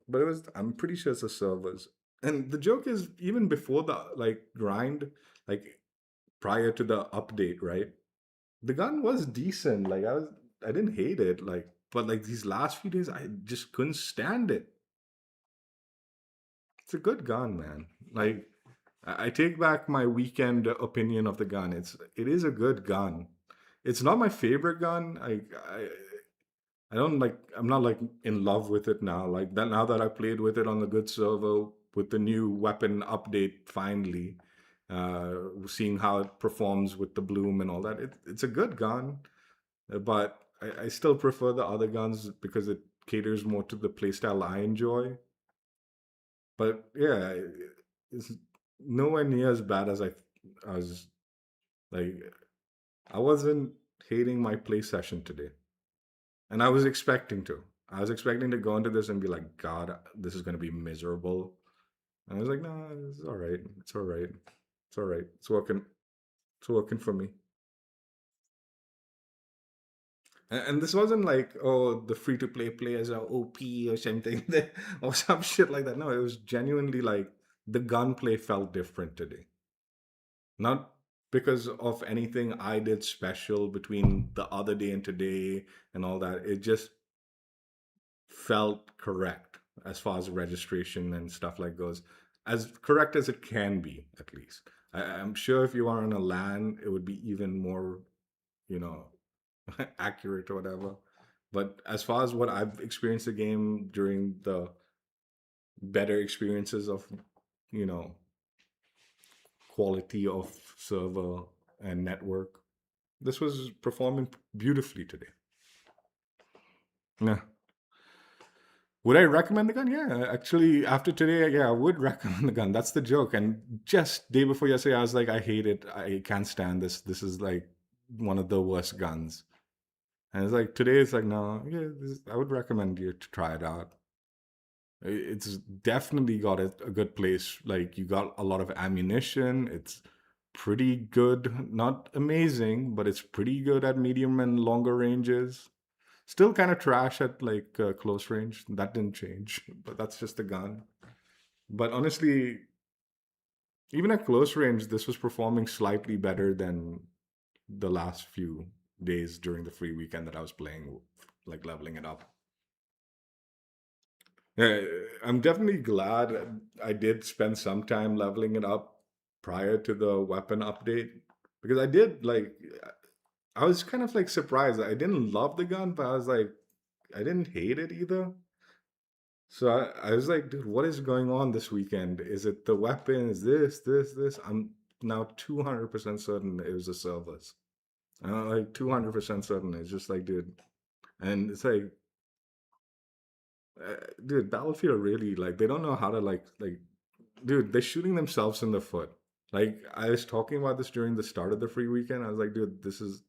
S1: But it was I'm pretty sure it's the servers. And the joke is even before the like grind, like prior to the update, right? The gun was decent. Like I didn't hate it. Like but like these last few days I just couldn't stand it. It's a good gun, man. Like I take back my weekend opinion of the gun. It is a good gun. It's not my favorite gun. I don't like I'm not like in love with it now. Like that now that I played with it on the good server with the new weapon update finally, seeing how it performs with the bloom and all that. It's a good gun, but I still prefer the other guns because it caters more to the playstyle I enjoy. But yeah, it's nowhere near as bad as I was like I wasn't hating my play session today. And I was expecting to. I was expecting to go into this and be like, God, this is gonna be miserable. And I was like, no, it's all right. It's all right. It's all right. It's working. It's working for me. And this wasn't like, oh, the free to play players are OP or something, or some shit like that. No, it was genuinely like the gunplay felt different today. Not because of anything I did special between the other day and today and all that. It just felt correct as far as registration and stuff like goes, as correct as it can be, at least. I'm sure if you are on a LAN, it would be even more, you know, accurate or whatever. But as far as what I've experienced the game during the better experiences of, you know, quality of server and network, this was performing beautifully today. Yeah. Would I recommend the gun? Yeah, actually, after today, yeah, I would recommend the gun. That's the joke. And just day before yesterday, I was like, I hate it. I can't stand this. This is like one of the worst guns. And it's like today, it's like, no, yeah, I would recommend you to try it out. It's definitely got a good place. Like you got a lot of ammunition. It's pretty good. Not amazing, but it's pretty good at medium and longer ranges. Still kind of trash at like close range. That didn't change, but that's just the gun. But honestly, even at close range, this was performing slightly better than the last few days during the free weekend that I was playing, like leveling it up. Yeah, I'm definitely glad I did spend some time leveling it up prior to the weapon update because I did like I was kind of like surprised. I didn't love the gun, but I was like I didn't hate it either. So I was like, dude, what is going on this weekend? Is it the weapon? Is this? I'm now 200% certain it was the servers. I'm like 200% certain. It's just like, dude, and it's like, dude, Battlefield really like they don't know how to like, dude, they're shooting themselves in the foot. Like I was talking about this during the start of the free weekend. I was like, dude, this is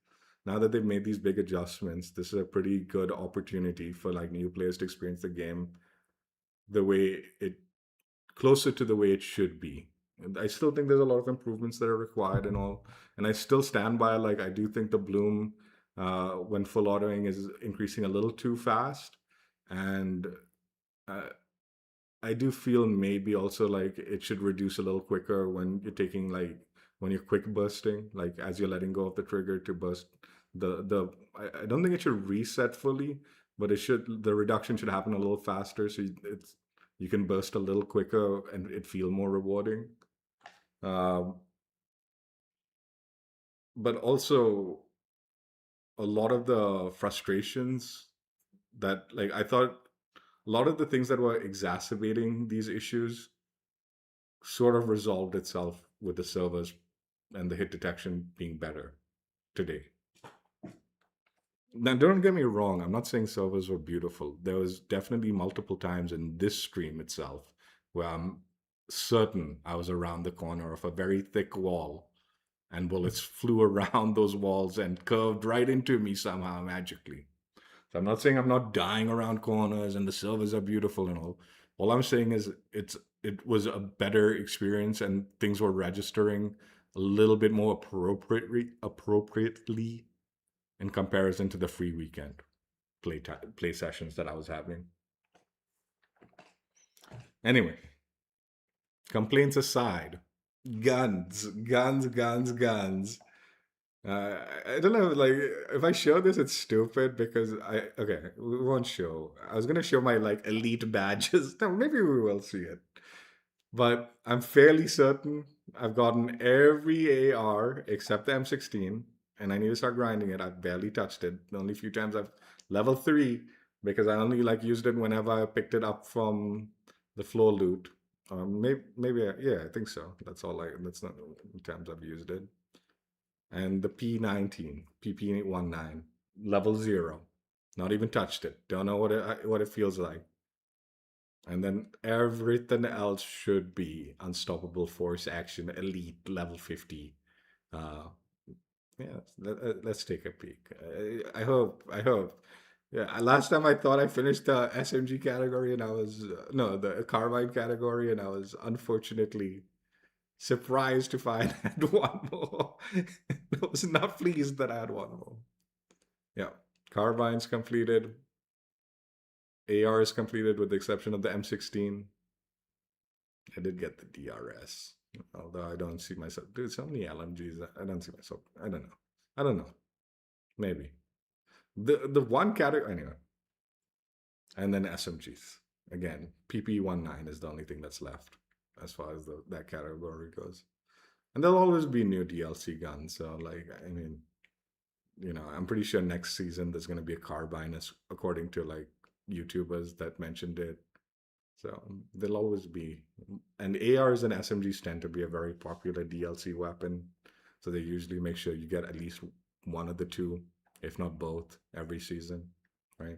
S1: now that they've made these big adjustments, this is a pretty good opportunity for like new players to experience the game the way it closer to the way it should be. And I still think there's a lot of improvements that are required and all. And I still stand by like I do think the bloom when full autoing is increasing a little too fast, and uh, I do feel maybe also like it should reduce a little quicker when you're taking like when you're quick bursting, like as you're letting go of the trigger to burst I don't think it should reset fully, but it should the reduction should happen a little faster so you can burst a little quicker and it feel more rewarding. Um, but also a lot of the frustrations that like I thought a lot of the things that were exacerbating these issues sort of resolved itself with the servers and the hit detection being better today. Now, don't get me wrong. I'm not saying servers were beautiful. There was definitely multiple times in this stream itself where I'm certain I was around the corner of a very thick wall and bullets flew around those walls and curved right into me somehow magically. So I'm not saying I'm not dying around corners and the servers are beautiful and all. All I'm saying is it was a better experience and things were registering a little bit more appropriately in comparison to the free weekend play sessions that I was having. Anyway, complaints aside, guns. I don't know, like if I show this, it's stupid because okay, we won't show. I was gonna show my like elite badges. No, maybe we will see it. But I'm fairly certain I've gotten every AR except the M16, and I need to start grinding it. I've barely touched it. The only few times I've level 3 because I only like used it whenever I picked it up from the floor loot. Yeah, I think so. That's not the times I've used it. And the P19, PP19, level 0. Not even touched it. Don't know what it feels like. And then everything else should be unstoppable force action elite level 50. Uh, yeah, let's take a peek. I hope. Yeah, last time I thought I finished the SMG category and I was no the carbine category and I was unfortunately surprised to find I had one more. I was not pleased that I had one more. Yeah, carbine's completed. AR is completed with the exception of the M16. I did get the DRS, although I don't see myself. Dude, so many LMGs. I don't see myself. I don't know. I don't know. Maybe the one category anyway, and then SMGs again. PP19 is the only thing that's left as far as that category goes. And there'll always be new DLC guns. So like, I mean, I'm pretty sure next season there's going to be a carbine, according to like YouTubers that mentioned it. So there'll always be, and ARs and SMGs tend to be a very popular DLC weapon. So they usually make sure you get at least one of the two, if not both, every season, right?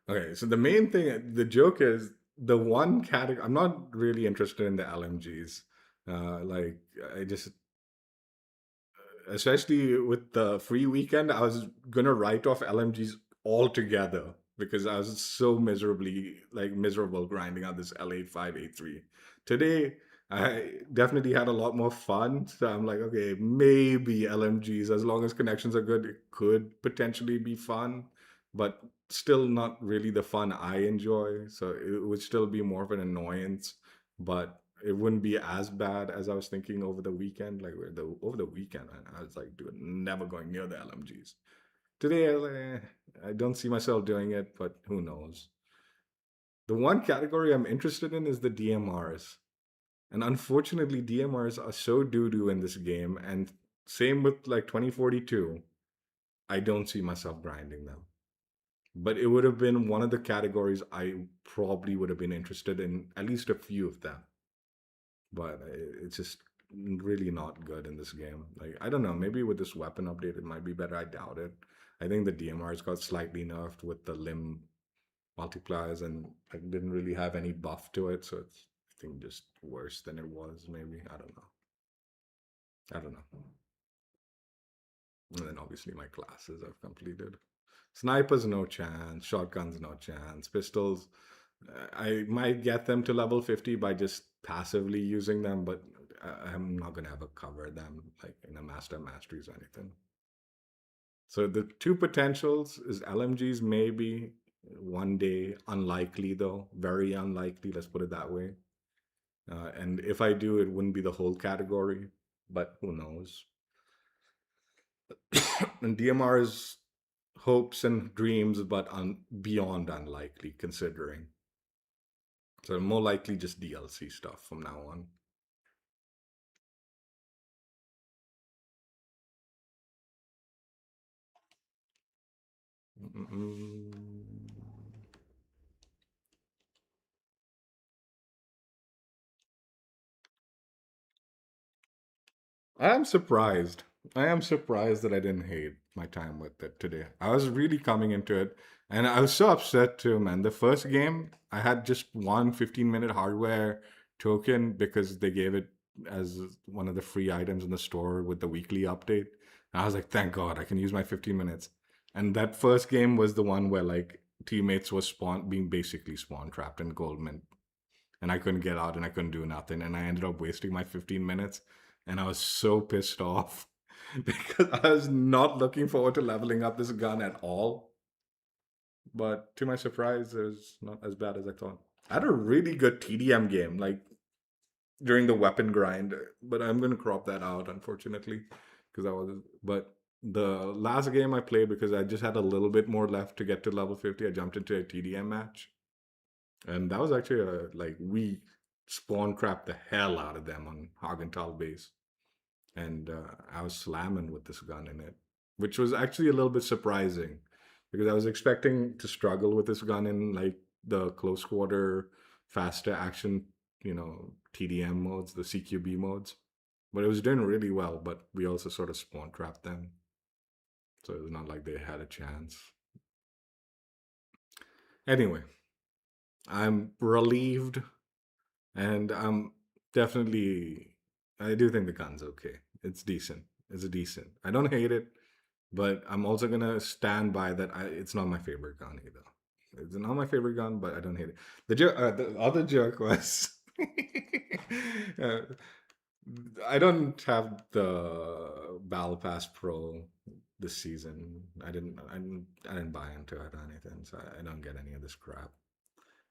S1: Okay, so the main thing, the joke is the one category. I'm not really interested in the LMGs. Like I just, especially with the free weekend, I was gonna write off LMGs altogether because I was so miserable grinding out this L85A3. Today, I definitely had a lot more fun. So I'm like, okay, maybe LMGs, as long as connections are good, it could potentially be fun, but still not really the fun I enjoy. So it would still be more of an annoyance, but it wouldn't be as bad as I was thinking over the weekend. Like over the weekend, I was like, dude, never going near the LMGs. Today, I was like, I don't see myself doing it, but who knows? The one category I'm interested in is the DMRs. And unfortunately, DMRs are so doo doo in this game. And same with like 2042, I don't see myself grinding them. But it would have been one of the categories I probably would have been interested in, at least a few of them. But it's just really not good in this game. Like, I don't know, maybe with this weapon update, it might be better. I doubt it. I think the DMRs got slightly nerfed with the limb multipliers and I didn't really have any buff to it. So it's, I think, just worse than it was, maybe. I don't know. I don't know. And then obviously my classes I've completed. Snipers, no chance. Shotguns, no chance. Pistols, I might get them to level 50 by just passively using them, but I'm not going to ever cover them like in a master masteries or anything. So the two potentials is LMGs maybe one day, unlikely though, very unlikely, let's put it that way. And if I do, it wouldn't be the whole category, but who knows? And DMR's hopes and dreams, but beyond unlikely considering. So more likely just DLC stuff from now on. Mm-mm. I am surprised. I am surprised that I didn't hate my time with it today. I was really coming into it, and I was so upset too, man. The first game, I had just one 15-minute hardware token because they gave it as one of the free items in the store with the weekly update. And I was like, thank God, I can use my 15 minutes. And that first game was the one where like teammates was being basically spawn trapped in Goldman and I couldn't get out and I couldn't do nothing. And I ended up wasting my 15 minutes. And I was so pissed off because I was not looking forward to leveling up this gun at all. But to my surprise, it was not as bad as I thought. I had a really good TDM game, like during the weapon grind, but I'm going to crop that out, unfortunately, because I was. But the last game I played, because I just had a little bit more left to get to level 50, I jumped into a TDM match. And that was actually like we spawn trapped the hell out of them on Hagenthal base. And I was slamming with this gun in it, which was actually a little bit surprising because I was expecting to struggle with this gun in like the close quarter, faster action, TDM modes, the CQB modes. But it was doing really well, but we also sort of spawn trapped them. So it was not like they had a chance. Anyway, I'm relieved and I'm definitely, I do think the gun's okay. It's decent. It's decent. I don't hate it, but I'm also gonna stand by that. It's not my favorite gun either. It's not my favorite gun, but I don't hate it. The other joke was, uh, I don't have the Battle Pass Pro this season. I didn't buy into it or anything, so I don't get any of this crap.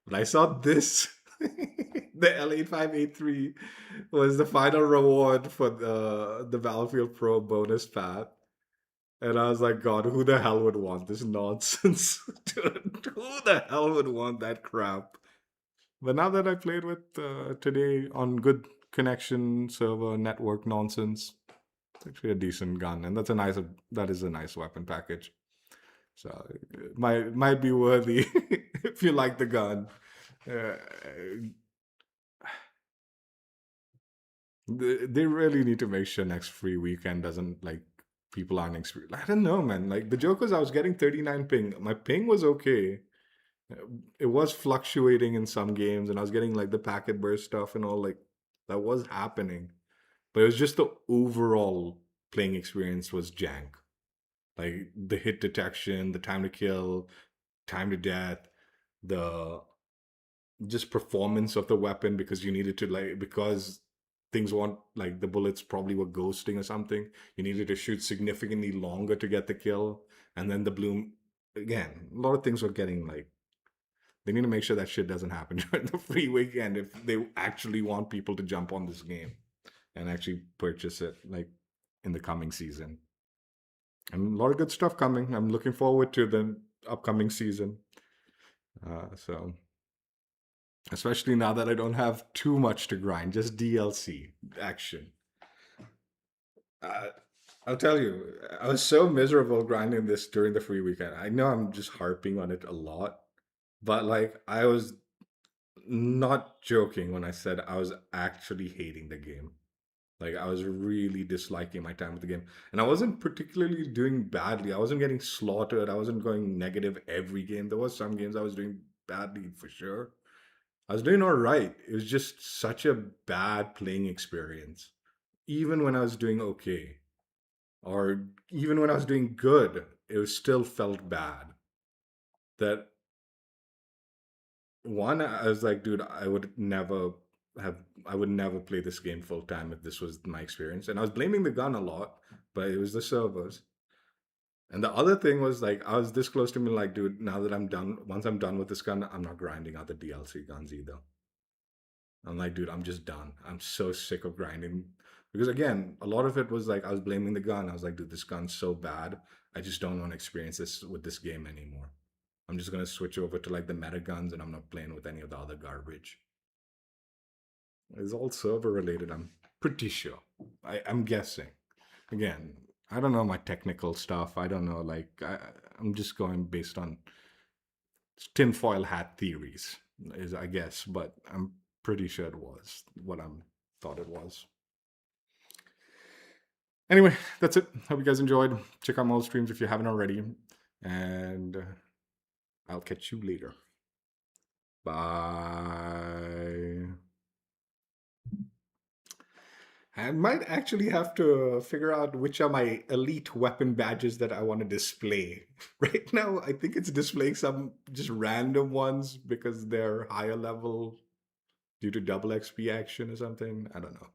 S1: But I saw this. The L85A3 was the final reward for the Battlefield Pro bonus path. And I was like, God, who the hell would want this nonsense? Dude, who the hell would want that crap? But now that I played with today on good connection server network nonsense, it's actually a decent gun, and that is a nice weapon package. So it might be worthy if you like the gun. Uh, they really need to make sure next free weekend doesn't like people aren't experienced. I don't know, man. Like the joke was I was getting 39 ping. My ping was okay. It was fluctuating in some games, and I was getting like the packet burst stuff and all like that was happening. But it was just the overall playing experience was jank. Like the hit detection, the time to kill, time to death, the just performance of the weapon because you needed to like because things want like the bullets probably were ghosting or something. You needed to shoot significantly longer to get the kill, and then the bloom again. A lot of things were getting like they need to make sure that shit doesn't happen during the free weekend if they actually want people to jump on this game and actually purchase it like in the coming season. And a lot of good stuff coming. I'm looking forward to the upcoming season. So, especially now that I don't have too much to grind, just DLC action. Uh, I'll tell you, I was so miserable grinding this during the free weekend. I know I'm just harping on it a lot, but like I was not joking when I said I was actually hating the game. Like I was really disliking my time with the game. And I wasn't particularly doing badly. I wasn't getting slaughtered. I wasn't going negative every game. There was some games I was doing badly for sure. I was doing all right. It was just such a bad playing experience. Even when I was doing okay, or even when I was doing good, it was still felt bad. That one, I was like, dude, I would never play this game full time if this was my experience. And I was blaming the gun a lot, but it was the servers. And the other thing was like, I was this close to me, like, dude, now that I'm done, once I'm done with this gun, I'm not grinding other DLC guns either. I'm like, dude, I'm just done. I'm so sick of grinding. Because again, a lot of it was like, I was blaming the gun. I was like, dude, this gun's so bad. I just don't want to experience this with this game anymore. I'm just going to switch over to like the meta guns and I'm not playing with any of the other garbage. It's all server related, I'm pretty sure. I'm guessing. Again, I don't know my technical stuff. I don't know, like, I'm just going based on tinfoil hat theories, is I guess, but I'm pretty sure it was what I thought it was. Anyway, that's it. Hope you guys enjoyed. Check out my old streams if you haven't already. And I'll catch you later. Bye. I might actually have to figure out which are my elite weapon badges that I want to display. Right now, I think it's displaying some just random ones because they're higher level due to double XP action or something. I don't know.